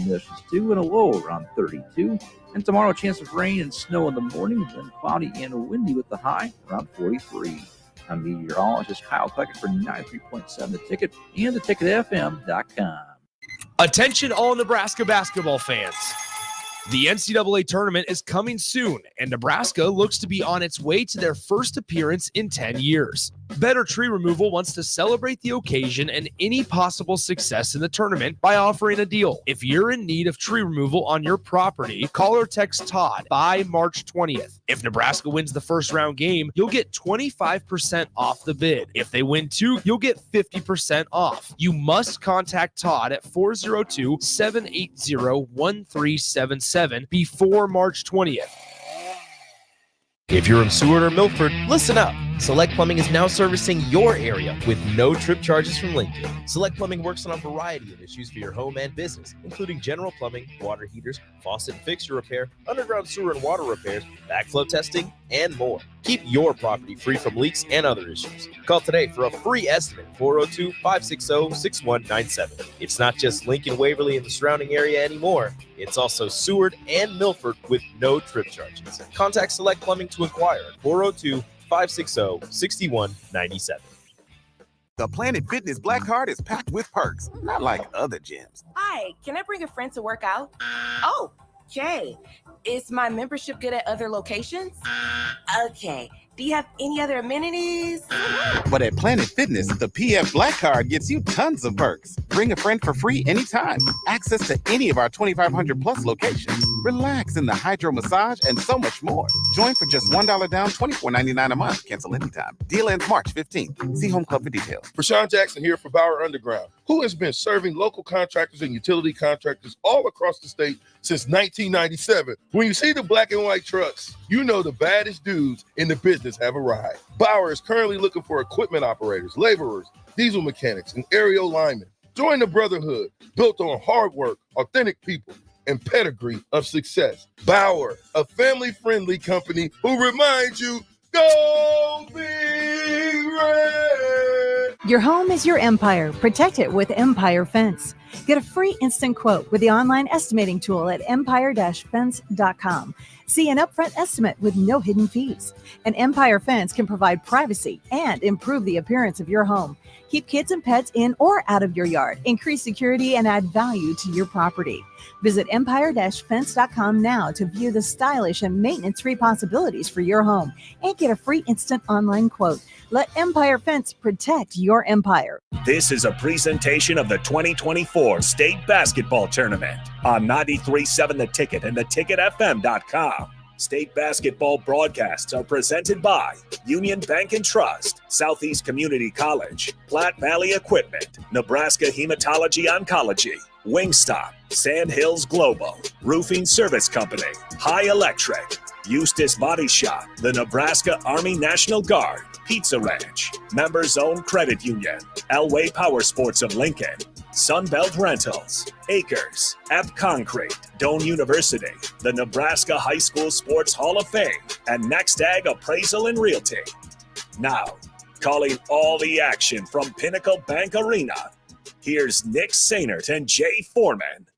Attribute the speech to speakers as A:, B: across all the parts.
A: conditions too, and a low around 32. And tomorrow, a chance of rain and snow in the morning, then cloudy and windy with the high around 43. I'm meteorologist Kyle Puckett for 93.7 The Ticket and theticketfm.com.
B: Attention all Nebraska basketball fans. The NCAA tournament is coming soon, and Nebraska looks to be on its way to their first appearance in 10 years. Better Tree Removal wants to celebrate the occasion and any possible success in the tournament by offering a deal. If you're in need of tree removal on your property, call or text Todd by March 20th. If Nebraska wins the first round game, you'll get 25% off the bid. If they win two, you'll get 50% off. You must contact Todd at 402-780-1377 before March 20th.
C: If you're in Seward or Milford, listen up. Select Plumbing is now servicing your area with no trip charges from Lincoln. Select Plumbing works on a variety of issues for your home and business, including general plumbing, water heaters, faucet and fixture repair, underground sewer and water repairs, backflow testing, and more. Keep your property free from leaks and other issues. Call today for a free estimate, 402-560-6197. It's not just Lincoln, Waverly, and the surrounding area anymore. It's also Seward and Milford with no trip charges. Contact Select Plumbing to inquire at 402-560-6197.
D: The Planet Fitness Black Card is packed with perks, not like other gyms.
E: Hi, can I bring a friend to work out? Oh, okay. Is my membership good at other locations? Okay. Do you have any other amenities?
D: But at Planet Fitness, the PF Black Card gets you tons of perks. Bring a friend for free anytime. Access to any of our 2,500 plus locations. Relax in the hydro massage and so much more. Join for just $1 down, $24.99 a month. Cancel anytime. Deal ends March 15th. See Home Club for details.
F: Rashawn Jackson here for Bauer Underground, who has been serving local contractors and utility contractors all across the state since 1997. When you see the black and white trucks, you know the baddest dudes in the business have arrived. Bauer is currently looking for equipment operators, laborers, diesel mechanics, and aerial linemen. Join the brotherhood built on hard work, authentic people, and pedigree of success. Bauer, a family-friendly company who reminds you, go Big Red!
G: Your home is your empire. Protect it with Empire Fence. Get a free instant quote with the online estimating tool at empire-fence.com. See an upfront estimate with no hidden fees. An Empire Fence can provide privacy and improve the appearance of your home. Keep kids and pets in or out of your yard. Increase security and add value to your property. Visit empire-fence.com now to view the stylish and maintenance-free possibilities for your home and get a free instant online quote. Let Empire Fence protect your empire.
H: This is a presentation of the 2024 State Basketball Tournament on 93.7 The Ticket and theticketfm.com. State basketball broadcasts are presented by Union Bank and Trust, Southeast Community College, Platte Valley Equipment, Nebraska Hematology Oncology, Wingstop, Sand Hills Global, Roofing Service Company, High Electric, Eustis Body Shop, the Nebraska Army National Guard, Pizza Ranch, Members Owned Credit Union, Elway Power Sports of Lincoln, Sunbelt Rentals, Acres, Ebb Concrete, Doane University, the Nebraska High School Sports Hall of Fame, and Next Ag Appraisal and Realty. Now, calling all the action from Pinnacle Bank Arena, here's Nick Sainert and Jay Foreman.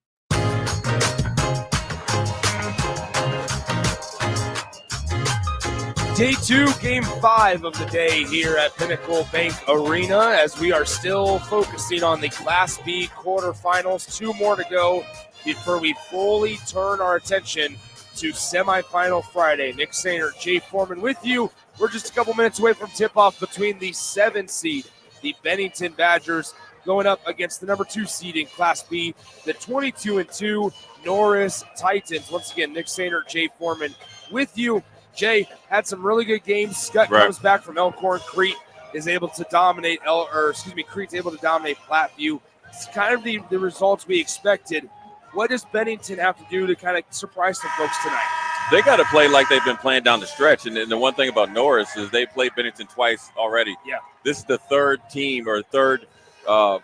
B: Day 2, Game 5 of the day here at Pinnacle Bank Arena, as we are still focusing on the Class B quarterfinals. 2 more to go before we fully turn our attention to semifinal Friday. Nick Sainert, Jay Foreman with you. We're just a couple minutes away from tip-off between the 7 seed, the Bennington Badgers, going up against the number 2 seed in Class B, the 22-2 Norris Titans. Once again, Nick Sainert, Jay Foreman with you. Jay had some really good games. Scott comes back from Elkhorn. Crete's able to dominate Platteview. It's kind of the results we expected. What does Bennington have to do to kind of surprise some folks tonight?
I: They got to play like they've been playing down the stretch. And the one thing about Norris is they played Bennington twice already.
B: Yeah.
I: This is the third team or third lineup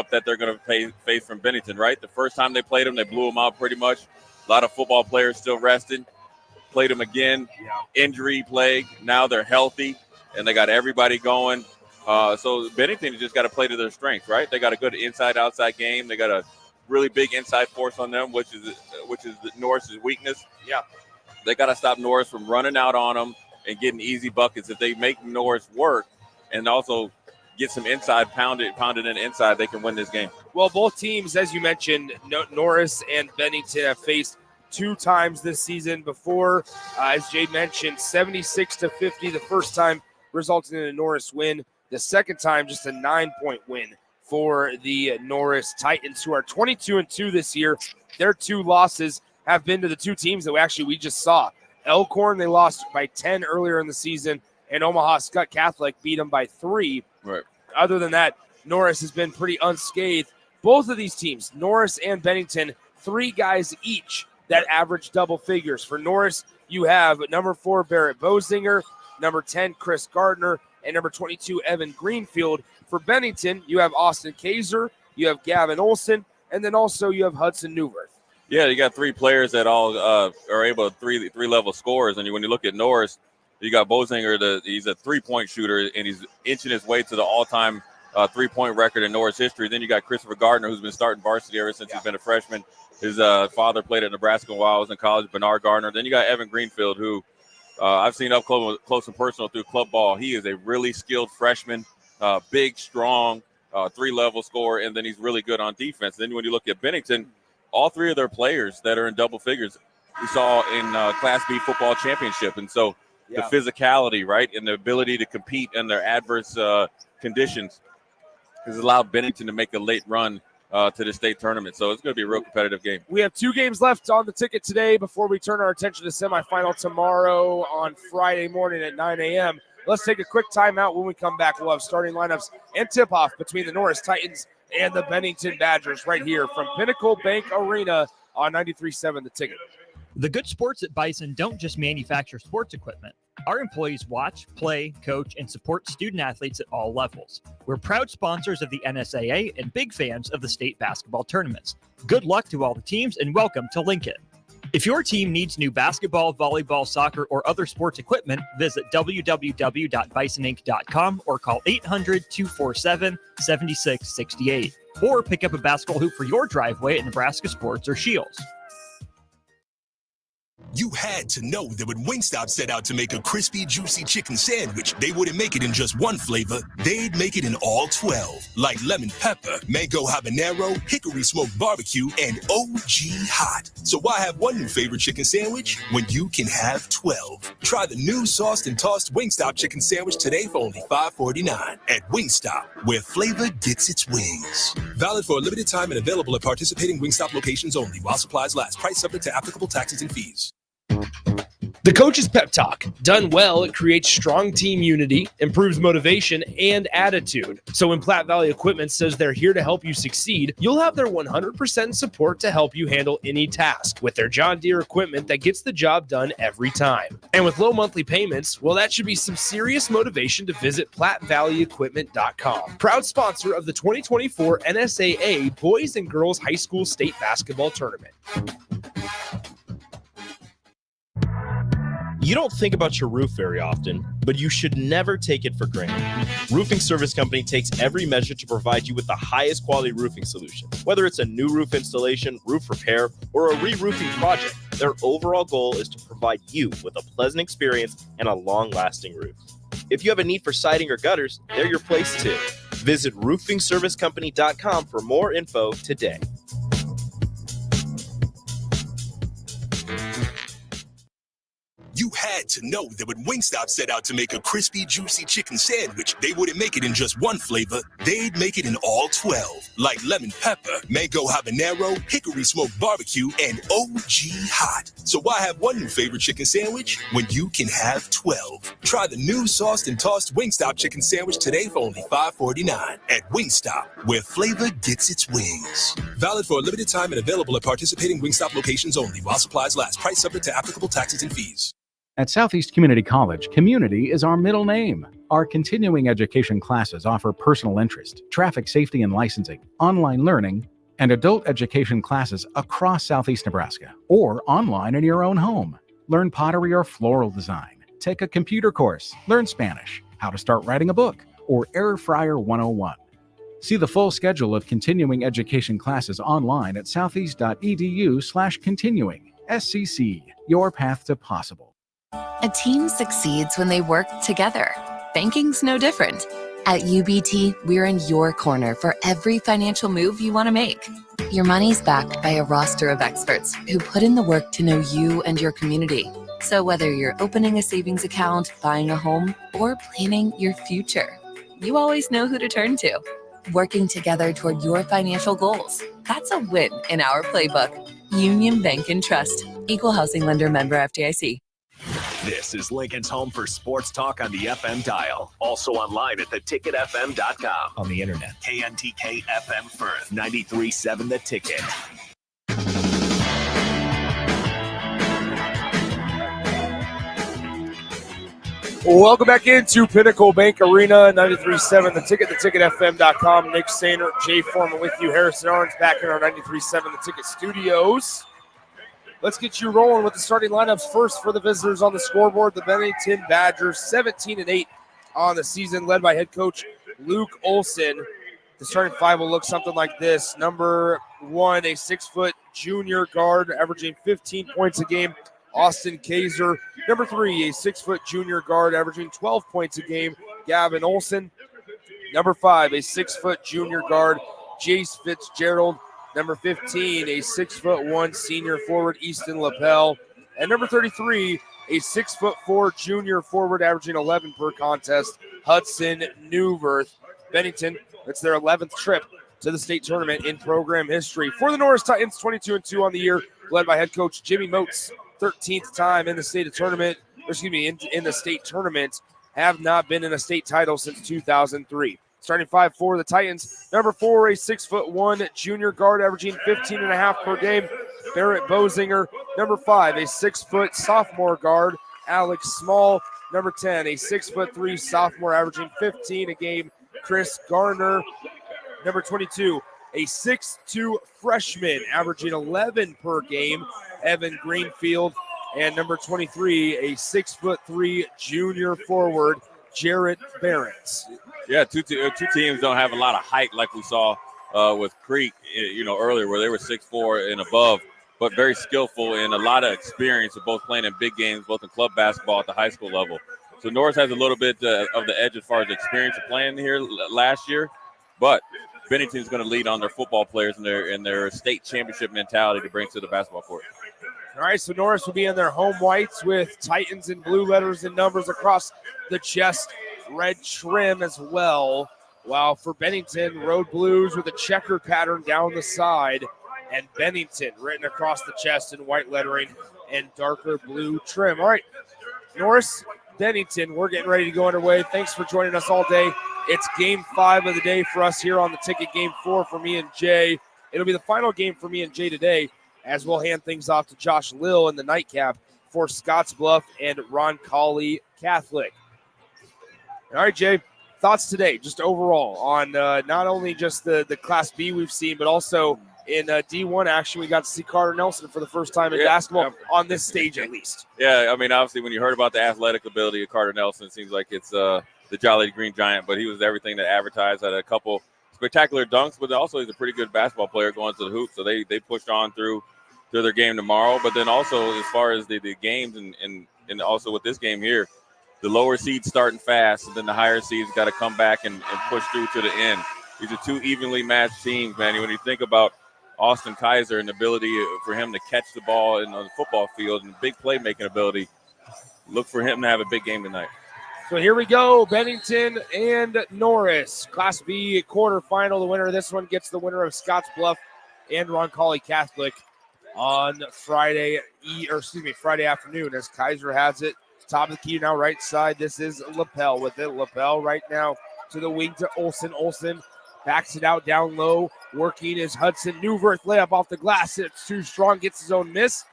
I: that they're going to face from Bennington, right? The first time they played them, they blew them out pretty much. A lot of football players still resting. Played them again, injury plague. Now they're healthy, and they got everybody going. So Bennington just got to play to their strength, right? They got a good inside-outside game. They got a really big inside force on them, which is the Norris's weakness.
B: Yeah.
I: They got to stop Norris from running out on them and getting easy buckets. If they make Norris work and also get some inside, pounded in inside, they can win this game.
B: Well, both teams, as you mentioned, Norris and Bennington have faced 2 times this season before. As Jade mentioned, 76-50 the first time, resulting in a Norris win. The second time, just a 9-point win for the Norris Titans, who are 22-2 this year. Their 2 losses have been to the 2 teams that we just saw. Elkhorn, they lost by 10 earlier in the season, and Omaha Skutt Catholic beat them by 3.
I: Right.
B: Other than that, Norris has been pretty unscathed. Both of these teams, Norris and Bennington, 3 guys each that average double figures. For Norris, you have number 4, Barrett Bozinger, number 10, Chris Gardner, and number 22, Evan Greenfield. For Bennington, you have Austin Kaiser, you have Gavin Olson, and then also you have Hudson Newworth.
I: Yeah, you got 3 players that all are able to three-level scorers. And when you look at Norris, you got Bozinger, he's a 3-point shooter, and he's inching his way to the all-time 3-point record in Norris history. Then you got Christopher Gardner, who's been starting varsity ever since he's been a freshman. His father played at Nebraska while I was in college, Bernard Gardner. Then you got Evan Greenfield, who I've seen up close and personal through club ball. He is a really skilled freshman, big, strong, 3-level scorer, and then he's really good on defense. Then when you look at Bennington, all 3 of their players that are in double figures we saw in Class B football championship. And so the physicality, right, and the ability to compete in their adverse conditions has allowed Bennington to make a late run to the state tournament. So it's going to be a real competitive game.
B: We have 2 games left on the ticket today before we turn our attention to semifinal tomorrow on Friday morning at 9 a.m. Let's take a quick timeout. When we come back, we'll have starting lineups and tip-off between the Norris Titans and the Bennington Badgers right here from Pinnacle Bank Arena on 93.7 The Ticket.
J: The good sports at Bison don't just manufacture sports equipment. Our employees watch, play, coach, and support student athletes at all levels. We're proud sponsors of the NSAA and big fans of the state basketball tournaments. Good luck to all the teams and welcome to Lincoln. If your team needs new basketball, volleyball, soccer, or other sports equipment, visit www.bisoninc.com or call 800-247-7668. Or pick up a basketball hoop for your driveway at Nebraska Sports or Shields.
K: You had to know that when Wingstop set out to make a crispy, juicy chicken sandwich, they wouldn't make it in just one flavor. They'd make it in all 12, like lemon pepper, mango habanero, hickory smoked barbecue, and OG hot. So why have one new favorite chicken sandwich when you can have 12? Try the new sauced and tossed Wingstop chicken sandwich today for only $5.49 at Wingstop, where flavor gets its wings. Valid for a limited time and available at participating Wingstop locations only while supplies last. Price subject to applicable taxes and fees.
L: The Coach's Pep Talk. Done well, it creates strong team unity, improves motivation, and attitude. So when Platte Valley Equipment says they're here to help you succeed, you'll have their 100% support to help you handle any task with their John Deere equipment that gets the job done every time. And with low monthly payments, well, that should be some serious motivation to visit PlatteValleyEquipment.com. Proud sponsor of the 2024 NSAA Boys and Girls High School State Basketball Tournament.
C: You don't think about your roof very often, but you should never take it for granted. Roofing Service Company takes every measure to provide you with the highest quality roofing solution. Whether it's a new roof installation, roof repair, or a re-roofing project, their overall goal is to provide you with a pleasant experience and a long-lasting roof. If you have a need for siding or gutters, they're your place too. Visit roofingservicecompany.com for more info today.
K: You had to know that when Wingstop set out to make a crispy, juicy chicken sandwich, they wouldn't make it in just one flavor. They'd make it in all 12, like lemon pepper, mango habanero, hickory smoked barbecue, and OG hot. So why have one new favorite chicken sandwich when you can have 12? Try the new sauced and tossed Wingstop chicken sandwich today for only $5.49 at Wingstop, where flavor gets its wings. Valid for a limited time and available at participating Wingstop locations only while supplies last. Price subject to applicable taxes and fees.
M: At Southeast Community College, community is our middle name. Our continuing education classes offer personal interest, traffic safety and licensing, online learning, and adult education classes across Southeast Nebraska, or online in your own home. Learn pottery or floral design, take a computer course, learn Spanish, how to start writing a book, or Air Fryer 101. See the full schedule of continuing education classes online at southeast.edu/continuing. SCC, your path to possible.
N: A team succeeds when they work together. Banking's no different. At UBT, we're in your corner for every financial move you want to make. Your money's backed by a roster of experts who put in the work to know you and your community. So whether you're opening a savings account, buying a home, or planning your future, you always know who to turn to. Working together toward your financial goals. That's a win in our playbook. Union Bank and Trust. Equal housing lender, member FDIC.
H: This is Lincoln's home for sports talk on the FM dial. Also online at theticketfm.com. On the internet. KNTK FM Firth. 93.7 The Ticket.
B: Welcome back into Pinnacle Bank Arena, 93.7 The Ticket, theticketfm.com. Nick Sainer, Jay Foreman with you. Harrison Arns back in our 93.7 The Ticket studios. Let's get you rolling with the starting lineups first for the visitors on the scoreboard. The Bennington Badgers, 17-8 on the season, led by head coach Luke Olson. The starting five will look something like this. Number 1, a 6-foot junior guard, averaging 15 points a game, Austin Kaiser. Number 3, a 6-foot junior guard, averaging 12 points a game, Gavin Olson. Number 5, a 6-foot junior guard, Jace Fitzgerald. Number 15, a 6'1" senior forward, Easton Lapel. And number 33, a 6'4" junior forward, averaging 11 per contest, Hudson Newverth. Bennington, it's their 11th trip to the state tournament in program history. For the Norris Titans, 22-2 on the year, led by head coach Jimmy Moats. 13th time in the state tournament, in the state tournament, have not been in a state title since 2003. Starting five for the Titans. Number 4, a 6'1" junior guard, averaging 15.5 per game, Barrett Bozinger. Number 5, a 6-foot sophomore guard, Alex Small. Number 10, a 6'3" sophomore, averaging 15 a game, Chris Garner. Number 22, a 6'2" freshman, averaging 11 per game, Evan Greenfield. And number 23, a 6'3" junior forward, Jarrett Barrett.
I: Yeah, two teams don't have a lot of height like we saw with Creek, earlier, where they were 6'4" and above, but very skillful and a lot of experience of both playing in big games, both in club basketball at the high school level. So Norris has a little bit of the edge as far as experience of playing here last year, but Bennington's going to lead on their football players and their state championship mentality to bring to the basketball court.
B: All right, so Norris will be in their home whites with Titans in blue letters and numbers across the chest, red trim as well. While for Bennington, road blues with a checkered pattern down the side, and Bennington written across the chest in white lettering and darker blue trim. All right, Norris, Bennington, we're getting ready to go underway. Thanks for joining us all day. It's game 5 of the day for us here on the ticket, game 4 for me and Jay. It'll be the final game for me and Jay today, as we'll hand things off to Josh Lill in the nightcap for Scottsbluff and Roncalli Catholic. All right, Jay, thoughts today, just overall, on not only just the Class B we've seen, but also in D1 action, we got to see Carter Nelson for the first time in basketball on this stage at least.
I: Yeah, I mean, obviously, when you heard about the athletic ability of Carter Nelson, it seems like it's the Jolly Green Giant, but he was everything that advertised. Had a couple spectacular dunks, but also he's a pretty good basketball player going to the hoop, so they pushed on through their game tomorrow. But then also as far as the games and also with this game here, the lower seeds starting fast, and then the higher seeds got to come back and push through to the end. These are two evenly matched teams, man. When you think about Austin Kaiser and the ability for him to catch the ball on the football field and big playmaking ability, look for him to have a big game tonight.
B: So here we go, Bennington and Norris. Class B quarterfinal. The winner of this one gets the winner of Scottsbluff and Roncalli Catholic on Friday afternoon, as Kaiser has it. Top of the key now, right side. This is Lapel with it. Lapel right now to the wing to Olson. Olson backs it out down low. Working is Hudson Newverth. Layup off the glass. It's too strong. Gets his own miss.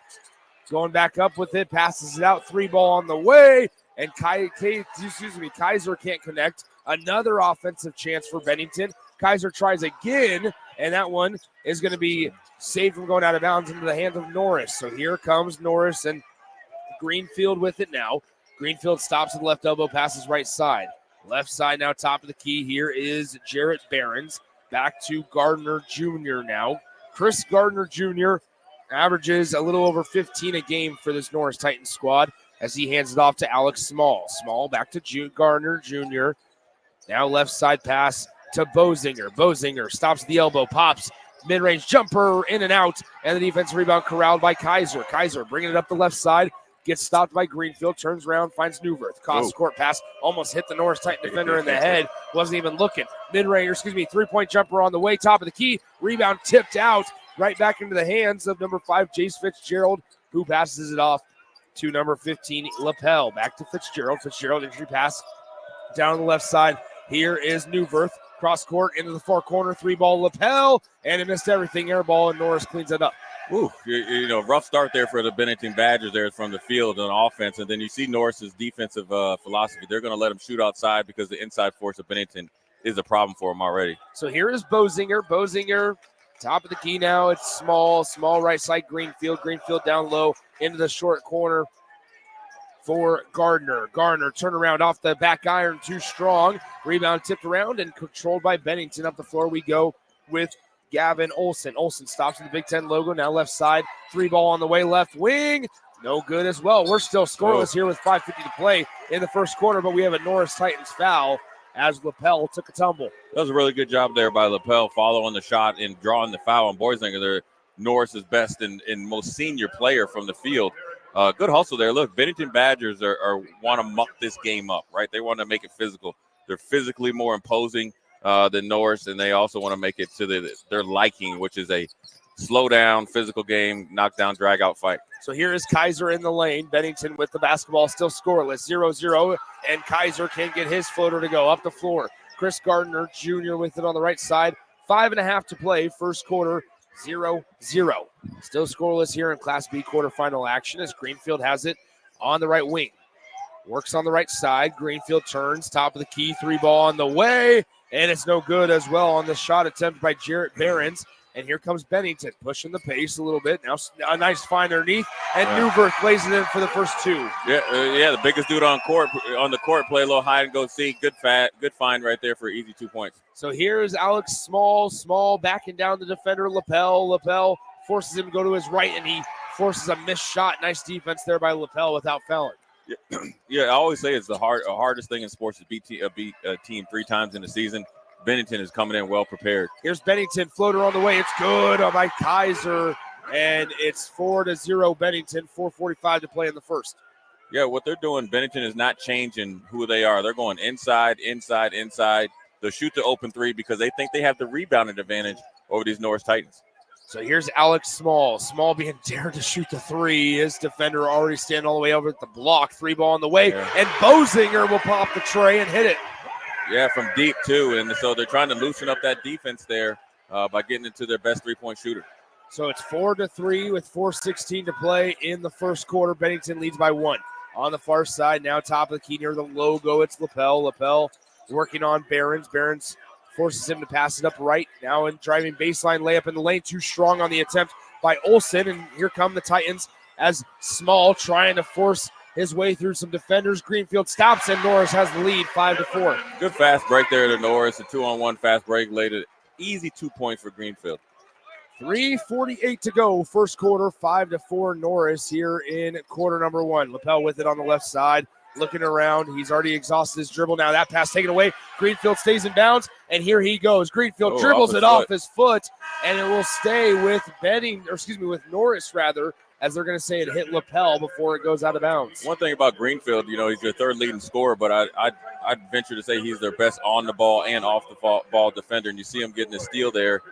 B: Going back up with it. Passes it out. 3 ball on the way. And Kaiser can't connect. Another offensive chance for Bennington. Kaiser tries again, and that one is going to be saved from going out of bounds into the hands of Norris. So here comes Norris and Greenfield with it now. Greenfield stops at the left elbow, passes right side. Left side now, top of the key. Here is Jarrett Behrens. back to Gardner Jr. now. Chris Gardner Jr. averages a little over 15 a game for this Norris Titans squad as he hands it off to Alex Small. Small back to Gardner Jr. Now left side pass to Bozinger. Bozinger stops at the elbow, pops, mid-range jumper, in and out, and the defensive rebound corralled by Kaiser. Kaiser bringing it up the left side, gets stopped by Greenfield, turns around, finds Newverth. Cross-court pass, almost hit the Norris Titan defender in the head, wasn't even looking. Mid-range, three-point jumper on the way, top of the key, rebound tipped out, right back into the hands of number 5, Jace Fitzgerald, who passes it off to number 15, Lapel. Back to Fitzgerald. Fitzgerald, entry pass down the left side. Here is Newverth. Cross court into the far corner. 3-ball Lapel. And it missed everything. Air ball, and Norris cleans it up.
I: Ooh, rough start there for the Bennington Badgers there from the field on offense. And then you see Norris's defensive philosophy. They're going to let them shoot outside because the inside force of Bennington is a problem for them already.
B: So here is Bozinger. Bozinger, top of the key now. It's small right side Greenfield. Greenfield down low into the short corner for Gardner. Gardner turnaround off the back iron, too strong. Rebound tipped around and controlled by Bennington. Up the floor we go with Gavin Olsen. Olsen stops with the Big Ten logo. Now left side. 3-ball on the way, left wing. No good as well. We're still scoreless here with 5:50 to play in the first quarter, but we have a Norris Titans foul as Lapel took a tumble.
I: That was a really good job there by Lapel, following the shot and drawing the foul on Boisinger. They're Norris's best and most senior player from the field. Good hustle there. Look, Bennington Badgers are want to muck this game up, right? They want to make it physical. They're physically more imposing than Norris, and they also want to make it to their liking, which is a slow down, physical game, knockdown, drag out fight.
B: So here is Kaiser in the lane. Bennington with the basketball, still scoreless, 0-0, and Kaiser can't get his floater to go up the floor. Chris Gardner Jr. with it on the right side. 5.5 to play, first quarter, 0-0. Still scoreless here in Class B quarterfinal action as Greenfield has it on the right wing. Works on the right side. Greenfield turns, top of the key, 3-ball on the way, and it's no good as well on the shot attempt by Jarrett Behrens. And here comes Bennington, pushing the pace a little bit. Now a nice find underneath, and Newberg plays it in for the first two.
I: Yeah, the biggest dude on the court, play a little hide and go seek. Good find right there for easy 2 points.
B: So here's Alex Small backing down the defender, Lapel. Lapel forces him to go to his right, and he forces a missed shot. Nice defense there by Lapel without fouling.
I: Yeah, I always say it's the hardest thing in sports to beat a team 3 times in the season. Bennington is coming in well prepared.
B: Here's Bennington, floater on the way. It's good by Kaiser, and it's 4-0 Bennington, 4:45 to play in the first.
I: Yeah, what they're doing, Bennington is not changing who they are. They're going inside. They'll shoot the open 3 because they think they have the rebounding advantage over these Norris Titans.
B: So here's Alex Small. Small being dared to shoot the 3. His defender already standing all the way over at the block. 3-ball on the way, and Bozinger will pop the tray and hit it.
I: Yeah, from deep, too. And so they're trying to loosen up that defense there by getting into their best 3-point shooter.
B: So it's 4-3 with 4:16 to play in the first quarter. Bennington leads by 1. On the far side, now top of the key near the logo, it's Lapel. Lapel working on Behrens. Behrens forces him to pass it up right. Now in driving baseline layup in the lane. Too strong on the attempt by Olsen. And here come the Titans as Small trying to force his way through some defenders. Greenfield stops, and Norris has the lead, 5-4.
I: Good fast break there to Norris. A 2-on-1 fast break later. Easy 2 points for Greenfield.
B: 3:48 to go, first quarter, 5-4 Norris here in quarter number 1. Lapel with it on the left side, looking around. He's already exhausted his dribble. Now that pass taken away. Greenfield stays in bounds, and here he goes. Greenfield dribbles it off his foot, and it will stay with with Norris rather, as they're going to say it hit Lapel before it goes out of bounds.
I: One thing about Greenfield, he's their third leading scorer, but I'd venture to say he's their best on the ball and off the ball defender. And you see him getting a steal there.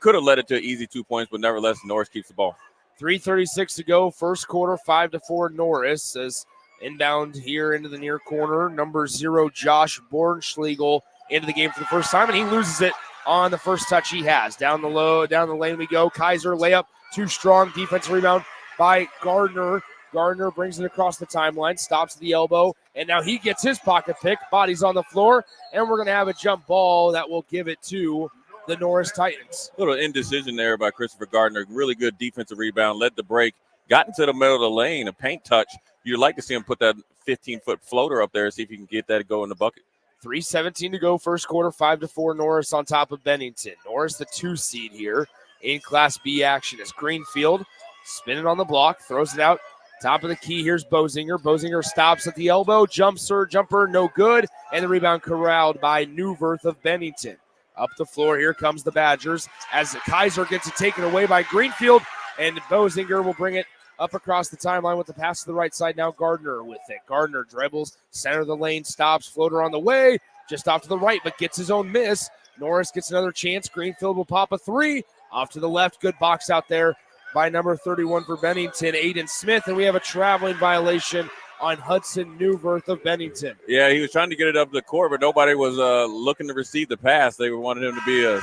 I: Could have led it to an easy 2 points, but nevertheless, Norris keeps the ball.
B: 3:36 to go, first quarter, 5-4 Norris as inbound here into the near corner. Number 0, Josh Bornschlegel into the game for the first time, and he loses it on the first touch he has. Down the lane we go. Kaiser layup, too strong. Defensive rebound by Gardner. Gardner brings it across the timeline, stops at the elbow, and now he gets his pocket pick. Body's on the floor, and we're going to have a jump ball that will give it to the Norris Titans.
I: A little indecision there by Christopher Gardner. Really good defensive rebound, led the break, got into the middle of the lane, a paint touch. You'd like to see him put that 15-foot floater up there, see if he can get that to go in the bucket.
B: 3:17 to go, first quarter, 5-4 Norris on top of Bennington. Norris, the 2 seed here in Class B action, as Greenfield spinning on the block, throws it out. Top of the key, here's Bozinger. Bozinger stops at the elbow, jumper, no good, and the rebound corralled by Newverth of Bennington. Up the floor, here comes the Badgers as Kaiser gets it taken away by Greenfield, and Bozinger will bring it up across the timeline with the pass to the right side. Now Gardner with it. Gardner dribbles, center of the lane, stops, floater on the way, just off to the right, but gets his own miss. Norris gets another chance. Greenfield will pop a 3. Off to the left, good box out there by number 31 for Bennington, Aiden Smith, and we have a traveling violation on Hudson Newverth of Bennington.
I: Yeah, he was trying to get it up the court, but nobody was looking to receive the pass. They wanted him to be a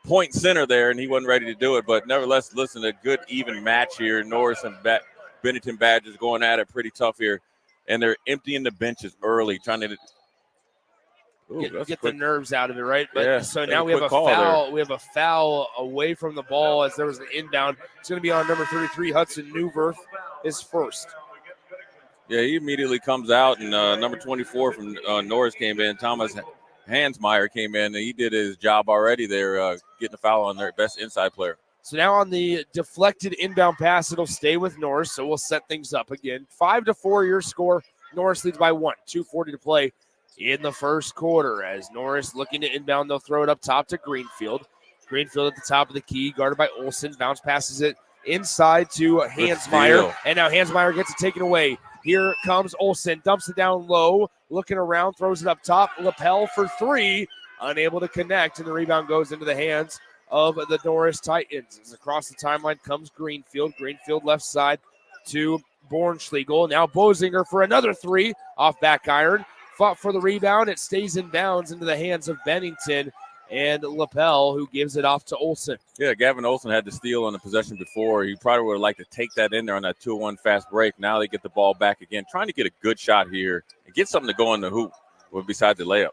I: point center there, and he wasn't ready to do it. But nevertheless, listen, a good even match here. Norris and Bennington Badgers going at it pretty tough here, and they're emptying the benches early, trying to
B: get the nerves out of it, right? But
I: yeah,
B: so now we have a foul. There. We have a foul away from the ball as there was an inbound. It's going to be on number 33, Hudson Newverth, his first.
I: Yeah, he immediately comes out, and number 24 from Norris came in. Thomas Hansmeyer came in, and he did his job already there, getting a foul on their best inside player.
B: So now on the deflected inbound pass, it'll stay with Norris, so we'll set things up again. 5-4 your score. Norris leads by 1, 2:40 to play in the first quarter. As Norris looking to inbound, they'll throw it up top to Greenfield. Greenfield at the top of the key, guarded by Olsen. Bounce passes it inside to Hansmeyer, and now Hansmeyer gets it taken away. Here comes Olsen, dumps it down low, looking around, throws it up top. Lapel for 3, unable to connect, and the rebound goes into the hands of the Norris Titans. As across the timeline comes Greenfield. Greenfield left side to Bornschlegel. Now Bozinger for another 3 off back iron. Fought for the rebound. It stays in bounds into the hands of Bennington and Lapel, who gives it off to Olsen.
I: Yeah, Gavin Olsen had the steal on the possession before. He probably would have liked to take that in there on that 2-1 fast break. Now they get the ball back again, trying to get a good shot here and get something to go in the hoop besides the layup.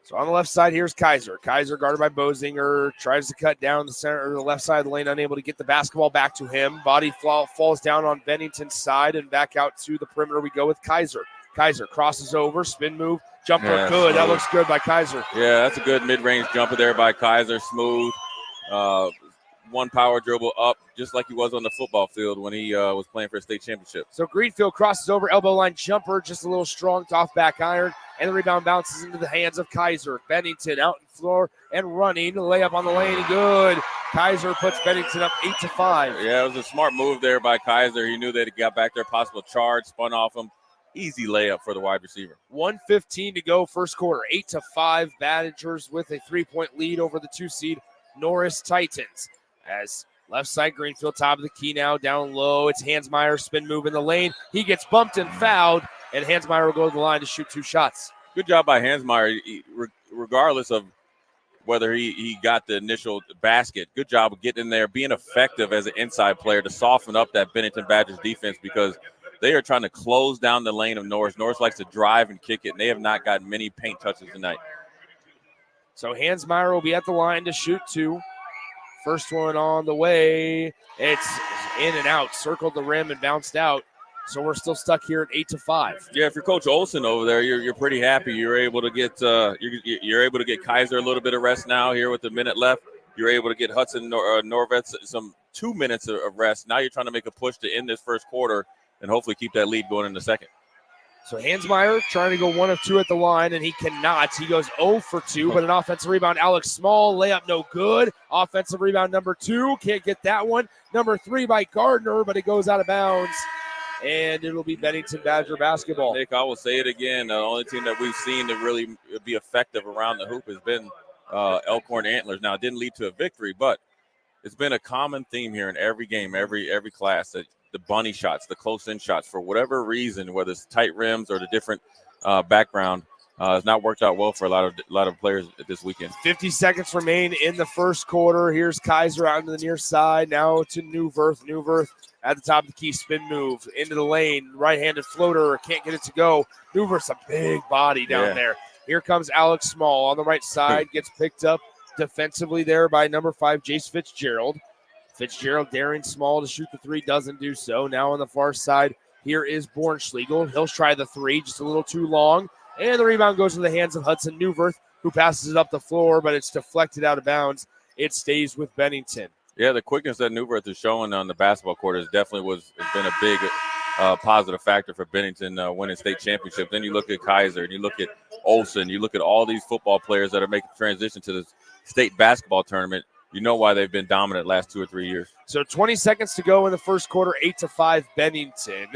B: So on the left side, here's Kaiser. Kaiser guarded by Bozinger, tries to cut down the center or the left side of the lane, unable to get the basketball back to him. Body falls down on Bennington's side, and back out to the perimeter we go with Kaiser. Kaiser crosses over, spin move, jumper good. Smooth. That looks good by Kaiser.
I: Yeah, that's a good mid-range jumper there by Kaiser. Smooth. One power dribble up, just like he was on the football field when he was playing for a state championship.
B: So Greenfield crosses over, elbow line jumper, just a little strong off back iron, and the rebound bounces into the hands of Kaiser. Bennington out in floor and running, layup on the lane, good. Kaiser puts Bennington up 8-5.
I: Yeah, it was a smart move there by Kaiser. He knew that he got back there, possible charge, spun off him. Easy layup for the wide receiver.
B: 1:15 to go, first quarter. 8-5 Badgers with a 3-point lead over the 2 seed Norris Titans. As left side Greenfield, top of the key now, down low. It's Hansmeyer, spin move in the lane. He gets bumped and fouled, and Hansmeyer will go to the line to shoot 2 shots.
I: Good job by Hansmeyer, regardless of whether he got the initial basket. Good job of getting in there, being effective as an inside player to soften up that Bennington Badgers defense, because they are trying to close down the lane of Norris. Norris likes to drive and kick it, and they have not gotten many paint touches tonight.
B: So Hansmeyer will be at the line to shoot 2. First one on the way. It's in and out, circled the rim and bounced out. So we're still stuck here at 8-5.
I: Yeah, if you're Coach Olsen over there, you're pretty happy. You're able to get you're able to get Kaiser a little bit of rest now here with a minute left. You're able to get Hudson Norvets some 2 minutes of rest. Now you're trying to make a push to end this first quarter and hopefully keep that lead going in the second.
B: So Hansmeyer trying to go 1 of 2 at the line, and he cannot. He goes 0 for 2, but an offensive rebound. Alex Small, layup no good. Offensive rebound number 2, can't get that one. Number 3 by Gardner, but it goes out of bounds, and it'll be Bennington Badger basketball.
I: Nick, I will say it again. The only team that we've seen to really be effective around the hoop has been Elkhorn Antlers. Now, it didn't lead to a victory, but it's been a common theme here in every game, every class, that the bunny shots, the close-in shots, for whatever reason, whether it's tight rims or the different background, has not worked out well for a lot of players this weekend.
B: 50 seconds remain in the first quarter. Here's Kaiser out into the near side. Now to Newverth. Newverth at the top of the key, spin move into the lane. Right-handed floater, can't get it to go. Newverth's a big body down there. Here comes Alex Small on the right side, gets picked up defensively there by number 5, Jace Fitzgerald. Fitzgerald daring Small to shoot the 3, doesn't do so. Now on the far side, here is Bornschlegel. He'll try the 3, just a little too long. And the rebound goes to the hands of Hudson Newverth, who passes it up the floor, but it's deflected out of bounds. It stays with Bennington.
I: Yeah, the quickness that Newverth is showing on the basketball court has been a big positive factor for Bennington winning state championship. Then you look at Kaiser, and you look at Olsen, you look at all these football players that are making the transition to the state basketball tournament. You know why they've been dominant last 2 or 3 years.
B: So 20 seconds to go in the first quarter, 8-5 Bennington,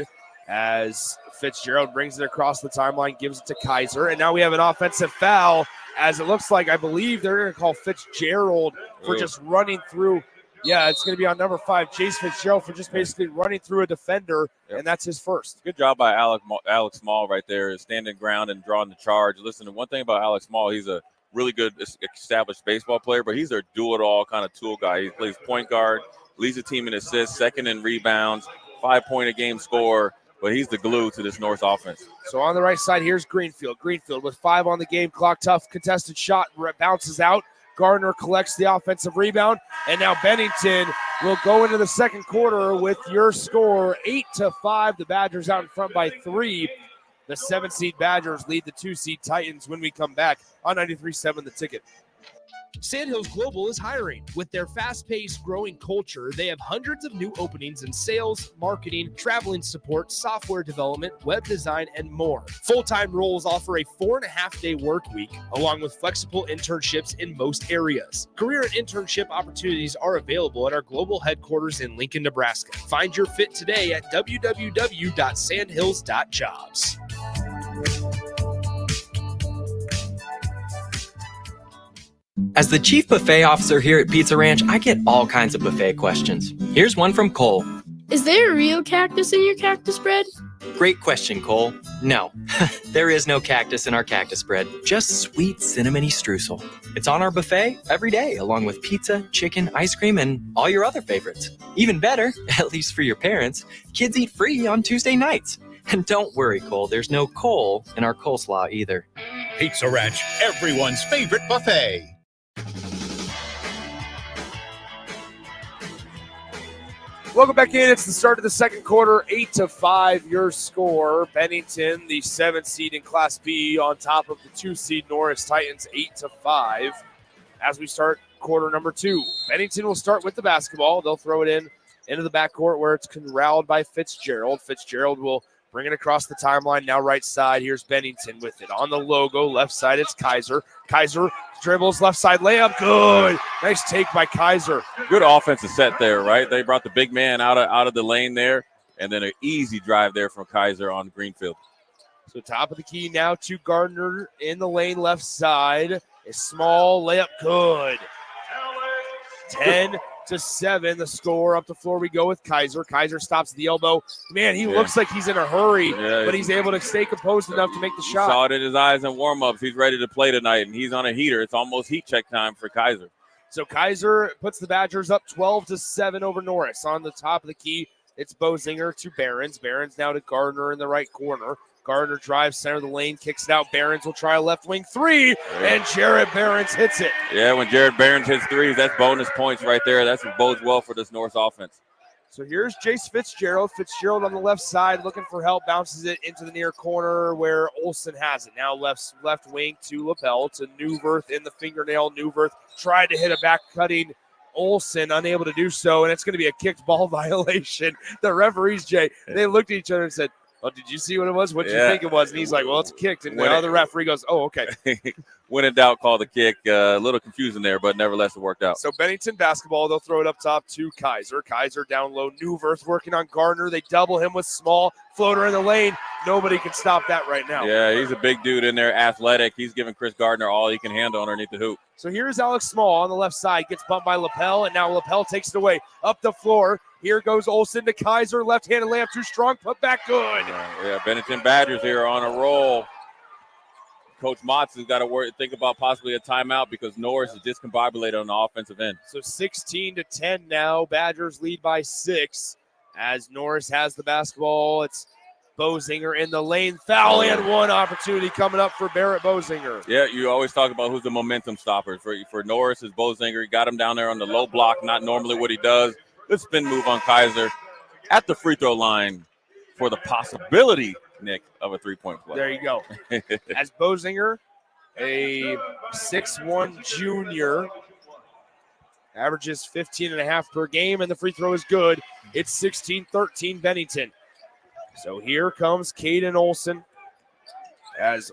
B: as Fitzgerald brings it across the timeline, gives it to Kaiser, and now we have an offensive foul, as it looks like, I believe they're going to call Fitzgerald for just running through. Yeah, it's going to be on number 5, Jace Fitzgerald, for just basically running through a defender, and that's his first.
I: Good job by Alex Small right there, standing ground and drawing the charge. Listen, one thing about Alex Small, he's a really good established baseball player, but he's a do-it-all kind of tool guy. He plays point guard, leads the team in assists, second in rebounds, 5-point-a-game scorer, but he's the glue to this North offense.
B: So on the right side, here's Greenfield. Greenfield with 5 on the game clock, tough contested shot, bounces out. Gardner collects the offensive rebound, and now Bennington will go into the second quarter with your score 8-5. The Badgers out in front by 3. The 7-seed Badgers lead the 2-seed Titans when we come back on 93.7 The Ticket.
L: Sandhills Global is hiring. With their fast-paced, growing culture, they have hundreds of new openings in sales, marketing, traveling support, software development, web design, and more. Full-time roles offer a 4.5-day work week, along with flexible internships in most areas. Career and internship opportunities are available at our global headquarters in Lincoln, Nebraska. Find your fit today at www.sandhills.jobs.
O: As the chief buffet officer here at Pizza Ranch, I get all kinds of buffet questions. Here's one from Cole.
P: Is there a real cactus in your cactus bread?
O: Great question, Cole. No, there is no cactus in our cactus bread, just sweet cinnamony streusel. It's on our buffet every day, along with pizza, chicken, ice cream, and all your other favorites. Even better, at least for your parents, kids eat free on Tuesday nights. And don't worry, Cole, there's no coal in our coleslaw either.
Q: Pizza Ranch, everyone's favorite buffet.
B: Welcome back in. It's the start of the second quarter, 8-5 your score. Bennington, the 7th seed in Class B, on top of the 2-seed Norris Titans, 8-5. As we start quarter number 2, Bennington will start with the basketball. They'll throw it into the backcourt where it's corralled by Fitzgerald. Fitzgerald will bring it across the timeline. Now right side, here's Bennington with it. On the logo, left side, it's Kaiser. Kaiser dribbles, left side layup. Good. Nice take by Kaiser.
I: Good offensive set there, right? They brought the big man out of the lane there, and then an easy drive there from Kaiser on Greenfield.
B: So top of the key now to Gardner in the lane, left side. A small layup. Good. 10-7, the score. Up the floor we go with Kaiser. Kaiser stops the elbow. Man, he looks like he's in a hurry, but he's able to stay composed enough to make the shot.
I: Saw it in his eyes in warm-ups. He's ready to play tonight, and he's on a heater. It's almost heat check time for Kaiser.
B: So Kaiser puts the Badgers up 12-7 over Norris. On the top of the key, it's Bozinger to Behrens. Behrens now to Gardner in the right corner. Gardner drives center of the lane, kicks it out. Behrens will try a left wing 3, and Jared Behrens hits it.
I: Yeah, when Jared Behrens hits threes, that's bonus points right there. That's what bodes well for this North offense.
B: So here's Jace Fitzgerald. Fitzgerald on the left side looking for help, bounces it into the near corner where Olsen has it. Now left wing to Lapel, to Newverth in the fingernail. Newverth tried to hit a back cutting Olsen, unable to do so, and it's going to be a kicked ball violation. The referees, Jay, they looked at each other and said, "Oh, did you see what it was? What did you think it was?" And he's like, "Well, it's kicked." And the other referee goes, "Oh, okay."
I: When in doubt, call the kick. A little confusing there, but nevertheless, it worked out.
B: So Bennington basketball, they'll throw it up top to Kaiser. Kaiser down low. Newverth working on Gardner. They double him with Small. Floater in the lane. Nobody can stop that right now.
I: Yeah, he's a big dude in there, athletic. He's giving Chris Gardner all he can handle underneath the hoop.
B: So here's Alex Small on the left side. Gets bumped by Lapel, and now Lapel takes it away. Up the floor. Here goes Olsen to Kaiser. Left-handed layup, too strong. Put back good.
I: Yeah, Bennington Badgers here on a roll. Coach Motts has got to think about possibly a timeout because Norris is discombobulated on the offensive end.
B: So 16-10 now. Badgers lead by 6 as Norris has the basketball. It's Bozinger in the lane. Foul and one opportunity coming up for Barrett Bozinger.
I: Yeah, you always talk about who's the momentum stoppers. For Norris is Bozinger. He got him down there on the low block, not normally what he does. The spin move on Kaiser at the free throw line for the possibility Nick, of a three-point play.
B: There you go. As Bozinger, a 6'1 junior, averages 15.5 per game, and the free throw is good. It's 16-13 Bennington. So here comes Caden Olson. As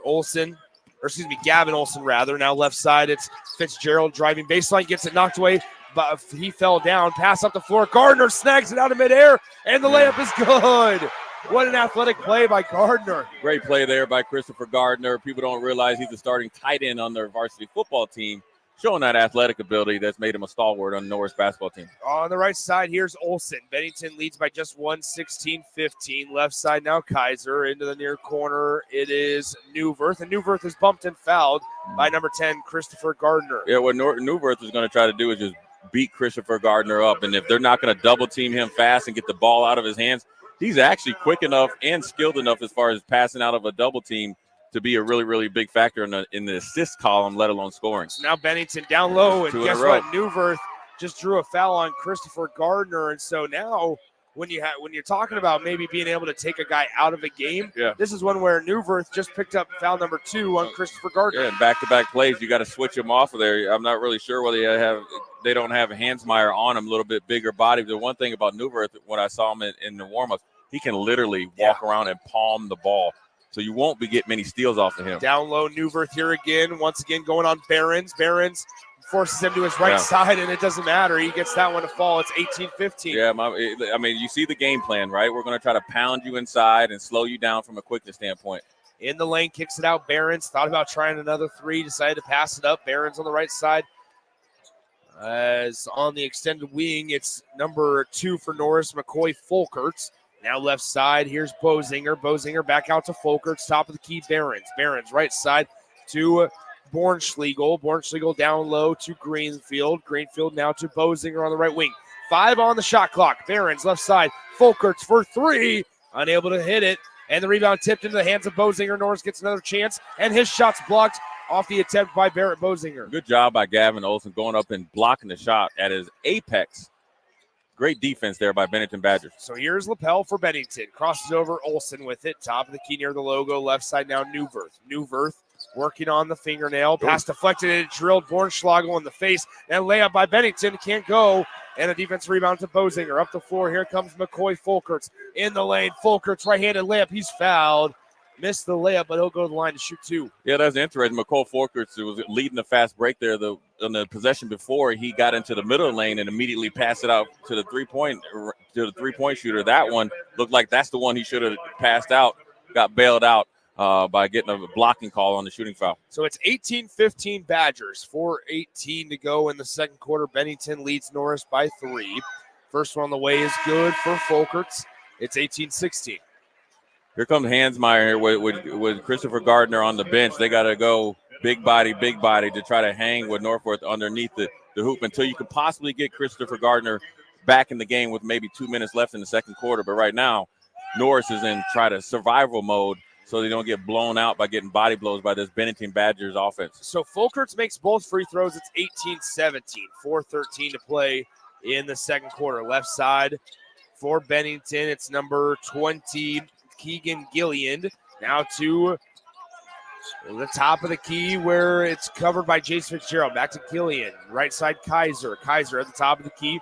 B: Gavin Olson rather. Now left side, it's Fitzgerald driving baseline, gets it knocked away, but he fell down. Pass up the floor. Gardner snags it out of midair, and the layup is good. What an athletic play by Gardner.
I: Great play there by Christopher Gardner. People don't realize he's a starting tight end on their varsity football team, showing that athletic ability that's made him a stalwart on the Norris basketball team.
B: On the right side, here's Olson. Bennington leads by just one, 16-15. Left side now, Kaiser. Into the near corner, it is Newverth. And Newverth is bumped and fouled by number 10, Christopher Gardner.
I: Yeah, what Newverth is going to try to do is just beat Christopher Gardner up. And if they're not going to double team him fast and get the ball out of his hands, he's actually quick enough and skilled enough as far as passing out of a double team to be a really, really big factor in the assist column, let alone scoring.
B: So now Bennington down low, and guess what?
I: row.
B: Newverth just drew a foul on Christopher Gardner, and so now when you're talking about maybe being able to take a guy out of a game, this is one where Newverth just picked up foul number 2 on Christopher Gardner.
I: Yeah, and back-to-back plays, you got to switch him off of there. I'm not really sure whether they don't have Hansmeyer on him, a little bit bigger body. The one thing about Newverth, when I saw him in the warm-ups, he can literally walk around and palm the ball. So you won't be getting many steals off of him.
B: Down low, Newverth here again. Once again going on Behrens. Behrens forces him to his right side, and it doesn't matter. He gets that one to fall. It's 18-15.
I: Yeah, I mean, you see the game plan, right? We're going to try to pound you inside and slow you down from a quickness standpoint.
B: In the lane, kicks it out. Behrens thought about trying another three, decided to pass it up. Behrens on the right side. As on the extended wing, it's number 2 for Norris, McCoy Folkerts. Now left side, here's Bozinger. Bozinger back out to Folkerts, top of the key, Behrens. Behrens right side to Bornschlegel. Bornschlegel down low to Greenfield. Greenfield now to Bozinger on the right wing. 5 on the shot clock. Behrens left side. Folkerts for 3. Unable to hit it. And the rebound tipped into the hands of Bozinger. Norris gets another chance, and his shot's blocked off the attempt by Barrett Bozinger.
I: Good job by Gavin Olson going up and blocking the shot at his apex. Great defense there by Bennington Badgers.
B: So here's Lapel for Bennington. Crosses over Olson with it. Top of the key near the logo. Left side now Newverth. Newverth working on the fingernail. Pass deflected and it drilled Bornschlegel in the face. And layup by Bennington. Can't go. And a defense rebound to Bozinger. Up the floor. Here comes McCoy Folkerts in the lane. Folkerts right-handed layup. He's fouled. Missed the layup, but he'll go to the line to shoot 2.
I: Yeah, that's interesting. McCoy Folkerts was leading the fast break there. On the possession before, he got into the middle lane and immediately passed it out to the three-point shooter. That one looked like that's the one he should have passed out. Got bailed out by getting a blocking call on the shooting foul.
B: So it's 18-15 Badgers. 4:18 to go in the second quarter. Bennington leads Norris by 3. First one on the way is good for Folkerts. It's 18-16.
I: Here comes Hansmeyer here with Christopher Gardner on the bench. They got to go big body to try to hang with Norfolk underneath the hoop until you could possibly get Christopher Gardner back in the game with maybe 2 minutes left in the second quarter. But right now, Norris is in survival mode so they don't get blown out by getting body blows by this Bennington Badgers offense.
B: So Folkerts makes both free throws. It's 18-17. 4:13 to play in the second quarter. Left side for Bennington, it's number 20, Keegan Gilliand. Now to the top of the key where it's covered by Jason Fitzgerald. Back to Gilliand. Right side, Kaiser. Kaiser at the top of the key.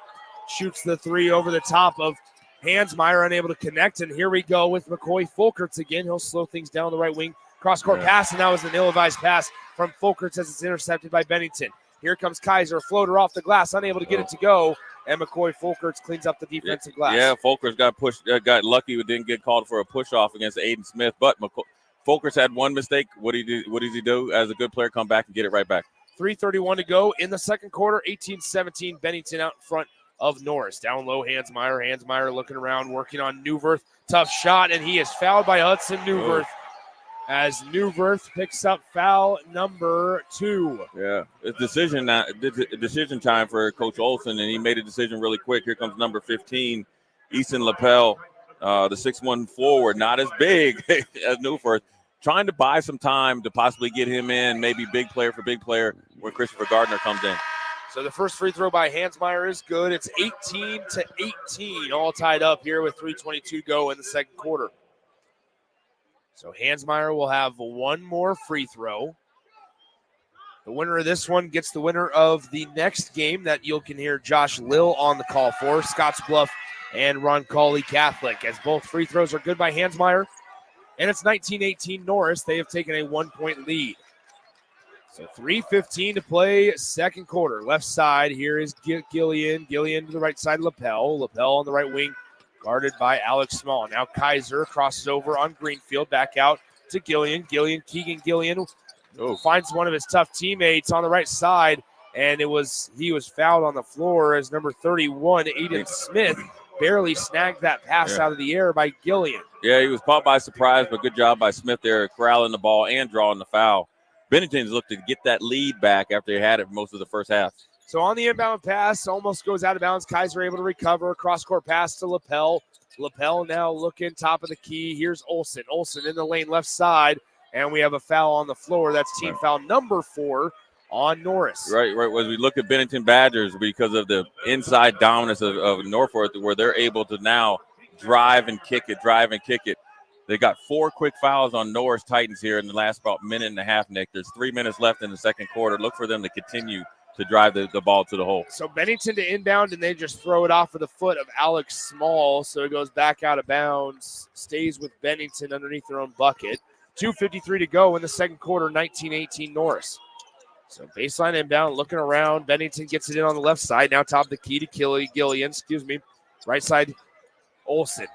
B: Shoots the 3 over the top of Hansmeyer, unable to connect. And here we go with McCoy Folkerts again. He'll slow things down the right wing. Cross-court pass, and that was an ill-advised pass from Folkerts as it's intercepted by Bennington. Here comes Kaiser. Floater off the glass, unable to get it to go. And McCoy Folkerts cleans up the defensive glass.
I: Yeah, Folkerts got lucky but didn't get called for a push-off against Aiden Smith. But Folkerts had one mistake. What does he do? As a good player, come back and get it right back.
B: 3:31 to go in the second quarter. 18-17, Bennington out in front of Norris. Down low, Hansmeyer. Hansmeyer looking around, working on Newverth. Tough shot, and he is fouled by Hudson Newverth. As Newverth picks up foul number 2.
I: Yeah, it's decision time for Coach Olson, and he made a decision really quick. Here comes number 15, Easton Lapel, the 6'1" forward, not as big as Newverth, trying to buy some time to possibly get him in, maybe big player for big player when Christopher Gardner comes in.
B: So the first free throw by Hansmeyer is good. It's 18-18, all tied up here with 3:22 to go in the second quarter. So Hansmeyer will have one more free throw. The winner of this one gets the winner of the next game that you can hear Josh Lill on the call for, Scottsbluff and Roncalli Catholic, as both free throws are good by Hansmeyer. And it's 19-18 Norris. They have taken a 1-point lead. So 3:15 to play, second quarter. Left side, here is Gillian. Gillian to the right side, Lapel. Lapel on the right wing, guarded by Alex Small. Now Kaiser crosses over on Greenfield, back out to Gillian. Keegan Gillian finds one of his tough teammates on the right side, and he was fouled on the floor as number 31, Aiden Smith, barely snagged that pass out of the air by Gillian.
I: Yeah, he was caught by surprise, but good job by Smith there, corralling the ball and drawing the foul. Bennington's looked to get that lead back after they had it most of the first half.
B: So on the inbound pass, almost goes out of bounds. Kaiser able to recover. Cross-court pass to Lapel. Lapel now looking top of the key. Here's Olsen. Olsen in the lane left side, and we have a foul on the floor. That's team foul number 4 on Norris.
I: Right. As we look at Bennington Badgers, because of the inside dominance of Norfolk, where they're able to now drive and kick it. They got 4 quick fouls on Norris Titans here in the last about minute and a half, Nick. There's 3 minutes left in the second quarter. Look for them to continue to drive the ball to the hole.
B: So Bennington to inbound, and they just throw it off of the foot of Alex Small. So it goes back out of bounds, stays with Bennington underneath their own bucket. 2:53 to go in the second quarter, 19-18 Norris. So baseline inbound, looking around. Bennington gets it in on the left side. Now top of the key to Gillian. Right side, Olsen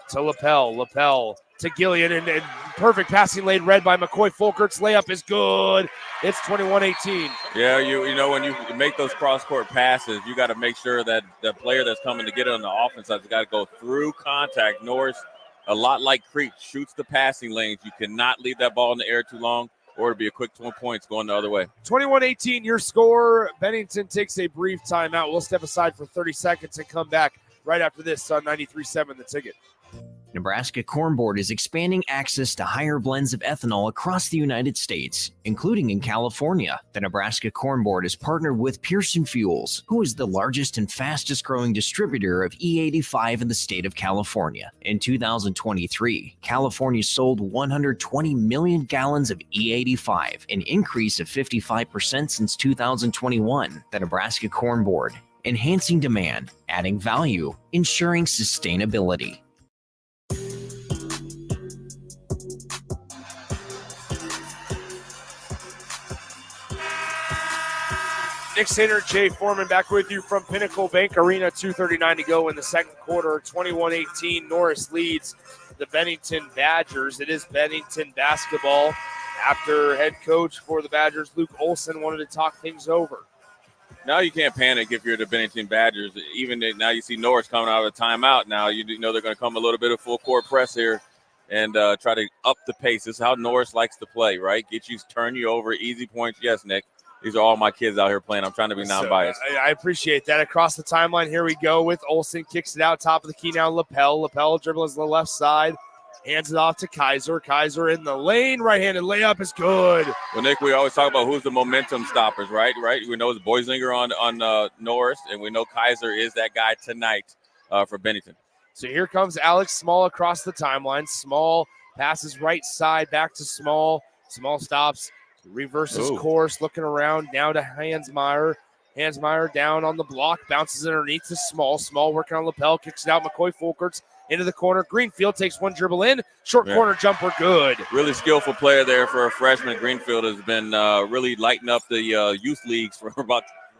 B: to Lapel to Gillian, and perfect passing lane read by McCoy Folkert's layup is good. It's 21-18.
I: Yeah, you know, when you make those cross-court passes, you got to make sure that the player that's coming to get it on the offense has got to go through contact. Norris, a lot like Creech, shoots the passing lanes. You cannot leave that ball in the air too long, or it'll be a quick 20 points going the other way.
B: 21-18, your score. Bennington takes a brief timeout. We'll step aside for 30 seconds and come back right after this on 93.7 The Ticket.
R: Nebraska Corn Board is expanding access to higher blends of ethanol across the United States, including in California. The Nebraska Corn Board is partnered with Pearson Fuels, who is the largest and fastest growing distributor of E85 in the state of California. In 2023, California sold 120 million gallons of E85, an increase of 55% since 2021. The Nebraska Corn Board, enhancing demand, adding value, ensuring sustainability.
B: Nick Sainer, Jay Foreman back with you from Pinnacle Bank Arena. 2:39 to go in the second quarter. 21-18, Norris leads the Bennington Badgers. It is Bennington basketball after head coach for the Badgers, Luke Olson, wanted to talk things over.
I: Now you can't panic if you're the Bennington Badgers. Even now you see Norris coming out of a timeout. Now you know they're going to come a little bit of full court press here and try to up the pace. This is how Norris likes to play, right? Turn you over, easy points. Yes, Nick. These are all my kids out here playing. I'm trying to be non-biased.
B: I appreciate that. Across the timeline, here we go with Olsen. Kicks it out, top of the key now, Lapel. Lapel dribbles the left side. Hands it off to Kaiser. Kaiser in the lane. Right-handed layup is good.
I: Well, Nick, we always talk about who's the momentum stoppers, right? We know it's Boisinger on Norris, and we know Kaiser is that guy tonight for Bennington.
B: So here comes Alex Small across the timeline. Small passes right side back to Small. Small stops. Reverses course, looking around, now to Hansmeyer. Hansmeyer down on the block, bounces underneath to Small. Small working on Lapel, kicks it out. McCoy Folkerts into the corner. Greenfield takes one dribble in. Short corner jumper, good.
I: Really skillful player there for a freshman. Greenfield has been really lighting up the youth leagues for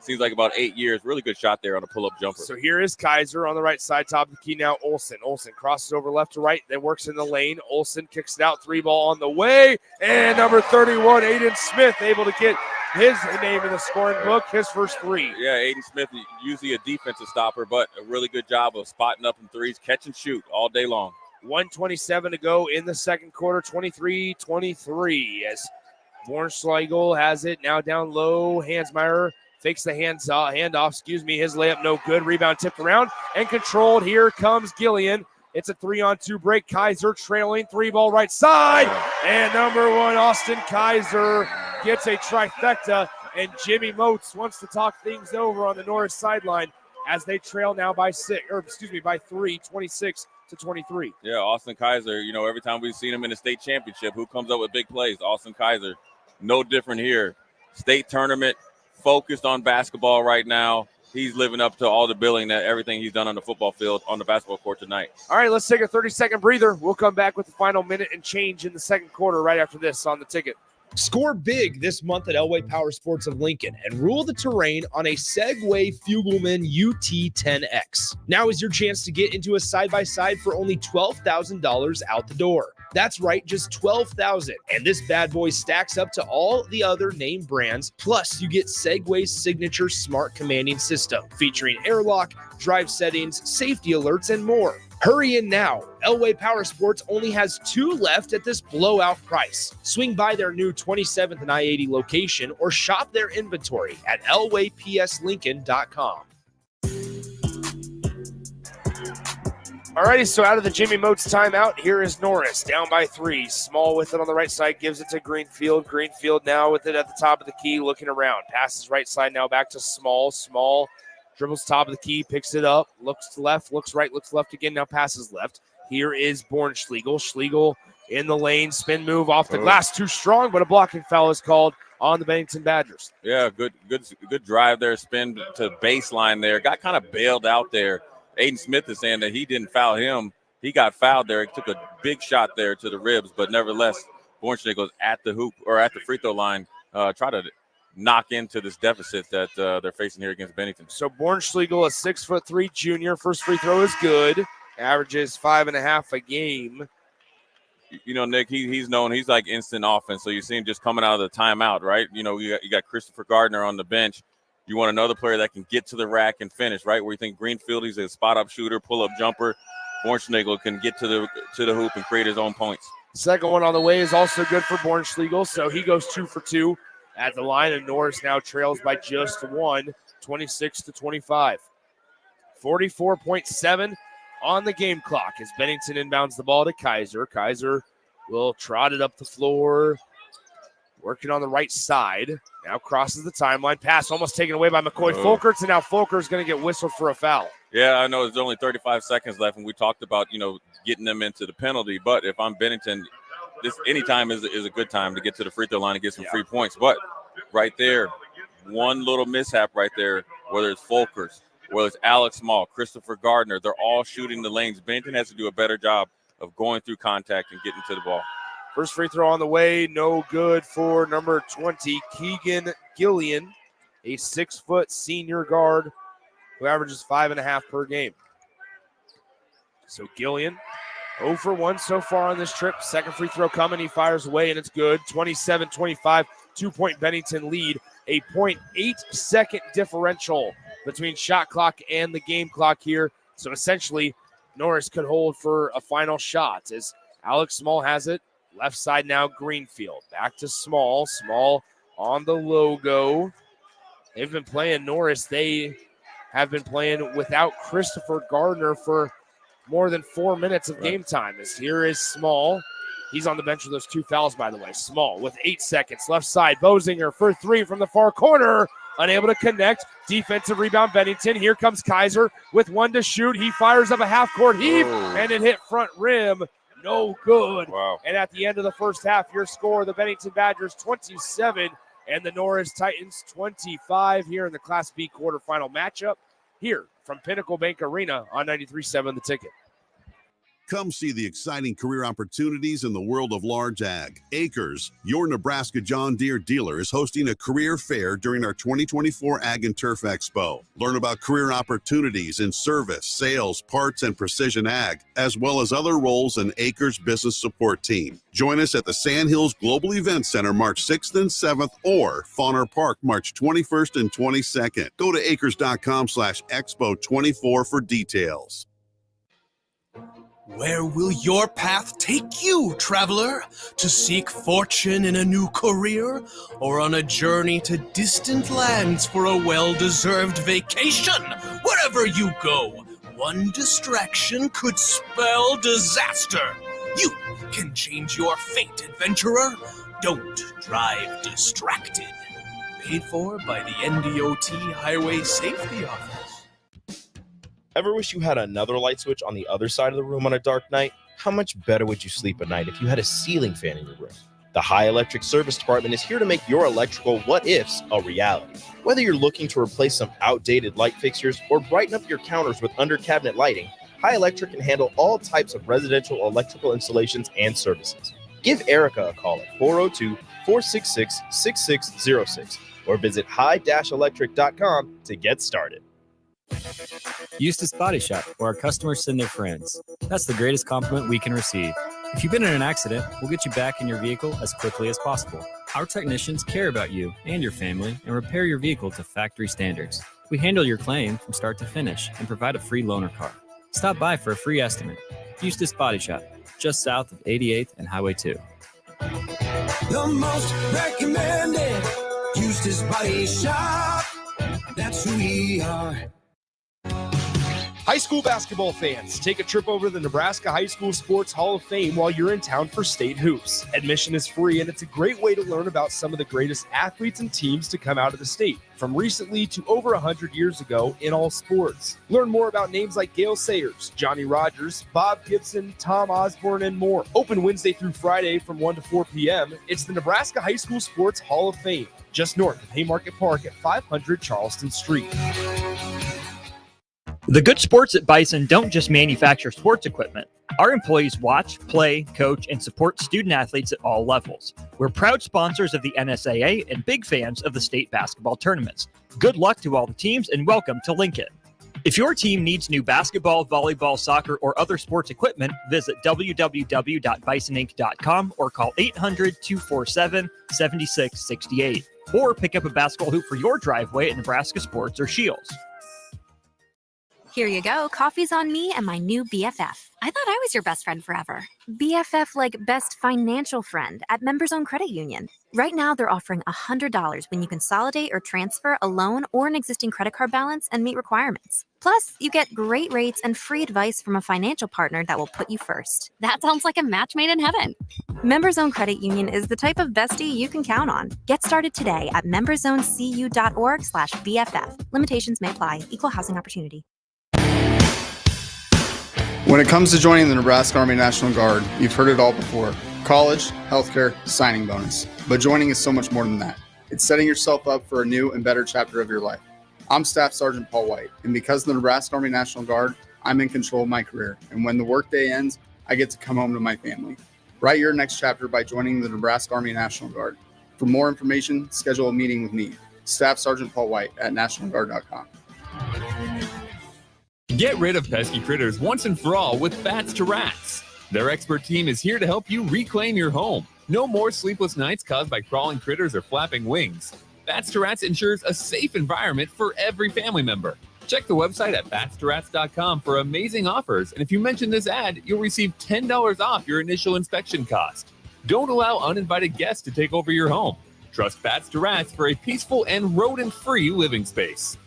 I: seems like about 8 years. Really good shot there on a pull-up jumper.
B: So here is Kaiser on the right side, top of the key now. Olsen crosses over left to right, then works in the lane. Olsen kicks it out, 3-ball on the way. And number 31, Aiden Smith, able to get his name in the scoring book, his first 3.
I: Yeah, Aiden Smith, usually a defensive stopper, but a really good job of spotting up in threes, catch and shoot all day long.
B: 1:27 to go in the second quarter, 23-23 as Bornschlegel has it now down low. Hansmeyer fakes the handoff, his layup no good. Rebound tipped around and controlled. Here comes Gillian. It's a 3-on-2 break. Kaiser trailing, 3-ball right side. And number 1, Austin Kaiser gets a trifecta. And Jimmy Motes wants to talk things over on the Norris sideline as they trail now by 3, 26-23.
I: Yeah, Austin Kaiser, every time we've seen him in the state championship, who comes up with big plays? Austin Kaiser. No different here. State tournament, focused on basketball right now. He's living up to all the billing that everything he's done on the football field, on the basketball court tonight.
B: All right, let's take a 30-second breather. We'll come back with the final minute and change in the second quarter right after this on the ticket.
L: Score big this month at Elway Power Sports of Lincoln and rule the terrain on a Segway Fugelman UT10X. Now is your chance to get into a side-by-side for only $12,000 out the door. That's right, just $12,000. And this bad boy stacks up to all the other name brands. Plus, you get Segway's signature smart commanding system featuring airlock, drive settings, safety alerts, and more. Hurry in now. Elway Power Sports only has 2 left at this blowout price. Swing by their new 27th and I-80 location or shop their inventory at elwaypslincoln.com.
B: Alrighty, so out of the Jimmy Moats timeout, here is Norris, down by 3. Small with it on the right side, gives it to Greenfield. Greenfield now with it at the top of the key, looking around. Passes right side now back to Small. Small dribbles top of the key, picks it up, looks left, looks right, looks left again, now passes left. Here is Bornschlegel. Schlegel in the lane, spin move off the glass, too strong, but a blocking foul is called on the Bennington Badgers.
I: Yeah, good drive there, spin to baseline there. Got kind of bailed out there. Aiden Smith is saying that he didn't foul him. He got fouled there. He took a big shot there to the ribs, but nevertheless, Bornschlegel goes at the hoop or at the free throw line, try to knock into this deficit that they're facing here against Bennington.
B: So Bornschlegel, a 6'3" junior. First free throw is good. Averages 5.5 a game.
I: Nick, he's known, he's like instant offense. So you see him just coming out of the timeout, right? You got Christopher Gardner on the bench. You want another player that can get to the rack and finish, right? Where you think Greenfield, he's a spot-up shooter, pull-up jumper. Bornschlegel can get to the hoop and create his own points.
B: Second one on the way is also good for Bornschlegel, so he goes 2 for 2 at the line, and Norris now trails by just 1, 26-25. 44.7 on the game clock as Bennington inbounds the ball to Kaiser. Kaiser will trot it up the floor, working on the right side. Now crosses the timeline. Pass almost taken away by McCoy Folkerts, and now Folkerts going to get whistled for a foul.
I: Yeah, I know there's only 35 seconds left, and we talked about, getting them into the penalty. But if I'm Bennington, any time is a good time to get to the free throw line and get some free points. But right there, one little mishap right there, whether it's Folkerts, whether it's Alex Small, Christopher Gardner, they're all shooting the lanes. Bennington has to do a better job of going through contact and getting to the ball.
B: First free throw on the way, no good for number 20, Keegan Gillian, a 6-foot senior guard who averages 5.5 per game. So Gillian, 0 for 1 so far on this trip. Second free throw coming, he fires away, and it's good. 27-25, 2-point Bennington lead, a 0.8-second differential between shot clock and the game clock here. So essentially, Norris could hold for a final shot as Alex Small has it. Left side now, Greenfield. Back to Small. Small on the logo. They've been playing Norris. They have been playing without Christopher Gardner for more than 4 minutes of game time. As here is Small. He's on the bench with those 2 fouls, by the way. Small with 8 seconds. Left side, Bozinger for 3 from the far corner. Unable to connect. Defensive rebound, Bennington. Here comes Kaiser with 1 to shoot. He fires up a half-court heave, and it hit front rim. No good.
I: Wow.
B: And at the end of the first half, your score, the Bennington Badgers 27 and the Norris Titans 25 here in the Class B quarterfinal matchup here from Pinnacle Bank Arena on 93.7 The Ticket.
S: Come see the exciting career opportunities in the world of large ag. Acres, your Nebraska John Deere dealer, is hosting a career fair during our 2024 Ag and Turf Expo. Learn about career opportunities in service, sales, parts, and precision ag, as well as other roles in Acres business support team. Join us at the Sandhills Global Event Center March 6th and 7th or Fauner Park March 21st and 22nd. Go to acres.com/expo24 for details.
K: Where will your path take you, traveler? To seek fortune in a new career, or on a journey to distant lands for a well-deserved vacation? Wherever you go, one distraction could spell disaster. You can change your fate, adventurer. Don't drive distracted. Paid for by the NDOT Highway Safety Office.
C: Ever wish you had another light switch on the other side of the room on a dark night? How much better would you sleep at night if you had a ceiling fan in your room? The High Electric Service Department is here to make your electrical what-ifs a reality. Whether you're looking to replace some outdated light fixtures or brighten up your counters with under-cabinet lighting, High Electric can handle all types of residential electrical installations and services. Give Erica a call at 402-466-6606 or visit high-electric.com to get started.
T: Eustace Body Shop, where our customers send their friends. That's the greatest compliment we can receive. If you've been in an accident, we'll get you back in your vehicle as quickly as possible. Our technicians care about you and your family and repair your vehicle to factory standards. We handle your claim from start to finish and provide a free loaner car. Stop by for a free estimate. Eustace Body Shop, just south of 88th and Highway 2.
U: The most recommended Eustace Body Shop. That's who we are.
L: High school basketball fans, take a trip over to the Nebraska High School Sports Hall of Fame while you're in town for state hoops. Admission is free, and it's a great way to learn about some of the greatest athletes and teams to come out of the state, from recently to over 100 years ago in all sports. Learn more about names like Gale Sayers, Johnny Rogers, Bob Gibson, Tom Osborne, and more. Open Wednesday through Friday from 1 to 4 p.m. It's the Nebraska High School Sports Hall of Fame, just north of Haymarket Park at 500 Charleston Street.
J: The good sports at Bison don't just manufacture sports equipment. Our employees watch, play, coach, and support student athletes at all levels. We're proud sponsors of the NSAA and big fans of the state basketball tournaments. Good luck to all the teams and welcome to Lincoln. If your team needs new basketball, volleyball, soccer, or other sports equipment, visit www.bisoninc.com or call 800-247-7668. Or pick up a basketball hoop for your driveway at Nebraska Sports or Shields.
V: Here you go. Coffee's on me and my new BFF. I thought I was your best friend forever. BFF like best financial friend at Members Own Credit Union. Right now, they're offering $100 when you consolidate or transfer a loan or an existing credit card balance and meet requirements. Plus, you get great rates and free advice from a financial partner that will put you first.
P: That sounds like a match made in heaven.
V: Members Own Credit Union is the type of bestie you can count on. Get started today at memberzonecu.org/BFF. Limitations may apply. Equal housing opportunity.
W: When it comes to joining the Nebraska Army National Guard, you've heard it all before. College, healthcare, signing bonus. But joining is so much more than that. It's setting yourself up for a new and better chapter of your life. I'm Staff Sergeant Paul White, and because of the Nebraska Army National Guard, I'm in control of my career. And when the workday ends, I get to come home to my family. Write your next chapter by joining the Nebraska Army National Guard. For more information, schedule a meeting with me, Staff Sergeant Paul White at nationalguard.com.
X: Get rid of pesky critters once and for all with Bats to Rats. Their expert team is here to help you reclaim your home. No more sleepless nights caused by crawling critters or flapping wings. Bats to Rats ensures a safe environment for every family member. Check the website at batstoRats.com for amazing offers, and if you mention this ad, you'll receive $10 off your initial inspection cost. Don't allow uninvited guests to take over your home. Trust Bats to Rats for a peaceful and rodent-free living space.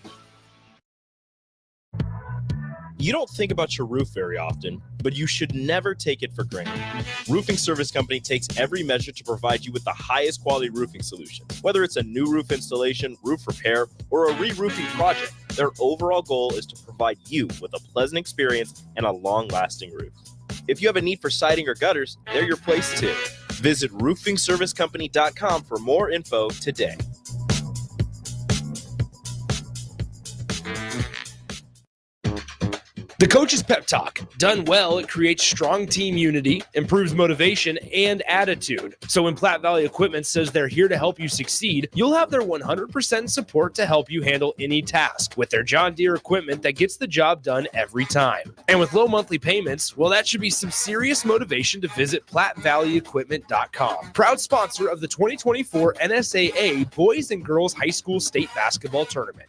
C: You don't think about your roof very often, but you should never take it for granted. Roofing Service Company takes every measure to provide you with the highest quality roofing solution. Whether it's a new roof installation, roof repair, or a re-roofing project, their overall goal is to provide you with a pleasant experience and a long-lasting roof. If you have a need for siding or gutters, they're your place too. Visit roofingservicecompany.com for more info today.
L: The Coach's Pep Talk. Done well, it creates strong team unity, improves motivation, and attitude. So when Platte Valley Equipment says they're here to help you succeed, you'll have their 100% support to help you handle any task with their John Deere equipment that gets the job done every time. And with low monthly payments, well, that should be some serious motivation to visit PlatteValleyEquipment.com. Proud sponsor of the 2024 NSAA Boys and Girls High School State Basketball Tournament.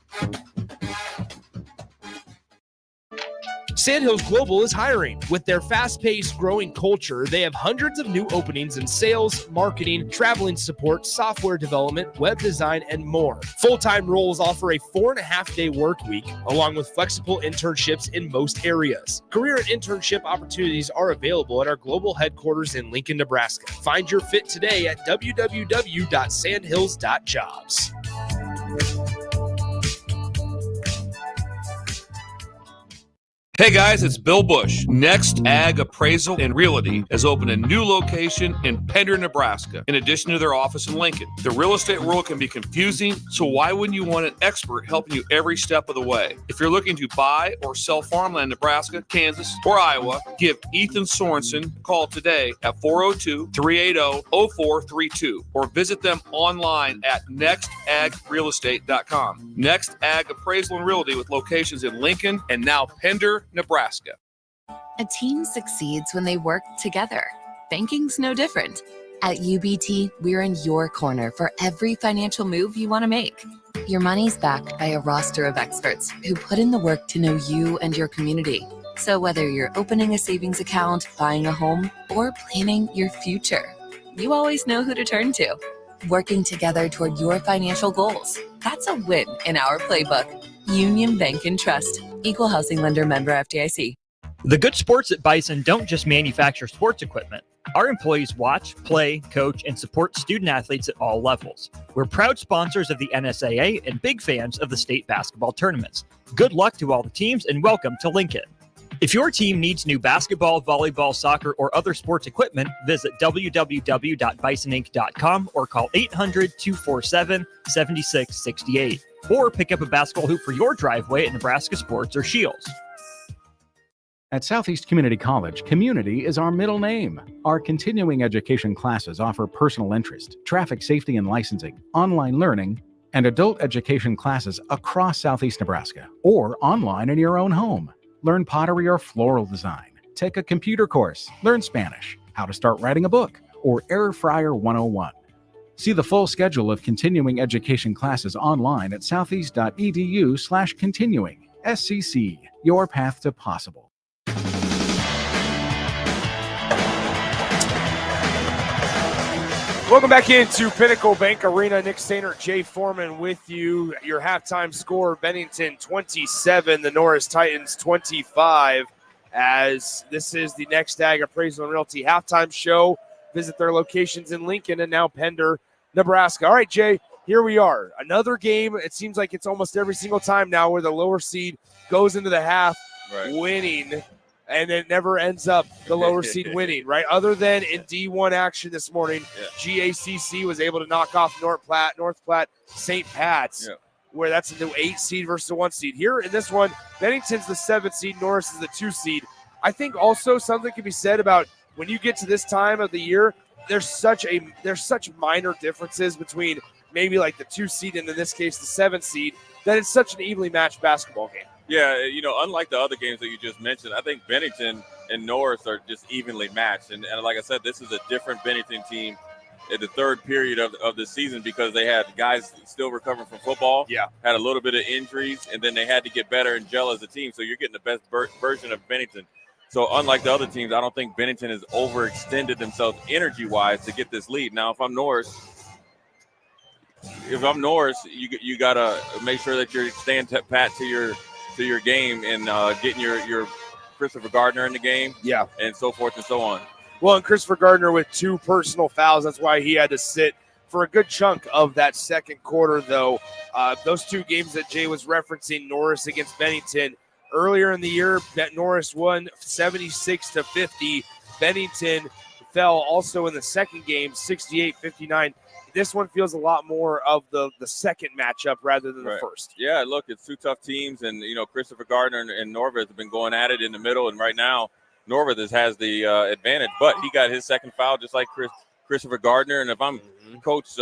L: Sandhills Global is hiring. With their fast-paced, growing culture, they have hundreds of new openings in sales, marketing, traveling support, software development, web design, and more. Full-time roles offer a 4.5-day work week, along with flexible internships in most areas. Career and internship opportunities are available at our global headquarters in Lincoln, Nebraska. Find your fit today at www.sandhills.jobs.
A: Hey guys, it's Bill Bush. Next Ag Appraisal and Realty has opened a new location in Pender, Nebraska, in addition to their office in Lincoln. The real estate world can be confusing, so why wouldn't you want an expert helping you every step of the way? If you're looking to buy or sell farmland in Nebraska, Kansas, or Iowa, give Ethan Sorensen a call today at 402-380-0432 or visit them online at nextagrealestate.com. Next Ag Appraisal and Realty with locations in Lincoln and now Pender, Nebraska.
N: A team succeeds when they work together. Banking's no different. At UBT, we're in your corner for every financial move you want to make. Your money's backed by a roster of experts who put in the work to know you and your community. So whether you're opening a savings account, buying a home, or planning your future, you always know who to turn to. Working together toward your financial goals. That's a win in our playbook. Union Bank and Trust. Equal housing lender, member FDIC.
J: The good sports at Bison don't just manufacture sports equipment. Our employees watch, play, coach, and support student athletes at all levels. We're proud sponsors of the NSAA and big fans of the state basketball tournaments. Good luck to all the teams and welcome to Lincoln. If your team needs new basketball, volleyball, soccer, or other sports equipment, visit www.bisonink.com or call 800-247-7668. Or pick up a basketball hoop for your driveway at Nebraska Sports or Shields.
M: At Southeast Community College, community is our middle name. Our continuing education classes offer personal interest, traffic safety and licensing, online learning, and adult education classes across Southeast Nebraska or online in your own home. Learn pottery or floral design, take a computer course, learn Spanish, how to start writing a book, or Air Fryer 101. See the full schedule of continuing education classes online at southeast.edu/continuing. SCC, your path to possible.
B: Welcome back into Pinnacle Bank Arena. Nick Stainer, Jay Foreman with you. Your halftime score, Bennington 27, the Norris Titans 25. As this is the Next Ag Appraisal and Realty halftime show. Visit their locations in Lincoln and now Pender, Nebraska. All right, Jay, here we are. Another game. It seems like it's almost every single time now where the lower seed goes into the half winning, and it never ends up the lower seed winning, right? Other than in D1 action this morning, GACC was able to knock off North Platte, St. Pat's, where that's a new 8 seed versus a 1 seed. Here in this one, Bennington's the 7 seed, Norris is the 2 seed. I think also something can be said about when you get to this time of the year, there's such minor differences between maybe like the 2 seed and in this case the 7 seed that it's such an evenly matched basketball game.
I: Yeah, unlike the other games that you just mentioned, I think Bennington and Norris are just evenly matched. And like I said, this is a different Bennington team in the third period of the season because they had guys still recovering from football, had a little bit of injuries, and then they had to get better and gel as a team. So you're getting the best version of Bennington. So unlike the other teams, I don't think Bennington has overextended themselves energy-wise to get this lead. Now, if I'm Norris, you got to make sure that you're staying pat to your game and getting your Christopher Gardner in the game, and so forth and so on.
B: Well, and Christopher Gardner with 2 personal fouls. That's why he had to sit for a good chunk of that second quarter, though. Those 2 games that Jay was referencing, Norris against Bennington, earlier in the year, Norris won 76-50. Bennington fell also in the second game, 68-59. This one feels a lot more of the second matchup rather than the first.
I: Yeah, look, it's 2 tough teams, and Christopher Gardner and Norvith have been going at it in the middle, and right now Norvith has the advantage, but he got his second foul just like Christopher Gardner, and if I'm Coach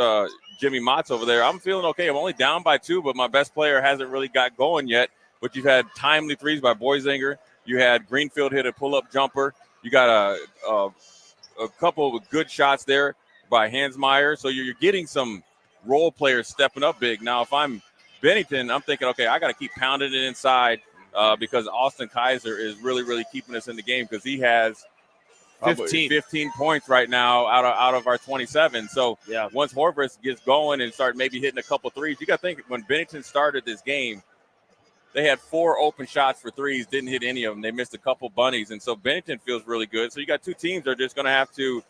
I: Jimmy Motts over there, I'm feeling okay. I'm only down by 2, but my best player hasn't really got going yet. But you've had timely threes by Boyzinger. You had Greenfield hit a pull-up jumper. You got a couple of good shots there by Hansmeyer. So you're getting some role players stepping up big. Now, if I'm Bennington, I'm thinking, okay, I got to keep pounding it inside because Austin Kaiser is really, really keeping us in the game because he has 15 points right now out of our 27. So once Horvath gets going and start maybe hitting a couple threes, you got to think when Bennington started this game, they had 4 open shots for threes, didn't hit any of them. They missed a couple bunnies, and so Bennington feels really good. So you got 2 teams that are just going to have to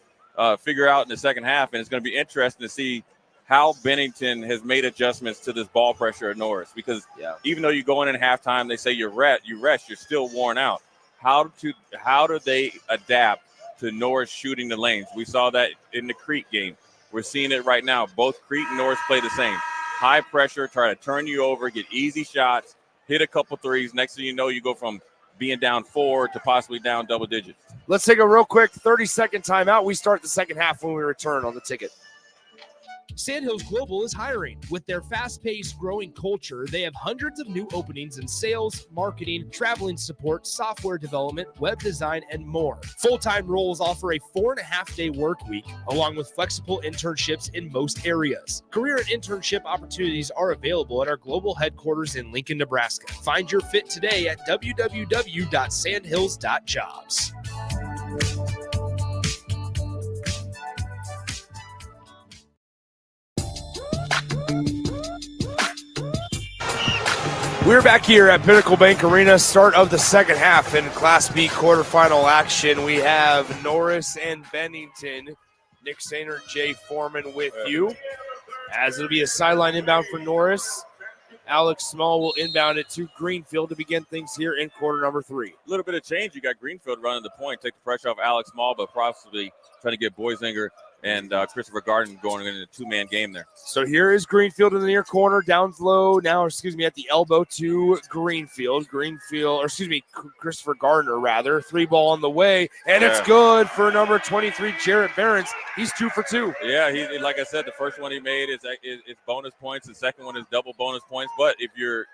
I: figure out in the second half, and it's going to be interesting to see how Bennington has made adjustments to this ball pressure at Norris, because even though you go in halftime, they say you rest, you're still worn out. How do they adapt to Norris shooting the lanes? We saw that in the Crete game. We're seeing it right now. Both Crete and Norris play the same. High pressure, try to turn you over, get easy shots, hit a couple threes. Next thing you know, you go from being down 4 to possibly down double digits.
B: Let's take a real quick 30-second timeout. We start the second half when we return on the ticket.
L: Sandhills Global is hiring. With their fast-paced, growing culture, they have hundreds of new openings in sales, marketing, traveling support, software development, web design, and more. Full-time roles offer a 4.5-day work week, along with flexible internships in most areas. Career and internship opportunities are available at our global headquarters in Lincoln, Nebraska. Find your fit today at www.sandhills.jobs.
B: We're back here at Pinnacle Bank Arena, start of the second half in Class B quarterfinal action. We have Norris and Bennington. Nick Sainer, Jay Foreman with you. As it'll be a sideline inbound for Norris. Alex Small will inbound it to Greenfield to begin things here in quarter number 3.
I: A little bit of change. You got Greenfield running the point, take the pressure off Alex Small, but possibly trying to get Boisinger and Christopher Garden going in a two-man game there.
B: So here is Greenfield in the near corner, down low, at the elbow to Christopher Gardner, rather. 3 ball on the way, and it's good for number 23, Jarrett Behrens. He's 2 for 2.
I: Yeah, he, like I said, the first one he made is bonus points. The second one is double bonus points. But if you're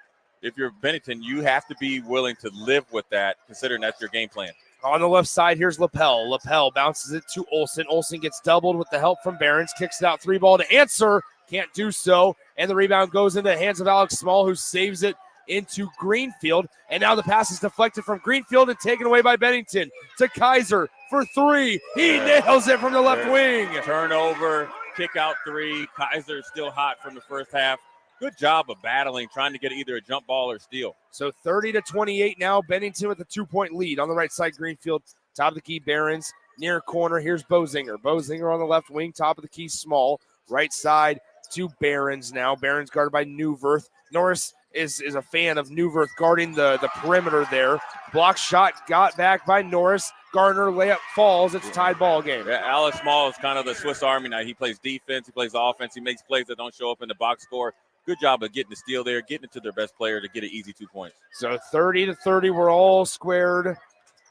I: Bennington, you have to be willing to live with that, considering that's your game plan.
B: On the left side, here's Lapel. Lapel bounces it to Olsen. Olsen gets doubled with the help from Behrens. Kicks it out, 3 ball to answer. Can't do so. And the rebound goes into the hands of Alex Small, who saves it into Greenfield. And now the pass is deflected from Greenfield and taken away by Bennington to Kaiser for 3. He nails it from the left wing.
I: Turnover, kick out 3. Kaiser still hot from the first half. Good job of battling, trying to get either a jump ball or steal.
B: So 30-28 now. Bennington with a 2-point lead. On the right side, Greenfield, top of the key, Behrens. Near corner, here's Bozinger. Bozinger on the left wing, top of the key, Small. Right side to Behrens now. Behrens guarded by Newverth. Norris is a fan of Newverth guarding the perimeter there. Block shot got back by Norris. Gardner layup falls. It's a tied ball game.
I: Yeah, Alex Small is kind of the Swiss Army knife. He plays defense. He plays offense. He makes plays that don't show up in the box score. Good job of getting the steal there, getting it to their best player to get an easy 2 points.
B: So 30-30, we're all squared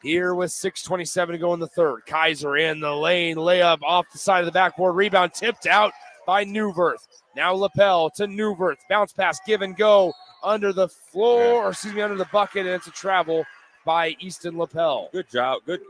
B: here with 6:27 to go in the third. Kaiser in the lane, layup off the side of the backboard, rebound tipped out by Newverth. Now Lapel to Newverth, bounce pass, give and go under the floor, under the bucket, and it's a travel by Easton Lapel.
I: Good job. Good.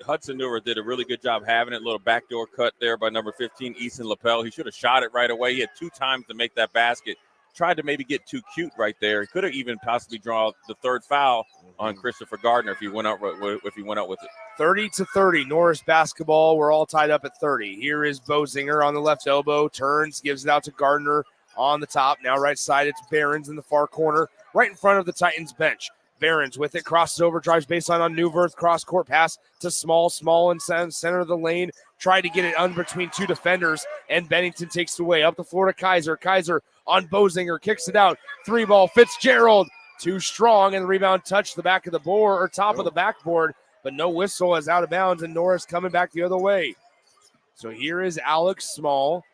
I: Hudson Newverth did a really good job having it. Little backdoor cut there by number 15, Easton Lapel. He should have shot it right away. He had 2 times to make that basket. Tried to maybe get too cute right there. He could have even possibly drawn the third foul on Christopher Gardner if he went out with it.
B: 30-30, Norris basketball. We're all tied up at 30. Here is Bozinger on the left elbow, turns, gives it out to Gardner on the top. Now right side, it's Behrens in the far corner, right in front of the Titans bench. Behrens with it, crosses over, drives baseline on Newverth, cross-court pass to Small in center of the lane, tried to get it in between 2 defenders, and Bennington takes it away. Up the floor to Kaiser. Kaiser on Bozinger, kicks it out. 3 ball, Fitzgerald, too strong, and the rebound touched the back of the board, or top of the backboard, but no whistle is out of bounds, and Norris coming back the other way. So here is Alex Small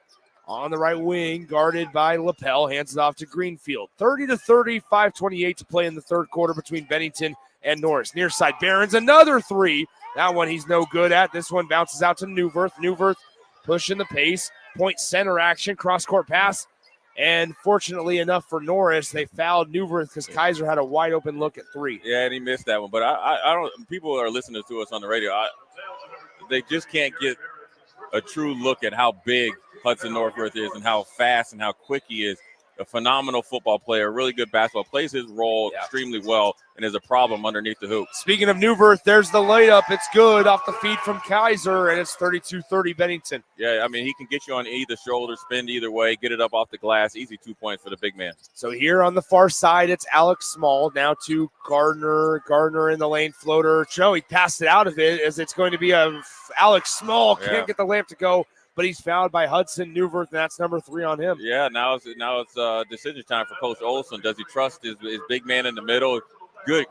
B: on the right wing, guarded by Lapel, hands it off to Greenfield. 30-30, 5:28 to play in the third quarter between Bennington and Norris. Near side, Behrens, another 3. That one he's no good at. This one bounces out to Newverth. Newverth pushing the pace, point center action, cross-court pass. And fortunately enough for Norris, they fouled Newverth because Kaiser had a wide open look at 3.
I: Yeah, and he missed that one. But I don't. People are listening to us on the radio. They just can't get a true look at how big Hudson Northworth is and how fast and how quick he is. A phenomenal football player, really good basketball, plays his role extremely well, and is a problem underneath the hoop.
B: Speaking of Newverth, there's the layup. It's good off the feed from Kaiser, and it's 32-30 Bennington.
I: Yeah, I mean, he can get you on either shoulder, spin either way, get it up off the glass. Easy 2 points for the big man.
B: So here on the far side, it's Alex Small. Now to Gardner. Gardner in the lane, floater. Joe, he passed it out of it as it's going to be Alex Small. Can't get the layup to go. but he's fouled by Hudson Newverth, and that's number 3 on him.
I: Yeah, now it's decision time for Coach Olson. Does he trust his big man in the middle?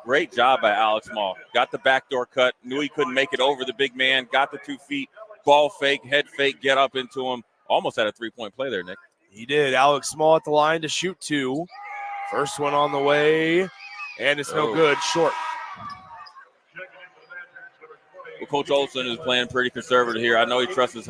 I: Great job by Alex Small. Got the backdoor cut, knew he couldn't make it over the big man, got the 2 feet, ball fake, head fake, get up into him. Almost had a 3-point play there, Nick.
B: He did. Alex Small at the line to shoot 2. First one on the way, and it's no good, short.
I: Well, Coach Olson is playing pretty conservative here. I know he trusts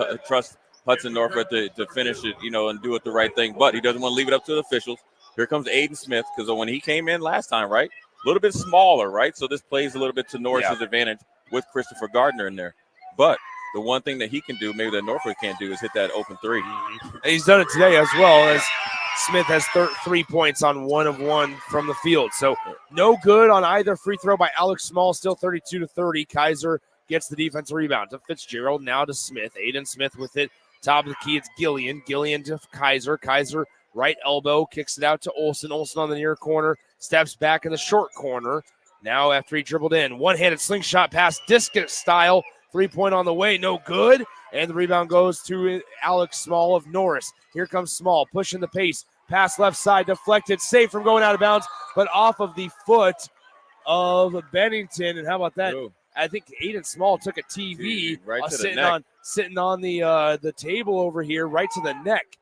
I: Hudson Norfolk to finish it, and do it the right thing, but he doesn't want to leave it up to the officials. Here comes Aiden Smith, because when he came in last time, right, a little bit smaller, right? So this plays a little bit to Norris's advantage with Christopher Gardner in there. But the one thing that he can do, maybe that Norfolk can't do, is hit that open 3.
B: And he's done it today as well, as Smith has 3 points on 1 of 1 from the field. So no good on either free throw by Alex Small, still 32-30. Kaiser gets the defensive rebound to Fitzgerald, now to Smith. Aiden Smith with it. Top of the key, it's Gillian. Gillian to Kaiser. Kaiser, right elbow, kicks it out to Olson. Olson on the near corner, steps back in the short corner. Now after he dribbled in, one-handed slingshot pass, discus style. 3-point on the way, no good. And the rebound goes to Alex Small of Norris. Here comes Small, pushing the pace. Pass left side, deflected, safe from going out of bounds, but off of the foot of Bennington. And how about that?
I: Ooh.
B: I think Aiden Small took a TV
I: right to the neck.
B: sitting on the table over here, right to the neck.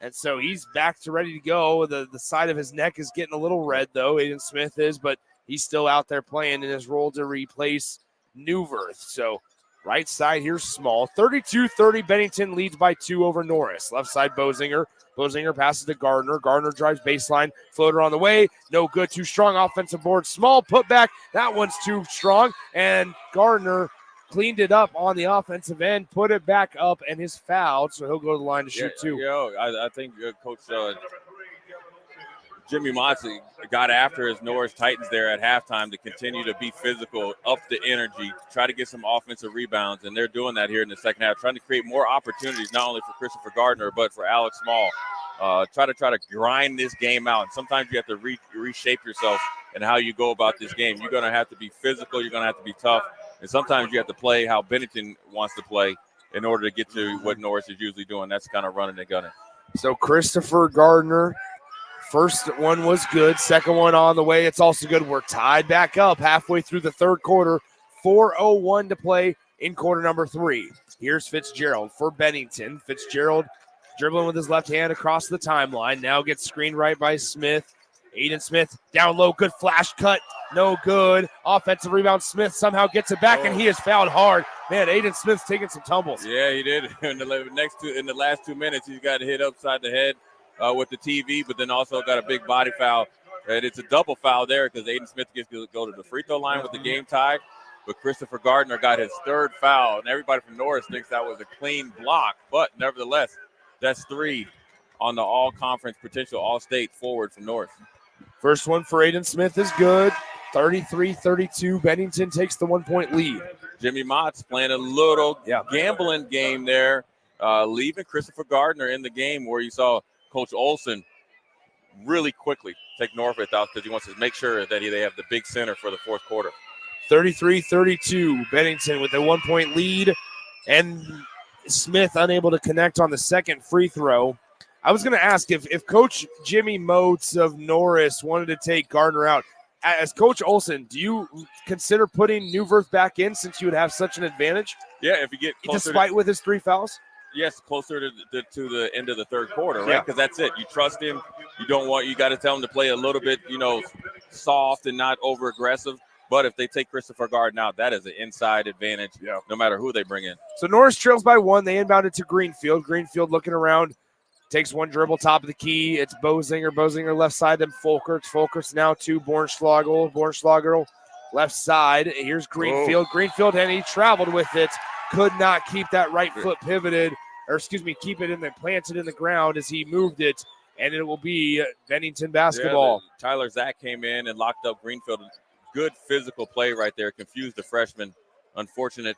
B: And so he's back to ready to go. The side of his neck is getting a little red, though, Aiden Smith is, but he's still out there playing in his role to replace Newverth. So right side here's Small. 32-30, Bennington leads by 2 over Norris. Left side, Bozinger. Bozinger passes to Gardner. Gardner drives baseline. Floater on the way. No good. Too strong. Offensive board. Small putback. That one's too strong. And Gardner cleaned it up on the offensive end, put it back up, and his fouled, so he'll go to the line to shoot 2.
I: I think Coach Jimmy Motzi got after his Norris Titans there at halftime to continue to be physical, up the energy, try to get some offensive rebounds, and they're doing that here in the second half, trying to create more opportunities not only for Christopher Gardner but for Alex Small. Try to grind this game out. And sometimes you have to reshape yourself and how you go about this game. You're going to have to be physical. You're going to have to be tough. And sometimes you have to play how Bennington wants to play in order to get to what Norris is usually doing. That's kind of running and gunning.
B: So Christopher Gardner, first one was good. Second one on the way. It's also good. We're tied back up halfway through the third quarter. 4:01 to play in quarter number 3. Here's Fitzgerald for Bennington. Fitzgerald dribbling with his left hand across the timeline. Now gets screened right by Smith. Aiden Smith down low. Good flash cut. No good. Offensive rebound. Smith somehow gets it back, and he is fouled hard. Man, Aiden Smith's taking some tumbles.
I: Yeah, he did. In the last 2 minutes, he's got hit upside the head with the TV, but then also got a big body foul. And it's a double foul there because Aiden Smith gets to go to the free throw line with the game tied. But Christopher Gardner got his 3rd foul, and everybody from Norris thinks that was a clean block. But nevertheless, that's 3 on the all-conference potential all-state forward from Norris.
B: First one for Aiden Smith is good. 33-32. Bennington takes the 1-point lead.
I: Jimmy Mott's playing a little gambling game there, leaving Christopher Gardner in the game where you saw Coach Olson really quickly take Norfolk out because he wants to make sure that they have the big center for the fourth quarter.
B: 33-32. Bennington with a 1-point lead, and Smith unable to connect on the second free throw. I was going to ask if Coach Jimmy Motes of Norris wanted to take Gardner out. As Coach Olson, do you consider putting Newverth back in since you would have such an advantage?
I: Yeah, if you get closer.
B: Despite with his 3 fouls?
I: Yes, closer to the end of the third quarter, right? Because that's it. You trust him. You got to tell him to play a little bit, soft and not over aggressive. But if they take Christopher Gardner out, that is an inside advantage, no matter who they bring in.
B: So Norris trails by 1. They inbound it to Greenfield. Greenfield looking around. Takes one dribble, top of the key. It's Bozinger. Bozinger left side, then Folkerts. Folkerts now to Bornschlagel. Bornschlagel left side. Here's Greenfield. Greenfield, and he traveled with it. Could not keep that right foot pivoted, keep it planted in the ground as he moved it, and it will be Bennington basketball.
I: Yeah, Tyler Zach came in and locked up Greenfield. Good physical play right there. Confused the freshman. Unfortunate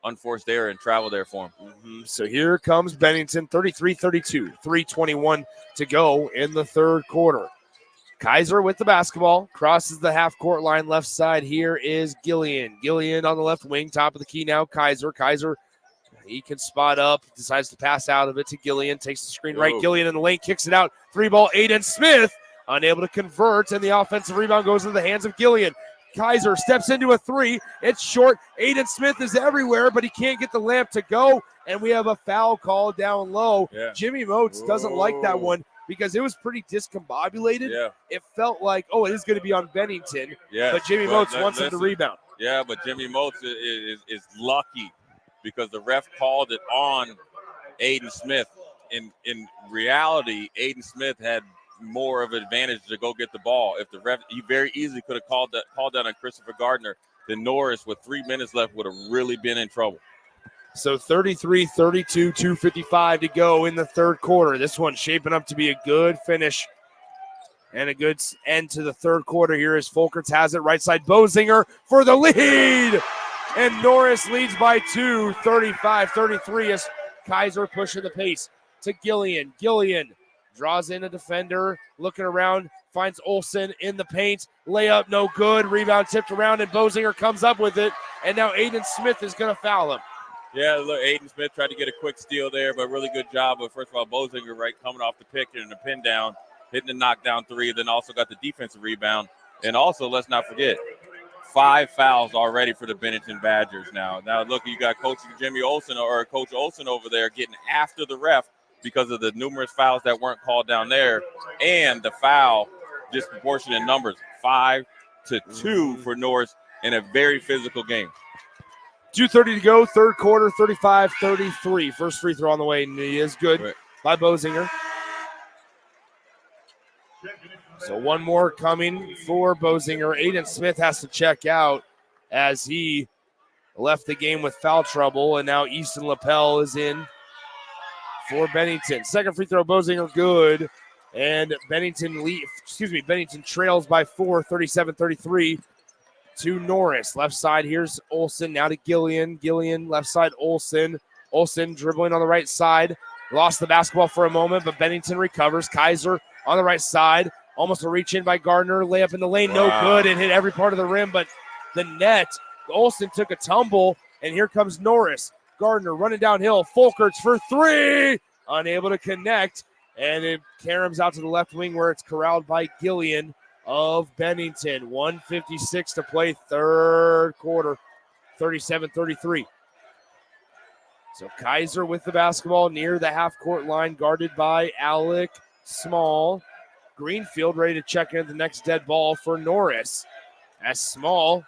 I: unforced error and travel there for him.
B: So here comes Bennington, 33-32, 3:21 to go in the third quarter. Kaiser with the basketball, crosses the half-court line left side. Here is Gillian. Gillian on the left wing, top of the key now. Kaiser He can spot up, decides to pass out of it to Gillian, takes the screen right.
I: Whoa.
B: Gillian in the lane, kicks it out. 3-ball, Aiden Smith, unable to convert, and the offensive rebound goes into the hands of Gillian. Kaiser steps into a three. It's short. Aiden Smith is everywhere, but he can't get the lamp to go, and we have a foul called down low.
I: Yeah.
B: Jimmy Moats doesn't like that one because it was pretty discombobulated.
I: Yeah.
B: It felt like, it is going to be on Bennington,
I: Yeah,
B: but Jimmy Moats wants him to rebound.
I: Yeah, but Jimmy Moats is lucky because the ref called it on Aiden Smith. In reality, Aiden Smith had more of an advantage to go get the ball. If the ref, he very easily could have called that on Christopher Gardner. Then Norris, with 3 minutes left, would have really been in trouble.
B: So 33-32, 2:55 to go in the third quarter. This one's shaping up to be a good finish and a good end to the third quarter here as Folkerts has it right side. Bozinger for the lead. And Norris leads by 2, 35-33 as Kaiser pushing the pace to Gillian. Gillian draws in a defender, looking around, finds Olsen in the paint. Layup, no good. Rebound tipped around, and Bozinger comes up with it. And now Aiden Smith is going to foul him.
I: Yeah, look, Aiden Smith tried to get a quick steal there, but really good job. But first of all, Bozinger, right, coming off the pick and the pin down, hitting the knockdown three, then also got the defensive rebound. And also, let's not forget, 5 fouls already for the Bennington Badgers now. Now, look, you got Coach Olsen over there getting after the ref because of the numerous fouls that weren't called down there, and the foul disproportionate numbers, 5-2 for Norris in a very physical game.
B: 2:30 to go, third quarter, 35-33. First free throw on the way, and he is good by Bozinger. So one more coming for Bozinger. Aiden Smith has to check out as he left the game with foul trouble, and now Easton Lapel is in for Bennington. Second free throw, Bozinger, good. And Bennington trails by 4, 37-33 to Norris. Left side, here's Olsen, now to Gillian. Gillian, left side, Olsen. Olsen dribbling on the right side. Lost the basketball for a moment, but Bennington recovers. Kaiser on the right side. Almost a reach in by Gardner. Layup in the lane, no good. It hit every part of the rim, but the net. Olsen took a tumble, and here comes Norris. Gardner running downhill. Folkerts for 3. Unable to connect, and it caroms out to the left wing where it's corralled by Gillian of Bennington. 1:56 to play, third quarter, 37-33. So Kaiser with the basketball near the half-court line, guarded by Alec Small. Greenfield ready to check in the next dead ball for Norris. As Small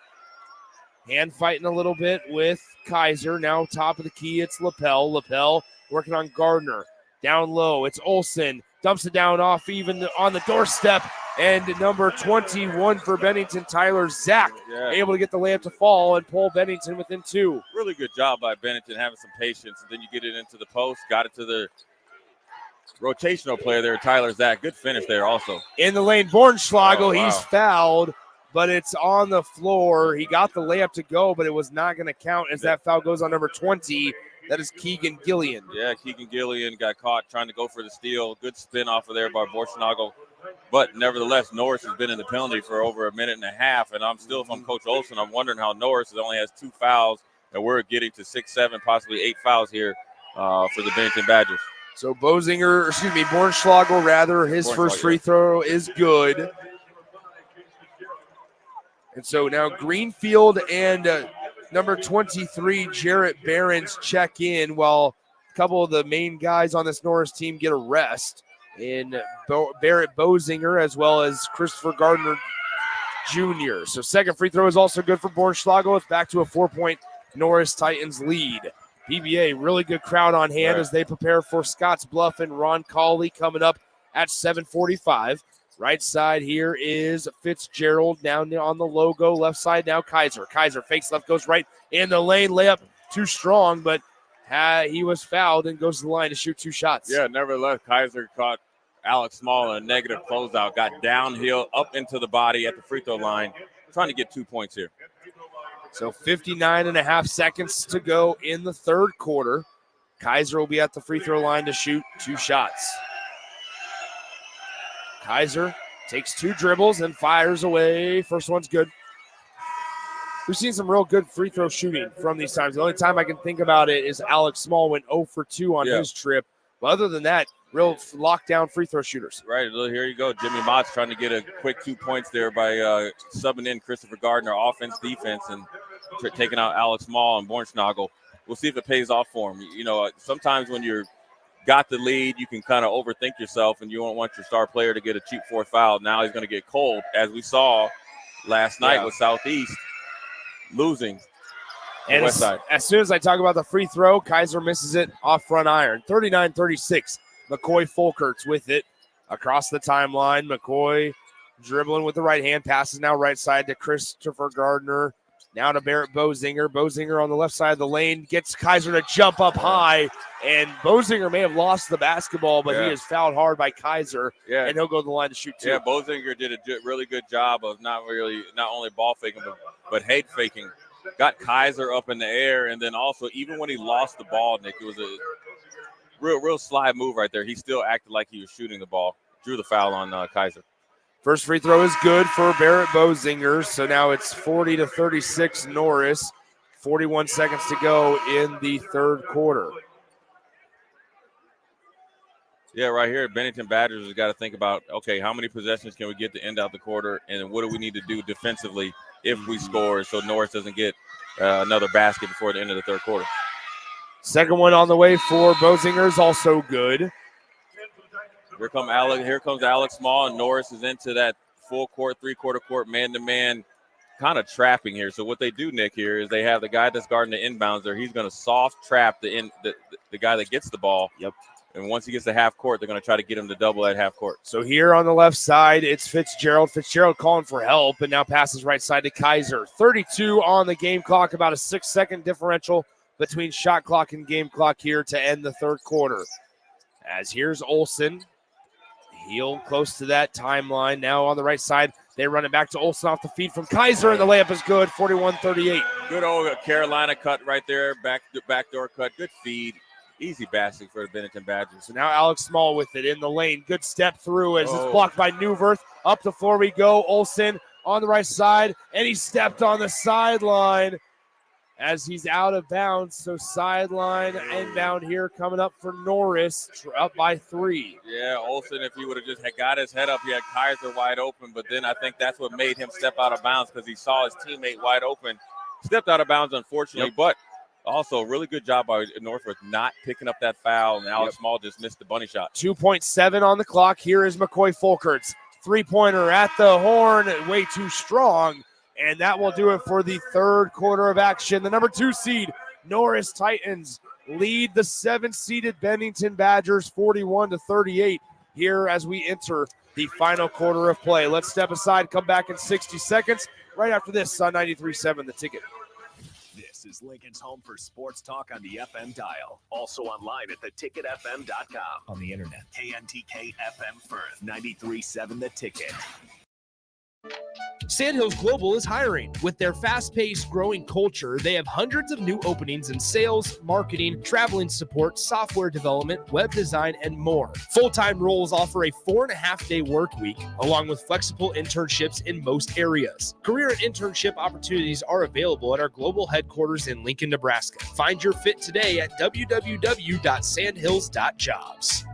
B: hand fighting a little bit with Kaiser. Now top of the key, it's Lapel. Lapel working on Gardner. Down low, it's Olsen. Dumps it down off even on the doorstep. And number 21 for Bennington, Tyler Zach, able to get the layup to fall and pull Bennington within 2.
I: Really good job by Bennington having some patience. And then you get it into the post, got it to the rotational player there, Tyler Zach. Good finish there also.
B: In the lane, Bornschlagel, he's fouled, but it's on the floor. He got the layup to go, but it was not going to count as that foul goes on number 20. That is Keegan Gillian.
I: Yeah, Keegan Gillian got caught trying to go for the steal. Good spin off of there by Borschnagel. But nevertheless, Norris has been in the penalty for over a minute and a half. And if I'm Coach Olsen, I'm wondering how Norris only has 2 fouls. And we're getting to 6, 7, possibly 8 fouls here for the Bennington Badgers.
B: So Bornschlagel, his first free throw is good. And so now Greenfield and number 23, Jarrett Behrens, check in while a couple of the main guys on this Norris team get a rest in Barrett Bozinger as well as Christopher Gardner Jr. So second free throw is also good for Bornschlagel. It's back to a 4-point Norris Titans lead. PBA, really good crowd on hand as they prepare for Scotts Bluff and Ron Cauley coming up at 7:45. Right side here is Fitzgerald down on the logo. Left side now Kaiser. Kaiser fakes left, goes right in the lane. Layup too strong, but he was fouled and goes to the line to shoot 2 shots.
I: Yeah, nevertheless, Kaiser caught Alex Small in a negative closeout. Got downhill up into the body at the free throw line. Trying to get 2 points here.
B: So 59.5 seconds to go in the third quarter. Kaiser will be at the free throw line to shoot 2 shots. Kaiser takes 2 dribbles and fires away. First one's good. we've seen some real good free throw shooting from these times. The only time I can think about it is Alex Small went 0 for 2 on his trip. But other than that, real lockdown free throw shooters.
I: Right, here you go. Jimmy Mott's trying to get a quick 2 points there by subbing in Christopher Gardner, offense, defense, and taking out Alex Small and Bornsnagel. We'll see if it pays off for him. You know, sometimes when you're got the lead, you can kind of overthink yourself, and you don't want your star player to get a cheap fourth foul. Now he's going to get cold, as we saw last night with Southeast losing.
B: And
I: West Side.
B: as soon as I talk about the free throw, Kaiser misses it off front iron. 39-36. McCoy Folkerts with it across the timeline. McCoy dribbling with the right hand, passes now right side to Christopher Gardner. Now to Barrett Bozinger. Bozinger on the left side of the lane gets Kaiser to jump up high, and Bozinger may have lost the basketball, but he is fouled hard by Kaiser, and he'll go to the line to shoot two.
I: Yeah, Bozinger did a really good job of not only ball faking, but head faking. Got Kaiser up in the air, and then also, even when he lost the ball, Nick, it was a real slide move right there. He still acted like he was shooting the ball. Drew the foul on Kaiser.
B: First free throw is good for Barrett Bozinger. So now it's 40-36 Norris. 41 seconds to go in the third quarter.
I: Yeah, right here, Bennington Badgers has got to think about, okay, how many possessions can we get to end out the quarter, and what do we need to do defensively if we score so Norris doesn't get another basket before the end of the third quarter.
B: Second one on the way for Bozinger is also good.
I: Here comes Alex Small, and Norris is into that full court, three-quarter court, man-to-man kind of trapping here. So what they do, Nick, here is they have the guy that's guarding the inbounds there. He's going to soft trap the guy that gets the ball.
B: Yep.
I: And once he gets to half court, they're going to try to get him to double at half court.
B: So here on the left side, it's Fitzgerald. Fitzgerald calling for help, and now passes right side to Kaiser. 32 on the game clock, about a 6-second differential between shot clock and game clock here to end the third quarter. As here's Olsen. Heel close to that timeline. Now on the right side, they run it back to Olsen off the feed from Kaiser, and the layup is good, 41-38.
I: Good old Carolina cut right there, backdoor cut, good feed. Easy basket for the Bennington Badgers.
B: So now Alex Small with it in the lane. Good step through as it's blocked by Newverth. Up the floor we go. Olsen on the right side, and he stepped on the sideline as he's out of bounds. So sideline inbound here coming up for Norris, up by 3.
I: Yeah, Olsen, if he would have just got his head up, he had Kaiser wide open, but then I think that's what made him step out of bounds because he saw his teammate wide open. Stepped out of bounds, unfortunately, but also really good job by Northwood not picking up that foul, and Alex Small just missed the bunny shot.
B: 2.7 on the clock. Here is McCoy Folkerts. Three-pointer at the horn, way too strong. And that will do it for the third quarter of action. The number 2 seed, Norris Titans, lead the 7th-seeded Bennington Badgers 41-38 here as we enter the final quarter of play. Let's step aside, come back in 60 seconds. Right after this on 93.7 The Ticket.
H: This is Lincoln's home for sports talk on the FM dial. Also online at theticketfm.com. On the internet, KNTK FM Firth, 93.7 The Ticket.
L: Sandhills Global is hiring. With their fast-paced, growing culture, they have hundreds of new openings in sales, marketing, traveling support, software development, web design, and more. Full-time roles offer a 4.5-day work week, along with flexible internships in most areas. Career and internship opportunities are available at our global headquarters in Lincoln, Nebraska. Find your fit today at www.sandhills.jobs.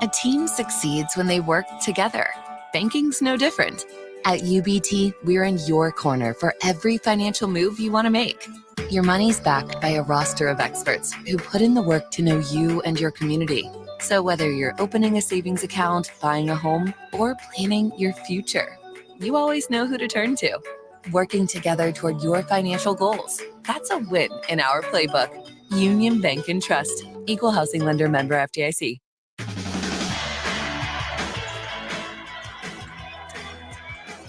N: A team succeeds when they work together. Banking's no different. At UBT, we're in your corner for every financial move you want to make. Your money's backed by a roster of experts who put in the work to know you and your community. So whether you're opening a savings account, buying a home, or planning your future, you always know who to turn to. Working together toward your financial goals. That's a win in our playbook. Union Bank and Trust. Equal housing lender, member FDIC.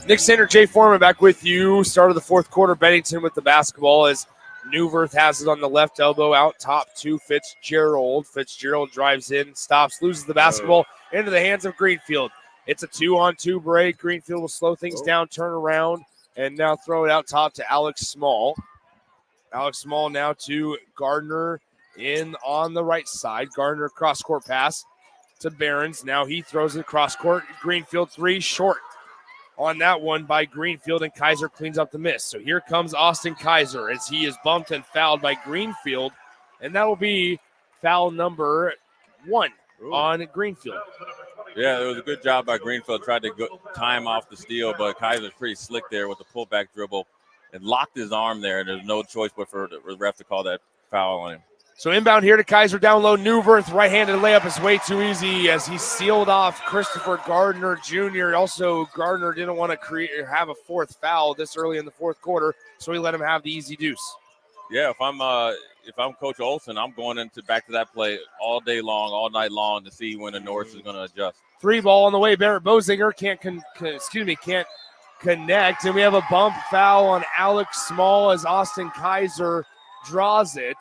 B: Nick Sander, Jay Foreman back with you. Start of the fourth quarter, Bennington with the basketball as Newverth has it on the left elbow out top to Fitzgerald. Fitzgerald drives in, stops, loses the basketball into the hands of Greenfield. It's a 2-on-2 break. Greenfield will slow things down, turn around, and now throw it out top to Alex Small. Alex Small now to Gardner in on the right side. Gardner cross-court pass to Behrens. Now he throws it across court. Greenfield 3 short on that one by Greenfield, and Kaiser cleans up the miss. So here comes Austin Kaiser as he is bumped and fouled by Greenfield, and that will be foul number 1 on Greenfield.
I: Yeah, it was a good job by Greenfield. Tried to time off the steal, but Kaiser's pretty slick there with the pullback dribble and locked his arm there. There's no choice but for the ref to call that foul on him.
B: So inbound here to Kaiser, down low. Newverth, right-handed layup is way too easy as he sealed off Christopher Gardner Jr. Also, Gardner didn't want to have a fourth foul this early in the fourth quarter, so he let him have the easy deuce.
I: Yeah, if I'm Coach Olsen, I'm going back to that play all day long, all night long to see when the Norris is going to adjust.
B: 3 ball on the way. Barrett Bozinger can't connect, and we have a bump foul on Alex Small as Austin Kaiser draws it.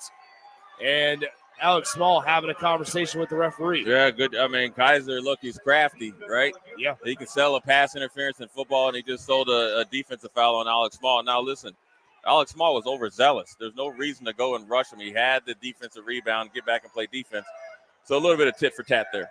B: And Alex Small having a conversation with the referee.
I: Yeah, good. I mean, Kaiser, look, he's crafty, right?
B: Yeah.
I: He can sell a pass interference in football, and he just sold a defensive foul on Alex Small. Now, listen, Alex Small was overzealous. There's no reason to go and rush him. He had the defensive rebound, get back and play defense. So a little bit of tit for tat there.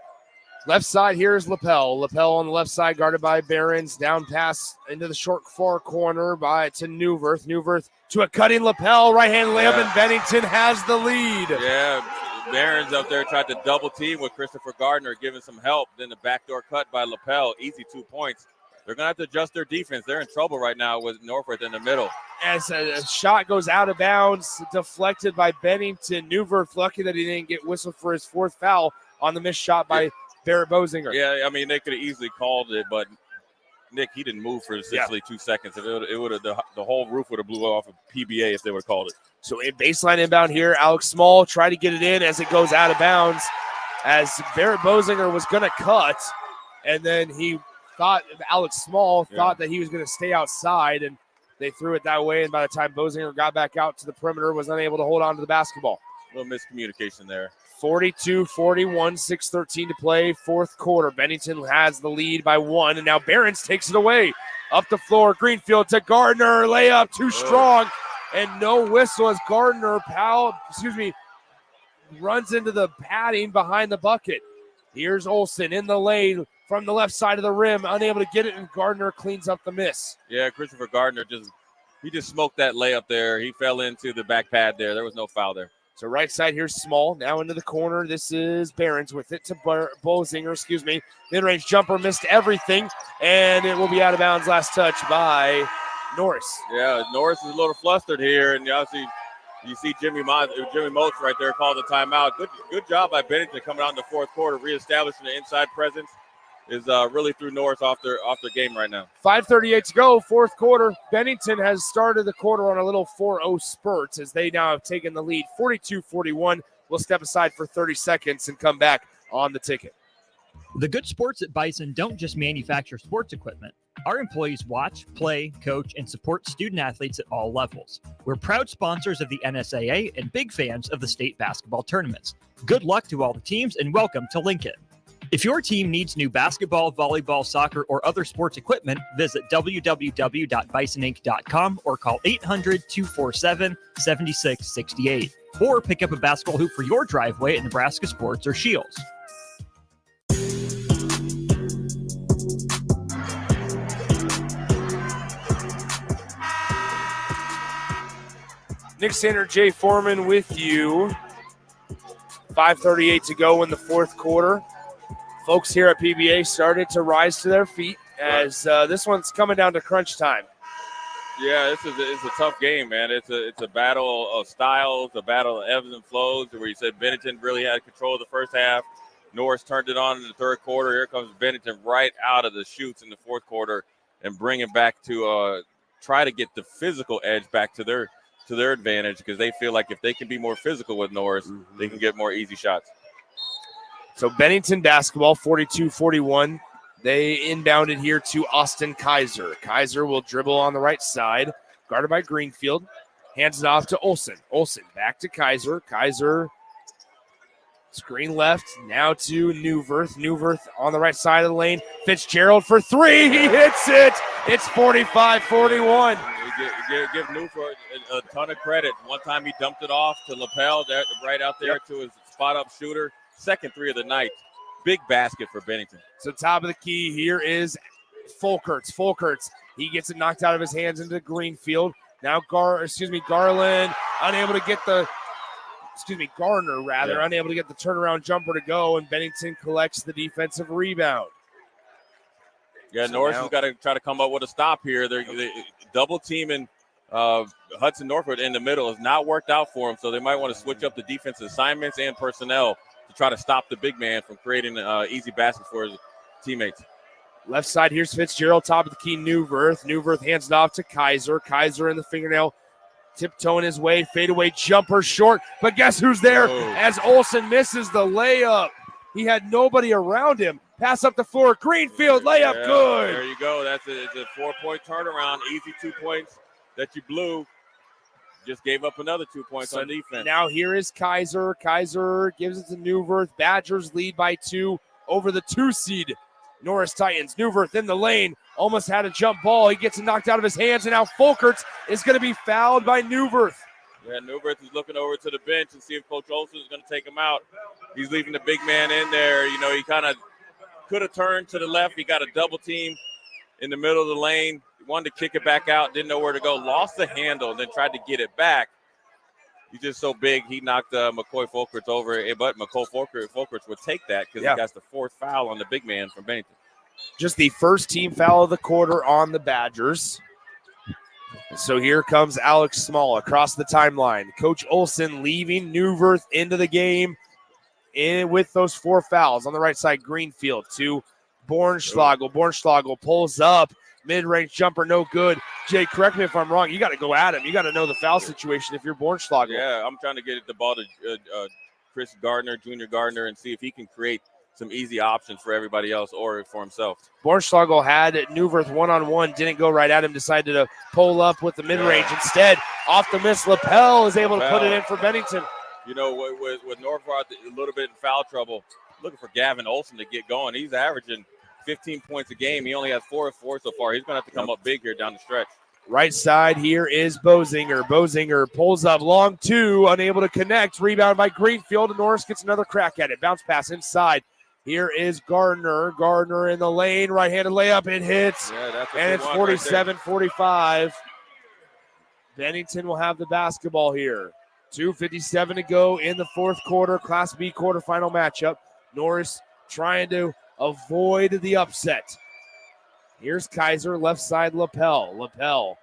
B: Left side here is Lapel. Lapel on the left side guarded by Behrens. Down pass into the short far corner to Newverth. Newverth to a cutting Lapel. Right-hand layup, and Bennington has the lead.
I: Yeah, Behrens up there tried to double team with Christopher Gardner, giving some help. Then the backdoor cut by Lapel. Easy 2 points. They're going to have to adjust their defense. They're in trouble right now with Norfolk in the middle.
B: As a shot goes out of bounds, deflected by Bennington. Newverth lucky that he didn't get whistled for his fourth foul on the missed shot by Barrett Bozinger.
I: Yeah, I mean, they could have easily called it, but Nick, he didn't move for essentially 2 seconds. It would have the whole roof would have blew off of PBA if they would have called it.
B: So in baseline inbound here, Alex Small tried to get it in as it goes out of bounds, as Barrett Bozinger was going to cut, and then Alex Small thought that he was going to stay outside, and they threw it that way. And by the time Bozinger got back out to the perimeter, was unable to hold on to the basketball.
I: A little miscommunication there.
B: 42-41, 6:13 to play, fourth quarter. Bennington has the lead by 1, and now Behrens takes it away. Up the floor, Greenfield to Gardner, layup too strong, and no whistle as Gardner runs into the padding behind the bucket. Here's Olsen in the lane from the left side of the rim, unable to get it, and Gardner cleans up the miss.
I: Yeah, Christopher Gardner just smoked that layup there. He fell into the back pad there. There was no foul there.
B: So right side here's Small, now into the corner. This is Behrens with it to Bozinger, Mid-range jumper missed everything, and it will be out of bounds. Last touch by Norris.
I: Yeah, Norris is a little flustered here, and obviously you see Jimmy Moats right there call the timeout. Good job by Bennington coming out in the fourth quarter, reestablishing the inside presence. Is really threw Norris off their game right now.
B: 5:38 to go, fourth quarter. Bennington has started the quarter on a little 4-0 spurt as they now have taken the lead. 42-41. We'll step aside for 30 seconds and come back on the ticket.
J: The good sports at Bison don't just manufacture sports equipment. Our employees watch, play, coach, and support student athletes at all levels. We're proud sponsors of the NSAA and big fans of the state basketball tournaments. Good luck to all the teams and welcome to Lincoln. If your team needs new basketball, volleyball, soccer, or other sports equipment, visit www.bisonink.com or call 800-247-7668. Or pick up a basketball hoop for your driveway at Nebraska Sports or Shields.
B: Nick Sander, Jay Foreman with you. 5:38 to go in the fourth quarter. Folks here at PBA started to rise to their feet as this one's coming down to crunch time.
I: Yeah, it's a tough game, man. It's a battle of styles, a battle of ebbs and flows. Where you said Bennington really had control of the first half. Norris turned it on in the third quarter. Here comes Bennington right out of the chutes in the fourth quarter and bring it back to try to get the physical edge back to their advantage, because they feel like if they can be more physical with Norris, they can get more easy shots.
B: So Bennington basketball, 42-41. They inbounded here to Austin Kaiser. Kaiser will dribble on the right side, guarded by Greenfield. Hands it off to Olsen. Olsen back to Kaiser. Kaiser screen left, now to Newverth. Newverth on the right side of the lane. Fitzgerald for 3. He hits it. It's 45-41.
I: Give Newford a ton of credit. One time he dumped it off to Lapel right out there to his spot-up shooter. Second 3 of the night. big basket for Bennington.
B: So top of the key here is Folkerts. He gets it knocked out of his hands into Greenfield. Now Garland unable to get Garner unable to get the turnaround jumper to go, and Bennington collects the defensive rebound.
I: Yeah, so Norris has got to try to come up with a stop here. They're double teaming Hudson Norfolk in the middle. Has not worked out for him, so they might want to switch up the defensive assignments and personnel to try to stop the big man from creating easy baskets for his teammates.
B: Left side, here's Fitzgerald, top of the key, Newverth. Newverth hands it off to Kaiser. Kaiser in the fingernail, tiptoeing his way, fadeaway jumper short. But guess who's there as Olsen misses the layup. He had nobody around him. Pass up the floor, Greenfield, layup, good.
I: There you go. It's a 4-point turnaround, easy 2 points that you blew. Just gave up another 2 points on defense.
B: Now here is Kaiser. Kaiser gives it to Newverth. Badgers lead by 2 over the 2 seed. Norris Titans. Newverth in the lane. Almost had a jump ball. He gets it knocked out of his hands, and now Folkerts is going to be fouled by Newverth.
I: Yeah, Newverth is looking over to the bench and see if Coach Olsen is going to take him out. He's leaving the big man in there. You know, he kind of could have turned to the left. He got a double team in the middle of the lane. He wanted to kick it back out, didn't know where to go. Lost the handle, and then tried to get it back. He's just so big, he knocked McCoy Folkerts over, but McCoy Folkerts would take that because he got the 4th foul on the big man from Bennington.
B: Just the first team foul of the quarter on the Badgers. So here comes Alex Small across the timeline. Coach Olsen leaving Newverth into the game with those 4 fouls. On the right side, Greenfield to Bornschlagel. Bornschlagel pulls up. Mid-range jumper, no good. Jay, correct me if I'm wrong. You got to go at him. You got to know the foul situation if you're Bornschlagel.
I: Yeah, I'm trying to get the ball to Chris Gardner, Junior Gardner, and see if he can create some easy options for everybody else or for himself.
B: Bornschlagel had Newverth one-on-one, didn't go right at him, decided to pull up with the mid-range. Instead, off the miss, Lapel is able to put it in for Bennington.
I: You know, with Norfolk a little bit in foul trouble, looking for Gavin Olsen to get going. He's averaging 15 points a game. He only has 4 of 4 so far. He's going to have to come up big here down the stretch.
B: Right side here is Bozinger. Bozinger pulls up long 2, unable to connect. Rebound by Greenfield, and Norris gets another crack at it. Bounce pass inside. Here is Gardner. Gardner in the lane. Right-handed layup. It hits. And it's 47-45. Bennington will have the basketball here. 2:57 to go in the 4th quarter. Class B quarterfinal matchup. Norris trying to avoid the upset. Here's Kaiser, left side, Lapel. Lapel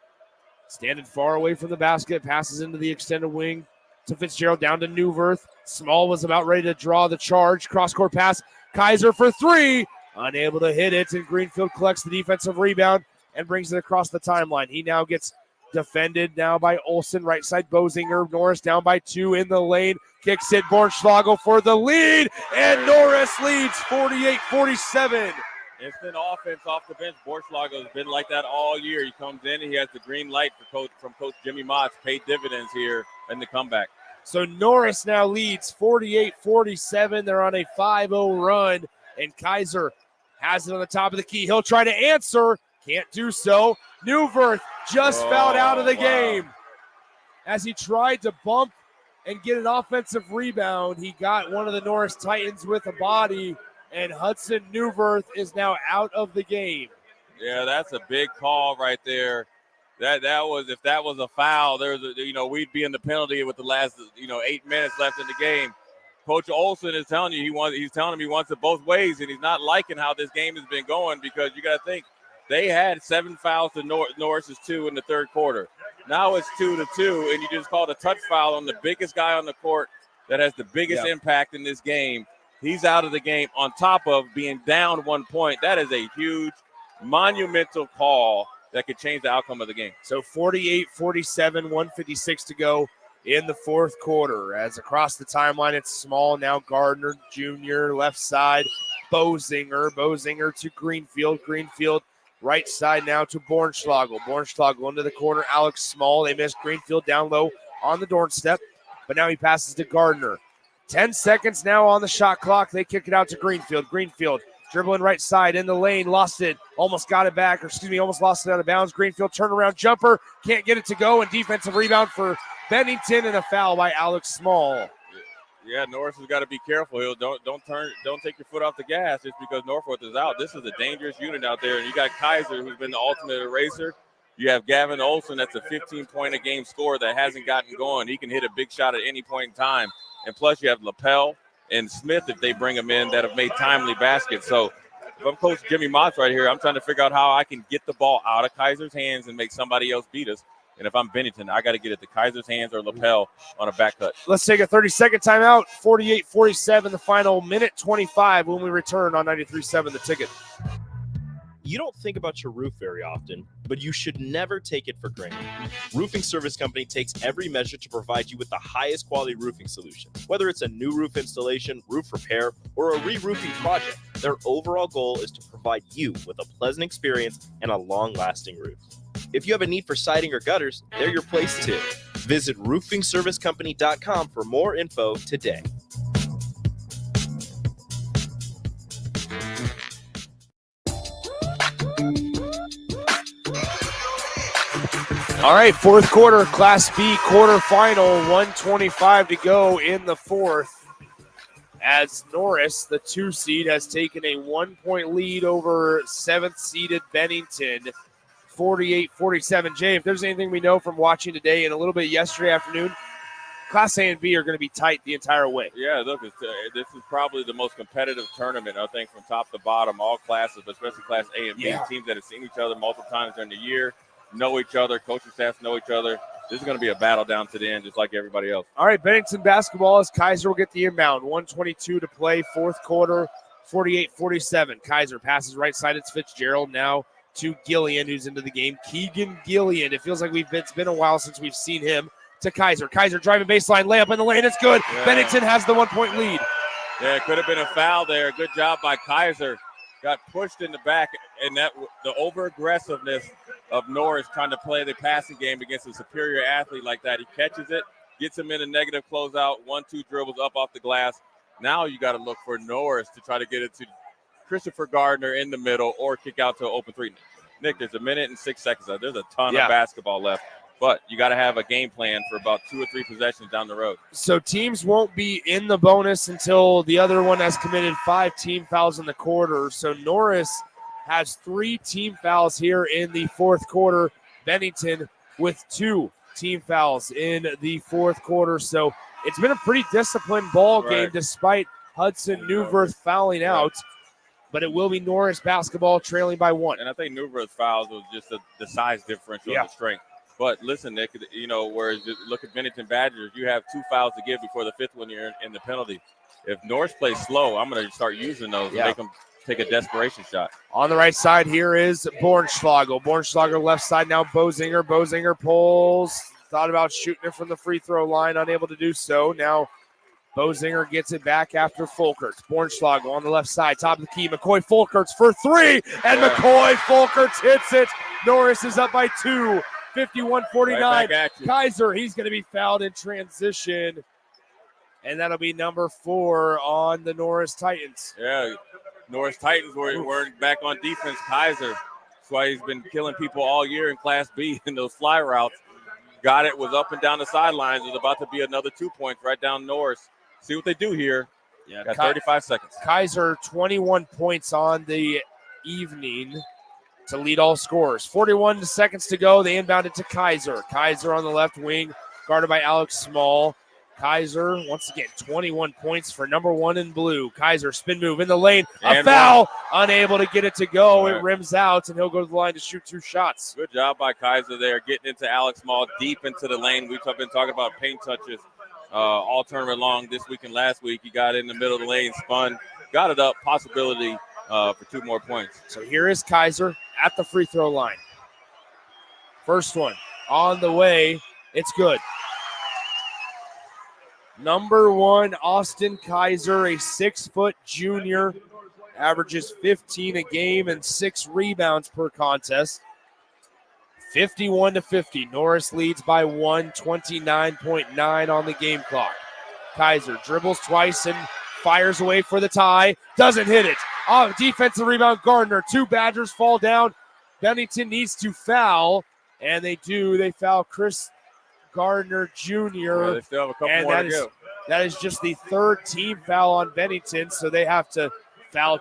B: standing far away from the basket, passes into the extended wing to Fitzgerald, down to Newverth. Small was about ready to draw the charge. Cross-court pass. Kaiser for 3. Unable to hit it, and Greenfield collects the defensive rebound and brings it across the timeline. He now gets defended now by Olsen, right side Bozinger. Norris down by 2 in the lane. Kicks it, Bornschlagel for the lead, and Norris leads 48-47.
I: Instant offense off the bench. Bornschlagel has been like that all year. He comes in and he has the green light from Coach Jimmy Motts. Paid dividends here in the comeback.
B: So Norris now leads 48-47. They're on a 5-0 run, and Kaiser has it on the top of the key. He'll try to answer. Can't do so. Newverth just fouled out of the game. As he tried to bump and get an offensive rebound, he got one of the Norris Titans with a body, and Hudson Newverth is now out of the game.
I: Yeah, that's a big call right there. That was, if that was a foul, we'd be in the penalty with the last 8 minutes left in the game. Coach Olsen is telling you he's telling him he wants it both ways, and he's not liking how this game has been going, because you got to think they had 7 fouls to Norris's 2 in the 3rd quarter. Now it's 2-2, and you just called a touch foul on the biggest guy on the court that has the biggest impact in this game. He's out of the game on top of being down 1 point. That is a huge, monumental call that could change the outcome of the game.
B: So 48-47, 1:56 to go in the 4th quarter. As across the timeline, it's Small, now Gardner Jr., left side, Bozinger to Greenfield. Greenfield, right side now to Bornschlagel. Bornschlagel into the corner, Alex Small. They missed Greenfield down low on the doorstep, but now he passes to Gardner. 10 seconds now on the shot clock. They kick it out to Greenfield. Greenfield dribbling right side in the lane. Lost it. Almost got it back. Almost lost it out of bounds. Greenfield turnaround jumper. Can't get it to go. And defensive rebound for Bennington, and a foul by Alex Small.
I: Yeah, Norris has got to be careful. Don't take your foot off the gas just because Norfolk is out. This is a dangerous unit out there, and you got Kaiser, who's been the ultimate eraser. You have Gavin Olsen, that's a 15-point-a-game scorer that hasn't gotten going. He can hit a big shot at any point in time. And plus, you have Lapel and Smith, if they bring them in, that have made timely baskets. So if I'm Coach Jimmy Motts right here, I'm trying to figure out how I can get the ball out of Kaiser's hands and make somebody else beat us. And if I'm Bennington, I got to get it to Kaiser's hands or Lapel on a back cut.
B: Let's take a 30-second timeout. 48-47, the final minute 25 when we return on 93.7 The Ticket.
C: You don't think about your roof very often, but you should never take it for granted. Roofing Service Company takes every measure to provide you with the highest quality roofing solution. Whether it's a new roof installation, roof repair, or a re-roofing project, their overall goal is to provide you with a pleasant experience and a long-lasting roof. If you have a need for siding or gutters, they're your place too. Visit roofingservicecompany.com for more info today.
B: All right, fourth quarter, Class B quarterfinal, 1:25 to go in the fourth. As Norris, the 2 seed, has taken a 1-point lead over 7th-seeded Bennington, 48-47. Jay, if there's anything we know from watching today and a little bit yesterday afternoon, Class A and B are going to be tight the entire way.
I: Yeah, look, this is probably the most competitive tournament, I think, from top to bottom, all classes, but especially Class A and B.
B: Yeah.
I: Teams that have seen each other multiple times during the year, know each other, coaching staffs know each other. This is going to be a battle down to the end, just like everybody else.
B: All right, Bennington basketball as Kaiser will get the inbound. 1:22 to play, fourth quarter, 48-47. Kaiser passes right side. It's Fitzgerald now to Gillian, who's into the game. Keegan Gillian. It feels like it's been a while since we've seen him. To Kaiser. Kaiser driving baseline, layup in the lane. It's good.
I: Yeah.
B: Bennington has the 1-point lead.
I: Yeah, it could have been a foul there. Good job by Kaiser. Got pushed in the back, and that the over-aggressiveness of Norris trying to play the passing game against a superior athlete like that. He catches it, gets him in a negative closeout, 1-2 dribbles up off the glass. Now you got to look for Norris to try to get it to Christopher Gardner in the middle or kick out to an open three. Nick, there's 1 minute and 6 seconds left. There's a ton of basketball left. But you got to have a game plan for about 2 or 3 possessions down the road.
B: So teams won't be in the bonus until the other one has committed 5 team fouls in the quarter. So Norris has 3 team fouls here in the fourth quarter. Bennington with 2 team fouls in the fourth quarter. So it's been a pretty disciplined ball game despite Hudson Newverth fouling out. But it will be Norris basketball trailing by 1.
I: And I think Newverth's fouls was just the size differential of the strength. But listen, Nick, whereas look at Bennington Badgers, you have 2 fouls to give before the 5th one you're in the penalty. If Norris plays slow, I'm going to start using those and make them take a desperation shot.
B: On the right side here is Bornschlagel. Bornschlagel left side now, Bozinger. Bozinger pulls, thought about shooting it from the free throw line, unable to do so. Now Bozinger gets it back after Folkerts. Bornschlagel on the left side, top of the key. McCoy Folkerts for 3, and McCoy Folkerts hits it. Norris is up by 2. 51-49.
I: Right,
B: Kaiser, he's going to be fouled in transition. And that'll be number 4 on the Norris Titans.
I: Yeah, Norris Titans were back on defense. Kaiser, that's why he's been killing people all year in Class B in those fly routes. Got it, was up and down the sidelines. There's about to be another 2 points right down Norris. See what they do here. Yeah, got 35 seconds.
B: Kaiser, 21 points on the evening to lead all scorers. 41 seconds to go. They inbound it to Kaiser. Kaiser on the left wing, guarded by Alex Small. Kaiser, once again, 21 points for number 1 in blue. Kaiser, spin move in the lane. A foul. Unable to get it to go. It rims out, and he'll go to the line to shoot 2 shots.
I: Good job by Kaiser there, getting into Alex Small deep into the lane. We've been talking about paint touches all tournament long this week and last week. He got in the middle of the lane, spun, got it up, possibility for 2 more points.
B: So here is Kaiser at the free throw line. First one on the way. It's good. Number 1, Austin Kaiser, a 6-foot junior, averages 15 a game and 6 rebounds per contest. 51-50. Norris leads by 1, 29.9 on the game clock. Kaiser dribbles twice and fires away for the tie. Doesn't hit it. Defensive rebound, Gardner. 2 Badgers fall down. Bennington needs to foul, and they do. They foul Chris Gardner Jr.
I: Yeah, they still have a couple more to go.
B: That is just the third team foul on Bennington, so they have to foul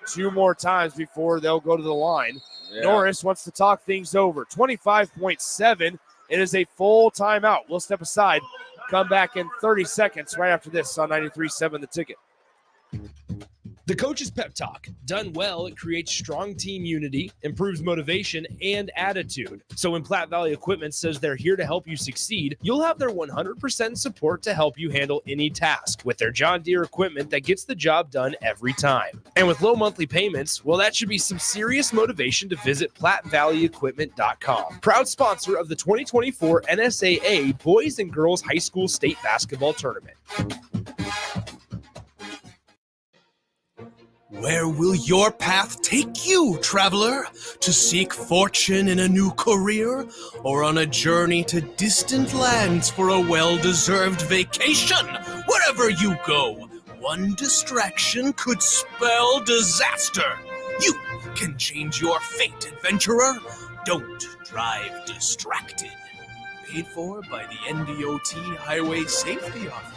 B: 2 more times before they'll go to the line.
I: Yeah.
B: Norris wants to talk things over. 25.7. It is a full timeout. We'll step aside, come back in 30 seconds right after this on 93.7 The Ticket.
L: The coach's pep talk. Done well, it creates strong team unity, improves motivation and attitude. So when Platte Valley Equipment says they're here to help you succeed, you'll have their 100% support to help you handle any task with their John Deere equipment that gets the job done every time. And with low monthly payments, well, that should be some serious motivation to visit PlatteValleyEquipment.com. Proud sponsor of the 2024 NSAA Boys and Girls High School State Basketball Tournament.
U: Where will your path take you, traveler? To seek fortune in a new career? Or on a journey to distant lands for a well-deserved vacation? Wherever you go, one distraction could spell disaster. You can change your fate, adventurer. Don't drive distracted. Paid for by the NDOT Highway Safety Office.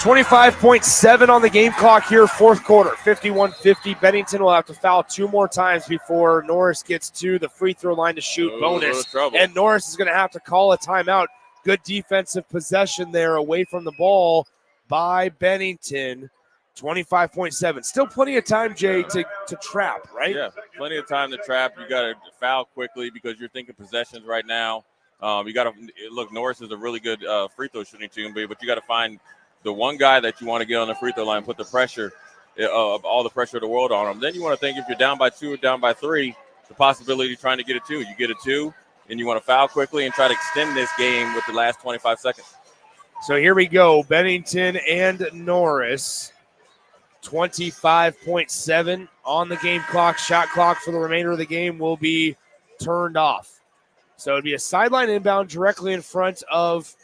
B: 25.7 on the game clock here, fourth quarter, 51-50. Bennington will have to foul 2 more times before Norris gets to the free throw line to shoot bonus. And Norris is going to have to call a timeout. Good defensive possession there away from the ball by Bennington. 25.7. Still plenty of time, Jay, to trap, right?
I: Yeah, plenty of time to trap. You got to foul quickly because you're thinking possessions right now. You got to look. Norris is a really good free throw shooting team, but you got to find the one guy that you want to get on the free throw line, put the pressure of all the pressure of the world on him. Then you want to think if you're down by 2 or down by 3, the possibility of trying to get a 2. You get a 2, and you want to foul quickly and try to extend this game with the last 25 seconds.
B: So here we go, Bennington and Norris. 25.7 on the game clock. Shot clock for the remainder of the game will be turned off. So it'd be a sideline inbound directly in front of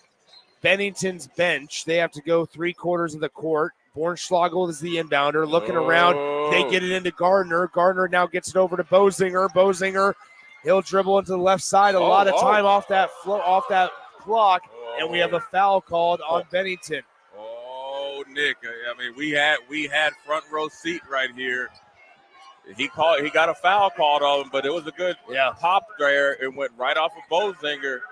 B: Bennington's bench. They have to go 3/4 of the court. Bornschlagel is the inbounder. Looking around, they get it into Gardner. Gardner now gets it over to Bozinger. Bozinger, he'll dribble into the left side. A lot of time off that clock, and we have a foul called on Bennington.
I: Oh, Nick! I mean, we had front row seat right here. He got a foul called on him, but it was a good pop there. It went right off of Bozinger.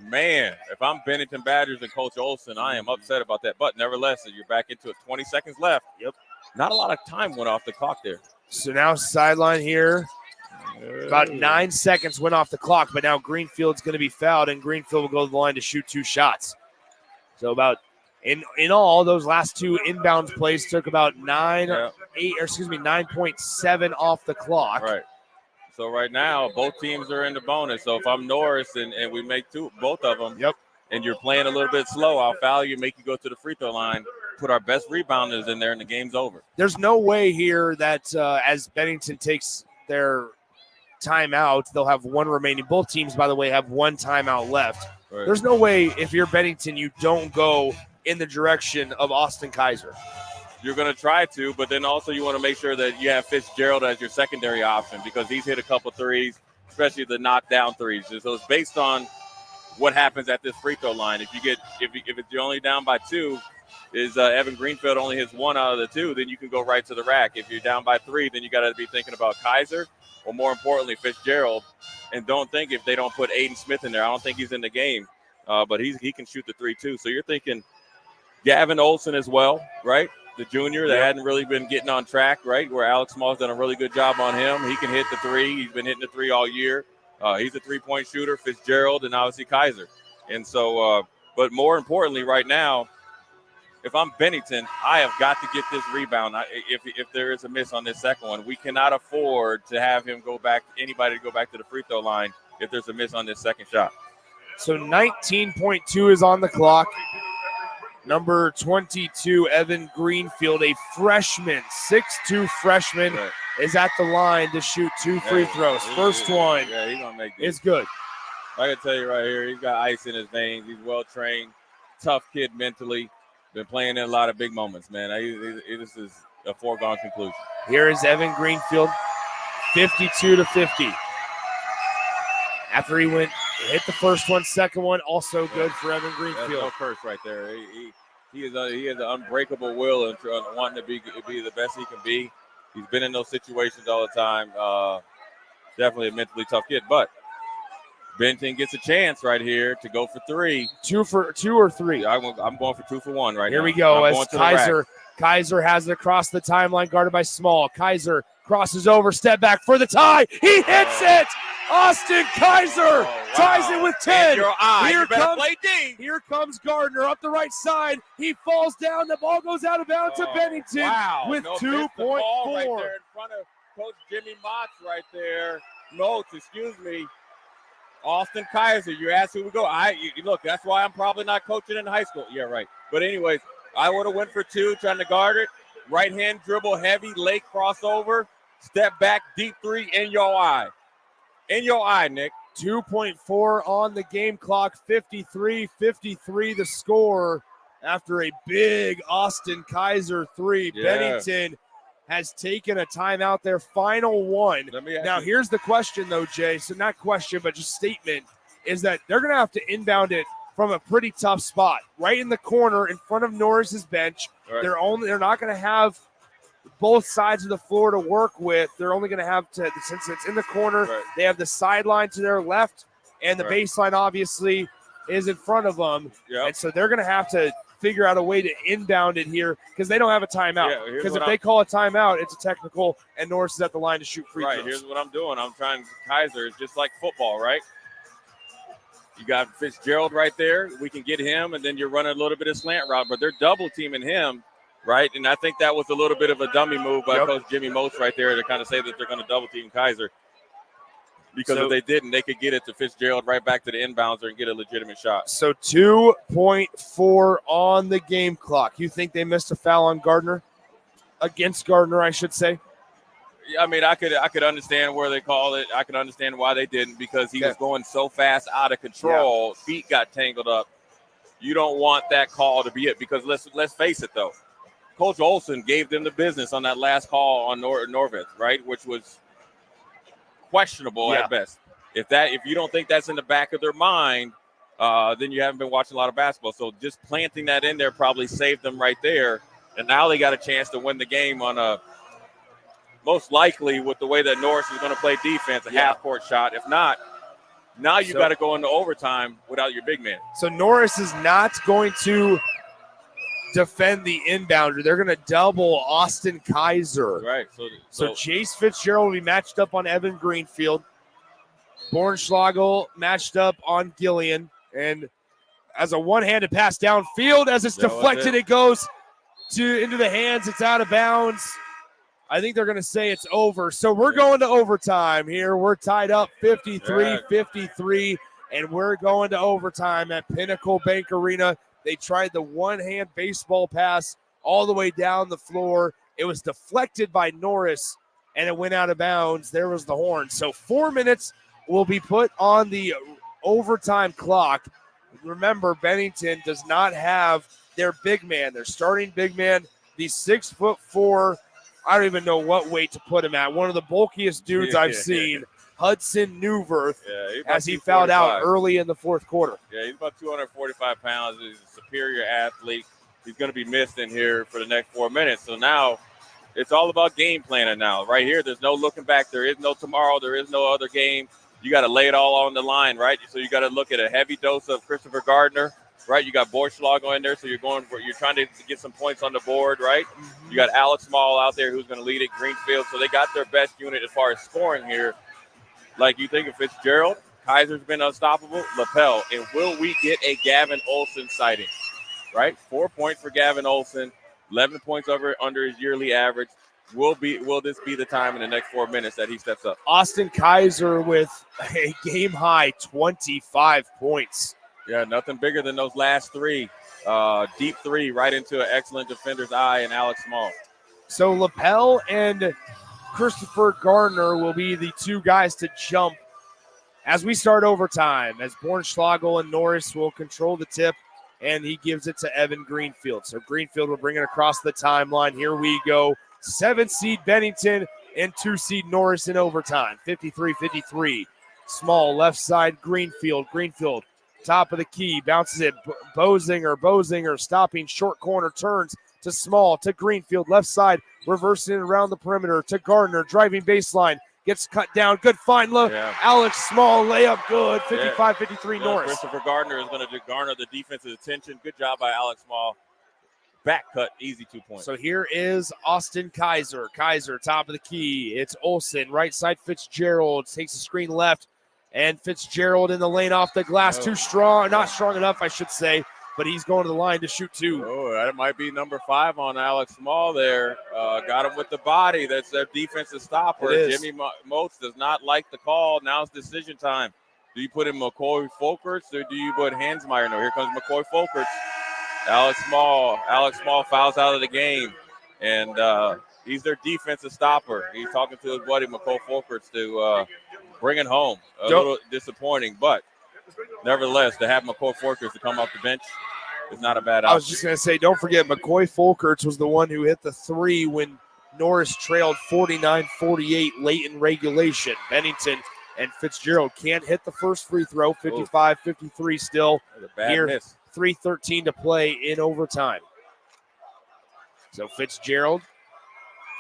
I: Man, if I'm Bennington Badgers and Coach Olson, I am upset about that. But nevertheless, you're back into it. 20 seconds left.
B: Yep.
I: Not a lot of time went off the clock there.
B: So now sideline here. About 9 seconds went off the clock, but now Greenfield's going to be fouled, and Greenfield will go to the line to shoot 2 shots. So about in all, those last 2 inbounds plays took about 9.7 off the clock.
I: Right. So right now, both teams are in the bonus. So if I'm Norris and we make both of them, and you're playing a little bit slow, I'll foul you, make you go to the free throw line, put our best rebounders in there, and the game's over.
B: There's no way here that as Bennington takes their timeout, they'll have 1 remaining. Both teams, by the way, have 1 timeout left.
I: Right.
B: There's no way if you're Bennington, you don't go in the direction of Austin Kaiser.
I: You're going to try to, but then also you want to make sure that you have Fitzgerald as your secondary option because he's hit a couple threes, especially the knockdown threes. So it's based on what happens at this free throw line. If you're only down by 2, is Evan Greenfield only hits 1 out of the 2, then you can go right to the rack. If you're down by 3, then you got to be thinking about Kaiser or more importantly Fitzgerald. And don't think if they don't put Aiden Smith in there. I don't think he's in the game, but he can shoot the 3 too. So you're thinking Gavin Olson as well, right? The junior that hadn't really been getting on track, right? Where Alex Small's done a really good job on him. He can hit the 3. He's been hitting the 3 all year. He's a 3-point shooter, Fitzgerald, and obviously Kaiser. And so, but more importantly right now, if I'm Bennington, I have got to get this rebound. If there is a miss on this second one, we cannot afford to have anybody to go back to the free throw line if there's a miss on this second shot.
B: So 19.2 is on the clock. Number 22, Evan Greenfield, a freshman, 6'2" freshman, is at the line to shoot 2 free throws. First one
I: he's gonna make this.
B: is good.
I: I can tell you right here, he's got ice in his veins. He's well-trained, tough kid mentally. Been playing in a lot of big moments, man. This is a foregone conclusion.
B: Here is Evan Greenfield, 52-50. After he went Hit the first one, second one, also good for Evan
I: That's no
B: Greenfield.
I: curse right there. He has an unbreakable will and wanting to be the best he can be. He's been in those situations all the time. Definitely a mentally tough kid, but Bennington gets a chance right here to go for three.
B: Two or three?
I: I'm going for 2 for 1 right now.
B: Here we go
I: I'm
B: as
I: going to the rack.
B: Kaiser has it across the timeline, guarded by Small. Kaiser crosses over, step back for the tie. He hits it! Austin Kaiser ties it with 10.
I: Your eye.
B: Here
I: You better
B: comes
I: play D.
B: Here comes Gardner up the right side. He falls down. The ball goes out of bounds to Bennington with
I: Missed the ball right
B: 2.4.
I: there in front of Coach Jimmy Motts right there. Moats, excuse me. Austin Kaiser, you asked who we go. Look, that's why I'm probably not coaching in high school. Yeah, right. But anyways, I would have went for 2, trying to guard it. Right hand dribble, heavy, late crossover, step back, deep 3 in your eye. In your eye, Nick.
B: 2.4 on the game clock, 53-53 the score after a big Austin Kaiser 3.
I: Yeah.
B: Bennington has taken a timeout there, final one. Now, here's the question, though, Jay. So not question, but just statement, is that they're going to have to inbound it from a pretty tough spot, right in the corner in front of Norris's bench.
I: Right.
B: They're not going to have both sides of the floor to work with. They're only going to have to, since it's in the corner, they have the sideline to their left, and the baseline obviously is in front of them.
I: Yep.
B: And so they're going to have to figure out a way to inbound it here because they don't have a timeout.
I: Yeah, here's
B: Because
I: what
B: if they call a timeout, it's a technical, and Norris is at the line to shoot free
I: Right,
B: throws.
I: here's what I'm doing. I'm trying Kaiser. It's just like football, right? You got Fitzgerald right there. We can get him, and then you're running a little bit of slant route, but they're double teaming him, right? And I think that was a little bit of a dummy move by Coach Jimmy Moats right there to kind of say that they're going to double team Kaiser. Because if they didn't, they could get it to Fitzgerald right back to the inbounder and get a legitimate shot.
B: So 2.4 on the game clock. You think they missed a foul on Gardner? Against Gardner, I should say.
I: I mean, I could understand where they call it. I could understand why they didn't because he was going so fast out of control. Yeah. Feet got tangled up. You don't want that call to be it because let's face it though, Coach Olson gave them the business on that last call on Norvitz, right, which was questionable at best. If you don't think that's in the back of their mind, then you haven't been watching a lot of basketball. So just planting that in there probably saved them right there. And now they got a chance to win the game on a. Most likely with the way that Norris is going to play defense, a half-court shot. If not, now you got to go into overtime without your big man.
B: So Norris is not going to defend the inbounder. They're going to double Austin Kaiser.
I: Right.
B: So Chase Fitzgerald will be matched up on Evan Greenfield. Bornschlagel matched up on Gillian. And as a one-handed pass downfield, as it's deflected, it goes into the hands. It's out of bounds. I think they're going to say it's over. So we're going to overtime here. We're tied up 53-53, and we're going to overtime at Pinnacle Bank Arena. They tried the one-hand baseball pass all the way down the floor. It was deflected by Norris, and it went out of bounds. There was the horn. So 4 minutes will be put on the overtime clock. Remember, Bennington does not have their big man, their starting big man, the 6'4". I don't even know what weight to put him at. One of the bulkiest dudes I've seen, Hudson Newverth, as he fouled out early in the fourth quarter.
I: Yeah, he's about 245 pounds. He's a superior athlete. He's going to be missed in here for the next 4 minutes. So now it's all about game planning now. Right here, there's no looking back. There is no tomorrow. There is no other game. You got to lay it all on the line, right? So you got to look at a heavy dose of Christopher Gardner. Right, you got Borschlager in there, so you're trying to get some points on the board, right? You got Alex Small out there who's going to lead it, Greenfield. So they got their best unit as far as scoring here. Like you think of Fitzgerald, Kaiser's been unstoppable, Lapel, and will we get a Gavin Olson sighting? Right, 4 points for Gavin Olson, 11 points under his yearly average. Will this be the time in the next 4 minutes that he steps up?
B: Austin Kaiser with a game high 25 points.
I: Yeah, nothing bigger than those last three. Deep three right into an excellent defender's eye and Alex Small.
B: So Lapel and Christopher Gardner will be the two guys to jump as we start overtime, as Bornschlagel and Norris will control the tip, and he gives it to Evan Greenfield. So Greenfield will bring it across the timeline. Here we go. 7th seed Bennington and 2 seed Norris in overtime. 53-53. Small left side, Greenfield. Greenfield, top of the key, bounces it. Bosinger stopping short corner, turns to Small, to Greenfield, left side, reversing it around the perimeter to Gardner, driving baseline, gets cut down. Good find, look.
I: Yeah.
B: Alex Small, layup good, 55-53 Norris.
I: Christopher Gardner is going to garner the defense's attention. Good job by Alex Small. Back cut, easy 2 points.
B: So here is Austin Kaiser. Kaiser, top of the key. It's Olsen, right side Fitzgerald, takes the screen left, and Fitzgerald in the lane off the glass. Too strong, not strong enough, I should say, but he's going to the line to shoot two.
I: Oh, that might be number 5 on Alex Small there. Got him with the body. That's their defensive stopper. Jimmy Moats does not like the call. Now it's decision time. Do you put in McCoy Folkerts or do you put Hansmeyer? No, here comes McCoy Folkerts. Alex Small fouls out of the game, and he's their defensive stopper. He's talking to his buddy McCoy Folkerts to bring it home. A little disappointing, but nevertheless, to have McCoy Folkerts to come off the bench is not a bad option.
B: I was just going to say, don't forget, McCoy Folkerts was the one who hit the three when Norris trailed 49-48 late in regulation. Bennington and Fitzgerald can't hit the first free throw, 55-53 still.
I: Bad miss.
B: 3:13 to play in overtime. So Fitzgerald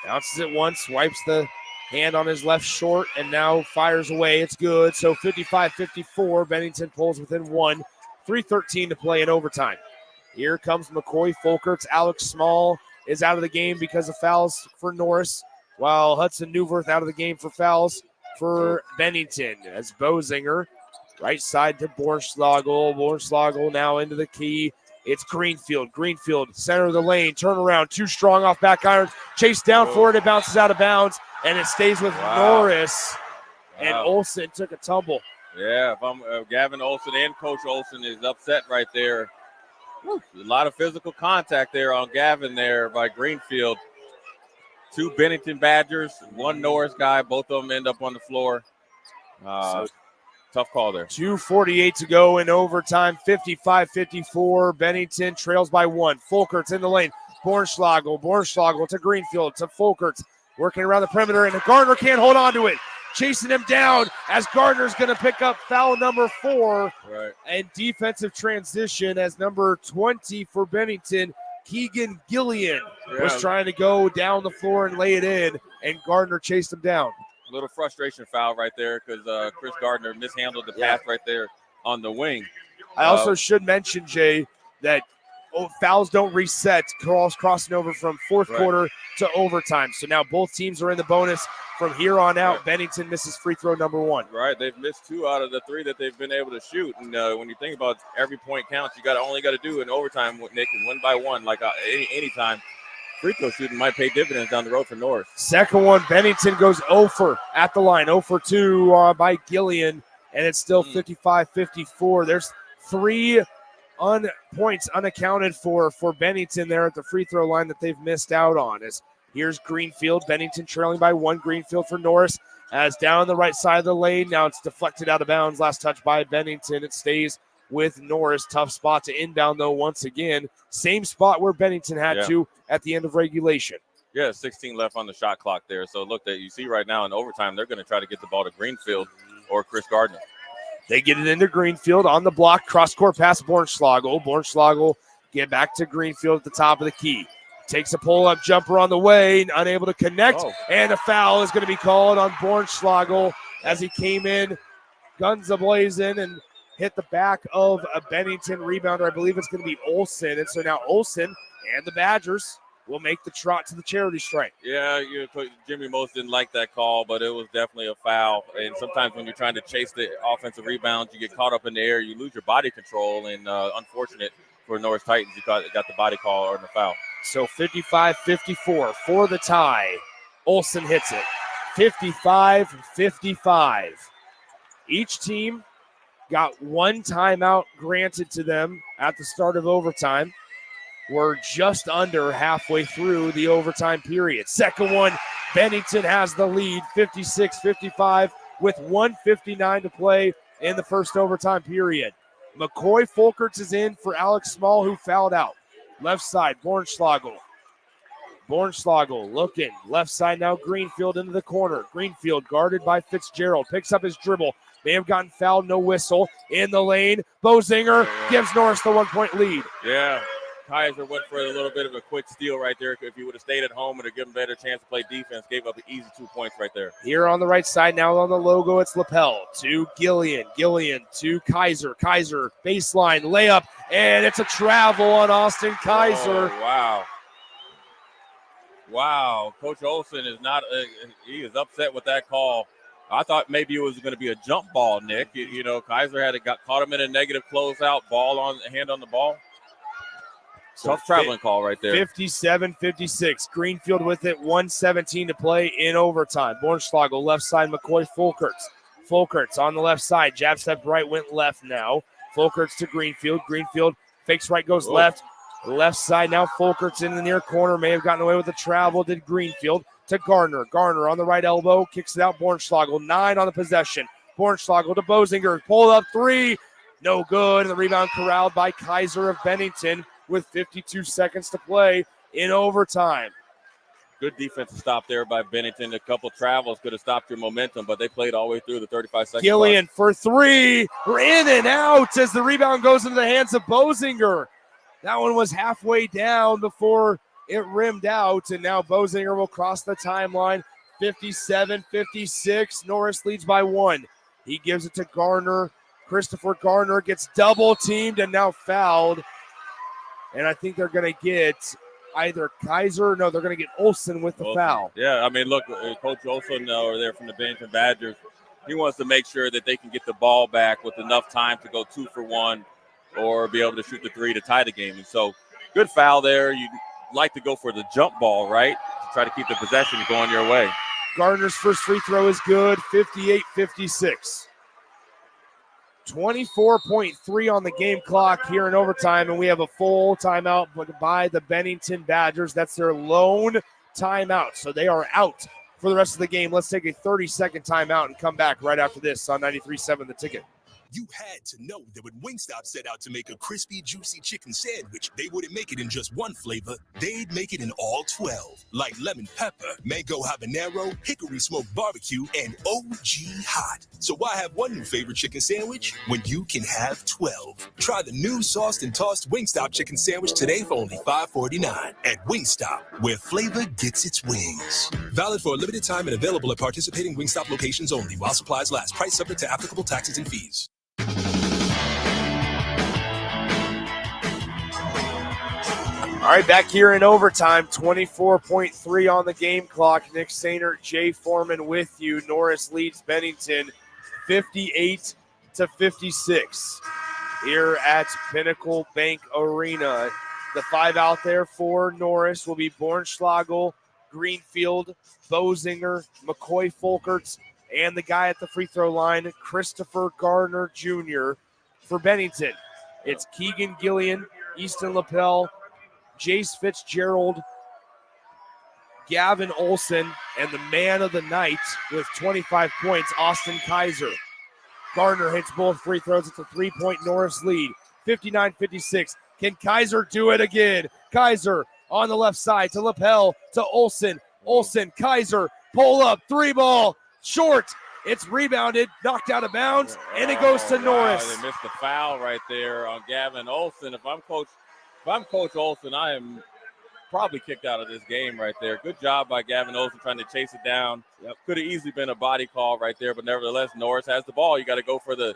B: bounces it once, wipes the hand on his left short, and now fires away. It's good. So 55-54. Bennington pulls within one. 3:13 to play in overtime. Here comes McCoy Folkerts. Alex Small is out of the game because of fouls for Norris, while Hudson Newworth out of the game for fouls for Bennington. As Bosinger, right side to Bornschlagel. Bornschlagel now into the key. It's Greenfield. Greenfield, center of the lane. Turnaround, too strong off back iron. Chase down for it. It bounces out of bounds, and it stays with Norris. And Olsen took a tumble.
I: Yeah, if I'm Gavin Olsen and Coach Olsen is upset right there. Woo, a lot of physical contact there on Gavin there by Greenfield. 2 Bennington Badgers, 1 Norris guy. Both of them end up on the floor. Tough call there.
B: 2:48 to go in overtime. 55-54. Bennington trails by 1. Folkerts in the lane. Bornschlagel to Greenfield to Folkerts. Working around the perimeter, and Gardner can't hold on to it. Chasing him down as Gardner's going to pick up foul number 4.
I: Right.
B: And defensive transition as number 20 for Bennington, Keegan Gillian, was trying to go down the floor and lay it in, and Gardner chased him down.
I: A little frustration foul right there because Chris Gardner mishandled the pass right there on the wing.
B: I also should mention, Jay, that fouls don't reset. Crossing over from fourth quarter to overtime. So now both teams are in the bonus from here on out. Bennington misses free throw number 1.
I: Right, they've missed 2 out of the 3 that they've been able to shoot. And when you think about every point counts, you only got to do in overtime, Nick, is 1 by 1, like any time. Free throw shooting might pay dividends down the road for Norris.
B: Second one, Bennington goes 0 for at the line, 0 for 2 by Gillian, and it's still 55-54. There's 3 points unaccounted for Bennington there at the free throw line that they've missed out on. As here's Greenfield, Bennington trailing by 1. Greenfield for Norris, as down the right side of the lane. Now it's deflected out of bounds. Last touch by Bennington. It stays with Norris. Tough spot to inbound, though, once again. Same spot where Bennington had to at the end of regulation.
I: Yeah, 16 left on the shot clock there. So look, that you see right now in overtime, they're going to try to get the ball to Greenfield or Chris Gardner.
B: They get it into Greenfield on the block. Cross-court pass, Bornschlagel. Bornschlagel get back to Greenfield at the top of the key. Takes a pull-up jumper on the way, unable to connect, and a foul is going to be called on Bornschlagel as he came in, guns a-blazing, and hit the back of a Bennington rebounder. I believe it's going to be Olsen. And so now Olsen and the Badgers will make the trot to the charity stripe.
I: Yeah, Jimmy Most didn't like that call, but it was definitely a foul. And sometimes when you're trying to chase the offensive rebounds, you get caught up in the air, you lose your body control. And unfortunate for Norris Titans, you got the body call or the foul.
B: So 55-54 for the tie. Olsen hits it. 55-55. Each team got 1 timeout granted to them at the start of overtime. We're just under halfway through the overtime period. Second one, Bennington has the lead, 56-55, with 1:59 to play in the first overtime period. McCoy Folkerts is in for Alex Small, who fouled out. Left side, Bornschlagel. Bornschlagel looking. Left side now, Greenfield into the corner. Greenfield guarded by Fitzgerald. Picks up his dribble. May have gotten fouled, no whistle. In the lane, Bozinger gives Norris the 1-point lead.
I: Yeah, Kaiser went for a little bit of a quick steal right there. If he would have stayed at home, it would have given him a better chance to play defense. Gave up an easy 2 points right there.
B: Here on the right side, now on the logo, it's Lapel to Gillian. Gillian to Kaiser. Kaiser, baseline, layup, and it's a travel on Austin Kaiser.
I: Oh, wow. Wow, Coach Olson is not he is upset with that call. I thought maybe it was going to be a jump ball, Nick. You know, Kaiser caught him in a negative closeout, hand on the ball. Tough traveling call right there.
B: 57-56. Greenfield with it, 1:17 to play in overtime. Bornschlagel, left side, McCoy, Fulkerts. Fulkerts on the left side. Jab step right, went left now. Fulkerts to Greenfield. Greenfield fakes right, goes left. Left side now, Fulkerts in the near corner. May have gotten away with the travel. Did Greenfield to Gardner. Gardner on the right elbow. Kicks it out. Bornschlagel, 9 on the possession. Bornschlagel to Bozinger. Pull up 3. No good. And the rebound corralled by Kaiser of Bennington with 52 seconds to play in overtime.
I: Good defensive stop there by Bennington. A couple travels could have stopped your momentum, but they played all the way through the 35 seconds.
B: Gillian for 3. We're in and out as the rebound goes into the hands of Bozinger. That one was halfway down before it rimmed out, and now Bozinger will cross the timeline. 57-56. Norris leads by 1. He gives it to Garner. Christopher Garner gets double teamed and now fouled. And I think they're going to get either Kaiser. No, they're going to get Olsen with the foul.
I: Yeah, I mean, look, Coach Olsen over there from the Bennington Badgers, he wants to make sure that they can get the ball back with enough time to go 2 for 1 or be able to shoot the 3 to tie the game. And so good foul there. You'd like to go for the jump ball, right, to try to keep the possession going your way.
B: Gardner's first free throw is good, 58-56. 24.3 on the game clock here in overtime, and we have a full timeout by the Bennington Badgers. That's their lone timeout, so they are out for the rest of the game. Let's take a 30-second timeout and come back right after this on 93.7 The Ticket.
K: You had to know that when Wingstop set out to make a crispy, juicy chicken sandwich, they wouldn't make it in just one flavor. They'd make it in all 12, like lemon pepper, mango habanero, hickory smoked barbecue, and OG hot. So why have one new favorite chicken sandwich when you can have 12? Try the new sauced and tossed Wingstop chicken sandwich today for only $5.49 at Wingstop, where flavor gets its wings. Valid for a limited time and available at participating Wingstop locations only while supplies last. Price subject to applicable taxes and fees.
B: All right, back here in overtime, 24.3 on the game clock. Nick Sainert, Jay Foreman with you. Norris leads Bennington 58-56 here at Pinnacle Bank Arena. The 5 out there for Norris will be Bornschlagel, Greenfield, Bozinger, McCoy Fulkerts, and the guy at the free throw line, Christopher Gardner Jr. For Bennington, it's Keegan Gillian, Easton Lapel, Jace Fitzgerald, Gavin Olsen, and the man of the night with 25 points, Austin Kaiser. Gardner hits both free throws. It's a 3-point Norris lead, 59-56. Can Kaiser do it again? Kaiser on the left side to Lapel, to Olsen. Olsen, Kaiser, pull up, 3-ball, short. It's rebounded, knocked out of bounds, and it goes to Norris.
I: They missed the foul right there on Gavin Olsen. If I'm Coach Olsen, I am probably kicked out of this game right there. Good job by Gavin Olsen trying to chase it down. Could have easily been a body call right there, but nevertheless, Norris has the ball. You got to go for the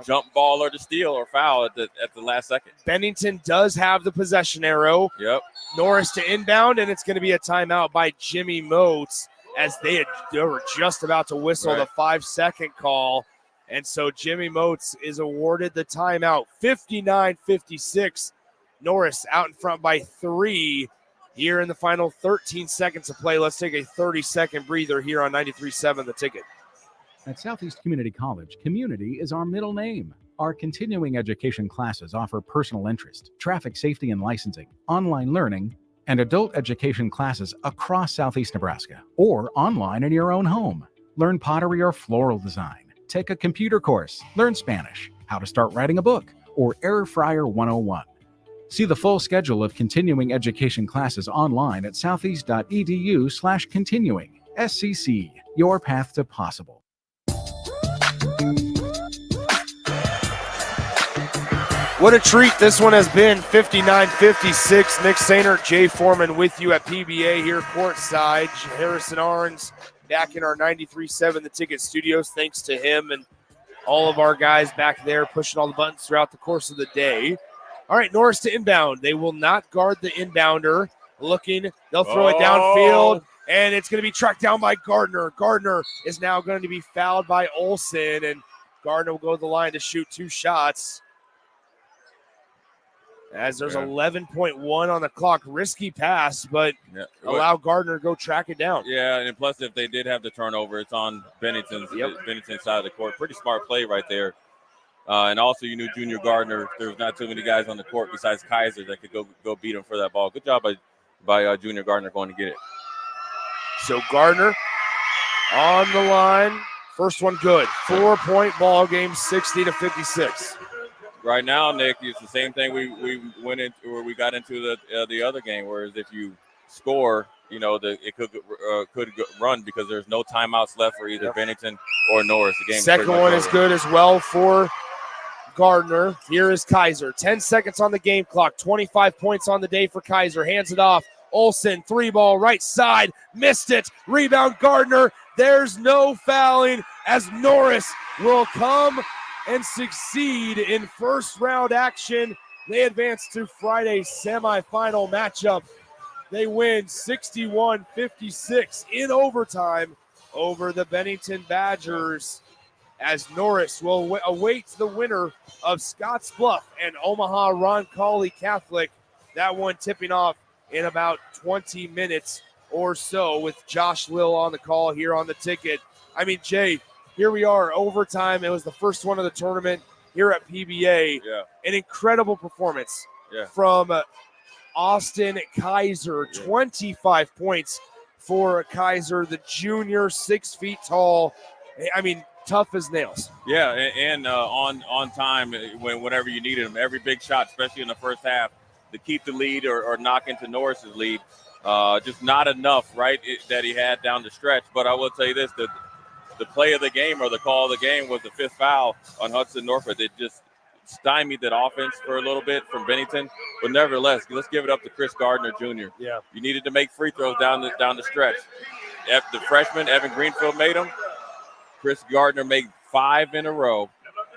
I: jump ball or the steal or foul at the last second.
B: Bennington does have the possession arrow.
I: Yep.
B: Norris to inbound, and it's going to be a timeout by Jimmy Moats as they were just about to whistle the 5-second call. And so Jimmy Moats is awarded the timeout. 59-56. Norris out in front by 3 here in the final 13 seconds of play. Let's take a 30-second breather here on 93.7 The Ticket.
M: At Southeast Community College, community is our middle name. Our continuing education classes offer personal interest, traffic safety and licensing, online learning, and adult education classes across Southeast Nebraska or online in your own home. Learn pottery or floral design. Take a computer course. Learn Spanish, how to start writing a book, or Air Fryer 101. See the full schedule of continuing education classes online at southeast.edu/continuing. SCC, your path to possible.
B: What a treat this one has been, 59-56. Nick Sainert, Jay Foreman with you at PBA here courtside. Harrison Arns back in our 93.7 The Ticket studios. Thanks to him and all of our guys back there pushing all the buttons throughout the course of the day. All right, Norris to inbound. They will not guard the inbounder. Looking, they'll throw it downfield, and it's going to be tracked down by Gardner. Gardner is now going to be fouled by Olsen, and Gardner will go to the line to shoot 2 shots. As there's 11.1 on the clock. Risky pass, but allow Gardner to go track it down.
I: Yeah, and plus if they did have the turnover, it's on Bennington's side of the court. Pretty smart play right there. And also you knew Junior Gardner, there's not too many guys on the court besides Kaiser that could go beat him for that ball. Good job by Junior Gardner going to get it.
B: So Gardner on the line. First one good. 4-point ball game, 60-56.
I: Right now, Nick, it's the same thing we went into, or we got into the other game. Whereas if you score, it could run because there's no timeouts left for either Bennington or Norris. The game.
B: Second one is good as well for Gardner. Here is Kaiser. 10 seconds on the game clock. 25 points on the day for Kaiser. Hands it off. Olsen, 3-ball, right side. Missed it. Rebound Gardner. There's no fouling as Norris will come and succeed in first round action. They advance to Friday's semifinal matchup. They win 61-56 in overtime over the Bennington Badgers, as Norris will await the winner of Scotts Bluff and Omaha Roncalli Catholic. That one tipping off in about 20 minutes or so with Josh Lill on the call here on the ticket. I mean, Jay, here we are, overtime. It was the first one of the tournament here at PBA.
I: Yeah.
B: An incredible performance from Austin Kaiser. 25 points for Kaiser, the junior, 6 feet tall. I mean, tough as nails.
I: Yeah, and on time whenever you needed him. Every big shot, especially in the first half, to keep the lead or knock into Norris's lead. Just not enough, right, that he had down the stretch. But I will tell you this, the play of the game or the call of the game was the 5th foul on Hudson Norfolk. It just stymied that offense for a little bit from Bennington. But nevertheless, let's give it up to Chris Gardner Jr.
B: Yeah.
I: You needed to make free throws down the stretch. The freshman, Evan Greenfield, made them. Chris Gardner made 5 in a row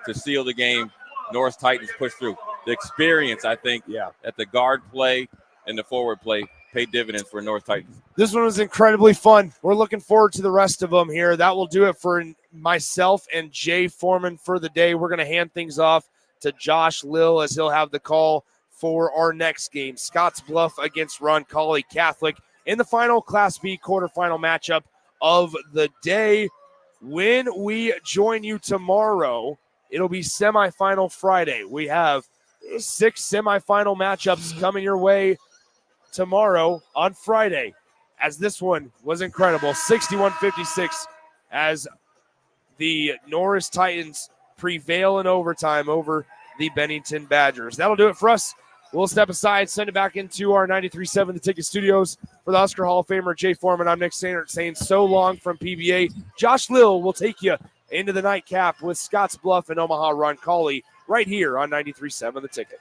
I: to seal the game. Norris Titans pushed through. The experience, I think, at the guard play and the forward play paid dividends for North Titans.
B: This one was incredibly fun. We're looking forward to the rest of them here. That will do it for myself and Jay Foreman for the day. We're going to hand things off to Josh Lill as he'll have the call for our next game. Scotts Bluff against Roncalli Catholic in the final Class B quarterfinal matchup of the day. When we join you tomorrow, it'll be semifinal Friday. We have 6 semifinal matchups coming your way tomorrow on Friday, as this one was incredible. 61-56 as the Norris Titans prevail in overtime over the Bennington Badgers. That'll do it for us. We'll step aside, send it back into our 93.7 The Ticket studios. For the Husker Hall of Famer Jay Foreman, I'm Nick Sainert saying so long from PBA. Josh Lill will take you into the nightcap with Scotts Bluff and Omaha Roncalli right here on 93.7 The Ticket.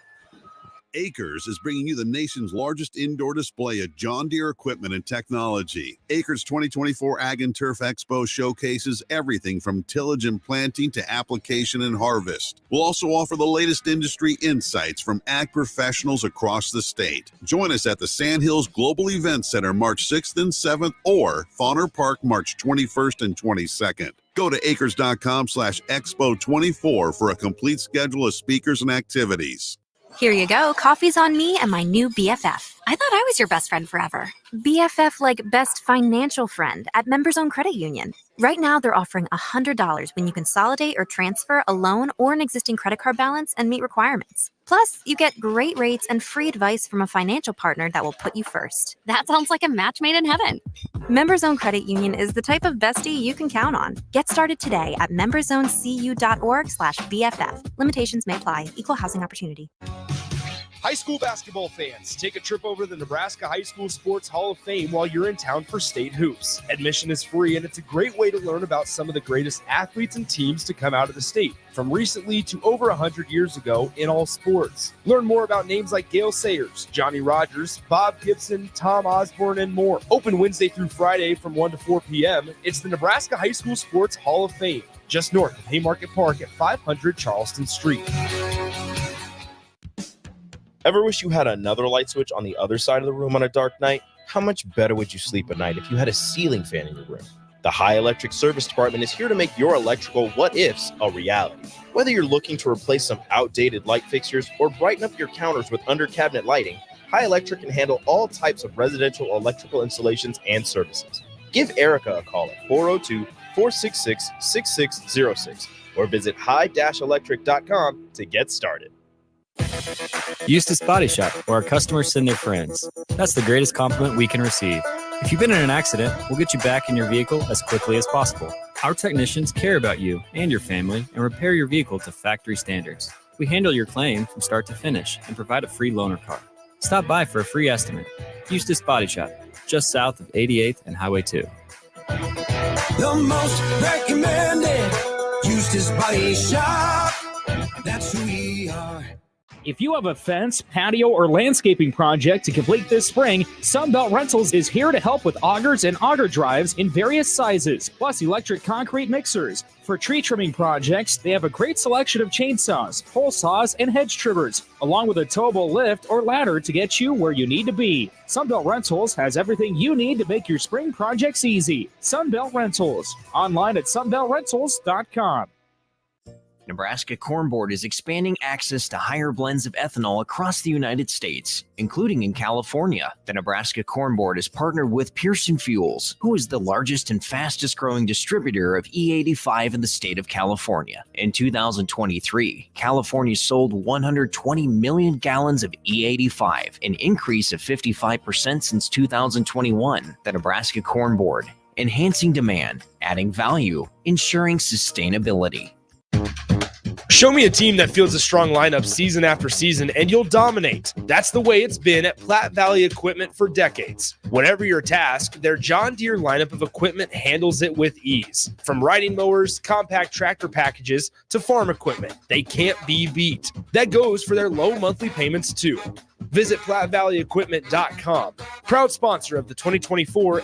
S: Acres is bringing you the nation's largest indoor display of John Deere equipment and technology. Acres 2024 Ag and Turf Expo showcases everything from tillage and planting to application and harvest. We'll also offer the latest industry insights from ag professionals across the state. Join us at the Sandhills Global Event Center March 6th and 7th or Fauner Park March 21st and 22nd. Go to acres.com/expo24 for a complete schedule of speakers and activities.
V: Here you go. Coffee's on me and my new BFF. I thought I was your best friend forever. BFF like best financial friend at Members Own Credit Union. Right now, they're offering $100 when you consolidate or transfer a loan or an existing credit card balance and meet requirements. Plus, you get great rates and free advice from a financial partner that will put you first.
P: That sounds like a match made in heaven.
V: Members Own Credit Union is the type of bestie you can count on. Get started today at membersowncu.org/BFF. Limitations may apply. Equal housing opportunity.
L: High school basketball fans, take a trip over to the Nebraska High School Sports Hall of Fame while you're in town for state hoops. Admission is free, and it's a great way to learn about some of the greatest athletes and teams to come out of the state, from recently to over 100 years ago in all sports. Learn more about names like Gale Sayers, Johnny Rogers, Bob Gibson, Tom Osborne, and more. Open Wednesday through Friday from 1 to 4 p.m. It's the Nebraska High School Sports Hall of Fame, just north of Haymarket Park at 500 Charleston Street.
C: Ever wish you had another light switch on the other side of the room on a dark night? How much better would you sleep at night if you had a ceiling fan in your room? The High Electric Service Department is here to make your electrical what-ifs a reality. Whether you're looking to replace some outdated light fixtures or brighten up your counters with under-cabinet lighting, High Electric can handle all types of residential electrical installations and services. Give Erica a call at 402-466-6606 or visit high-electric.com to get started.
T: Eustace Body Shop, where our customers send their friends. That's the greatest compliment we can receive. If you've been in an accident, we'll get you back in your vehicle as quickly as possible. Our technicians care about you and your family and repair your vehicle to factory standards. We handle your claim from start to finish and provide a free loaner car. Stop by for a free estimate. Eustace Body Shop, just south of 88th and Highway 2.
U: The most recommended Eustace Body Shop. That's who we are.
D: If you have a fence, patio, or landscaping project to complete this spring, Sunbelt Rentals is here to help with augers and auger drives in various sizes, plus electric concrete mixers. For tree trimming projects, they have a great selection of chainsaws, pole saws, and hedge trimmers, along with a towable lift or ladder to get you where you need to be. Sunbelt Rentals has everything you need to make your spring projects easy. Sunbelt Rentals, online at sunbeltrentals.com.
R: Nebraska Corn Board is expanding access to higher blends of ethanol across the United States, including in California. The Nebraska Corn Board is partnered with Pearson Fuels, who is the largest and fastest growing distributor of E85 in the state of California. In 2023, California sold 120 million gallons of E85, an increase of 55% since 2021. The Nebraska Corn Board, enhancing demand, adding value, ensuring sustainability.
L: Show me a team that fields a strong lineup season after season, and you'll dominate. That's the way it's been at Platte Valley Equipment for decades. Whatever your task, their John Deere lineup of equipment handles it with ease. From riding mowers, compact tractor packages, to farm equipment, they can't be beat. That goes for their low monthly payments, too. Visit PlatteValleyEquipment.com, proud sponsor of the 2024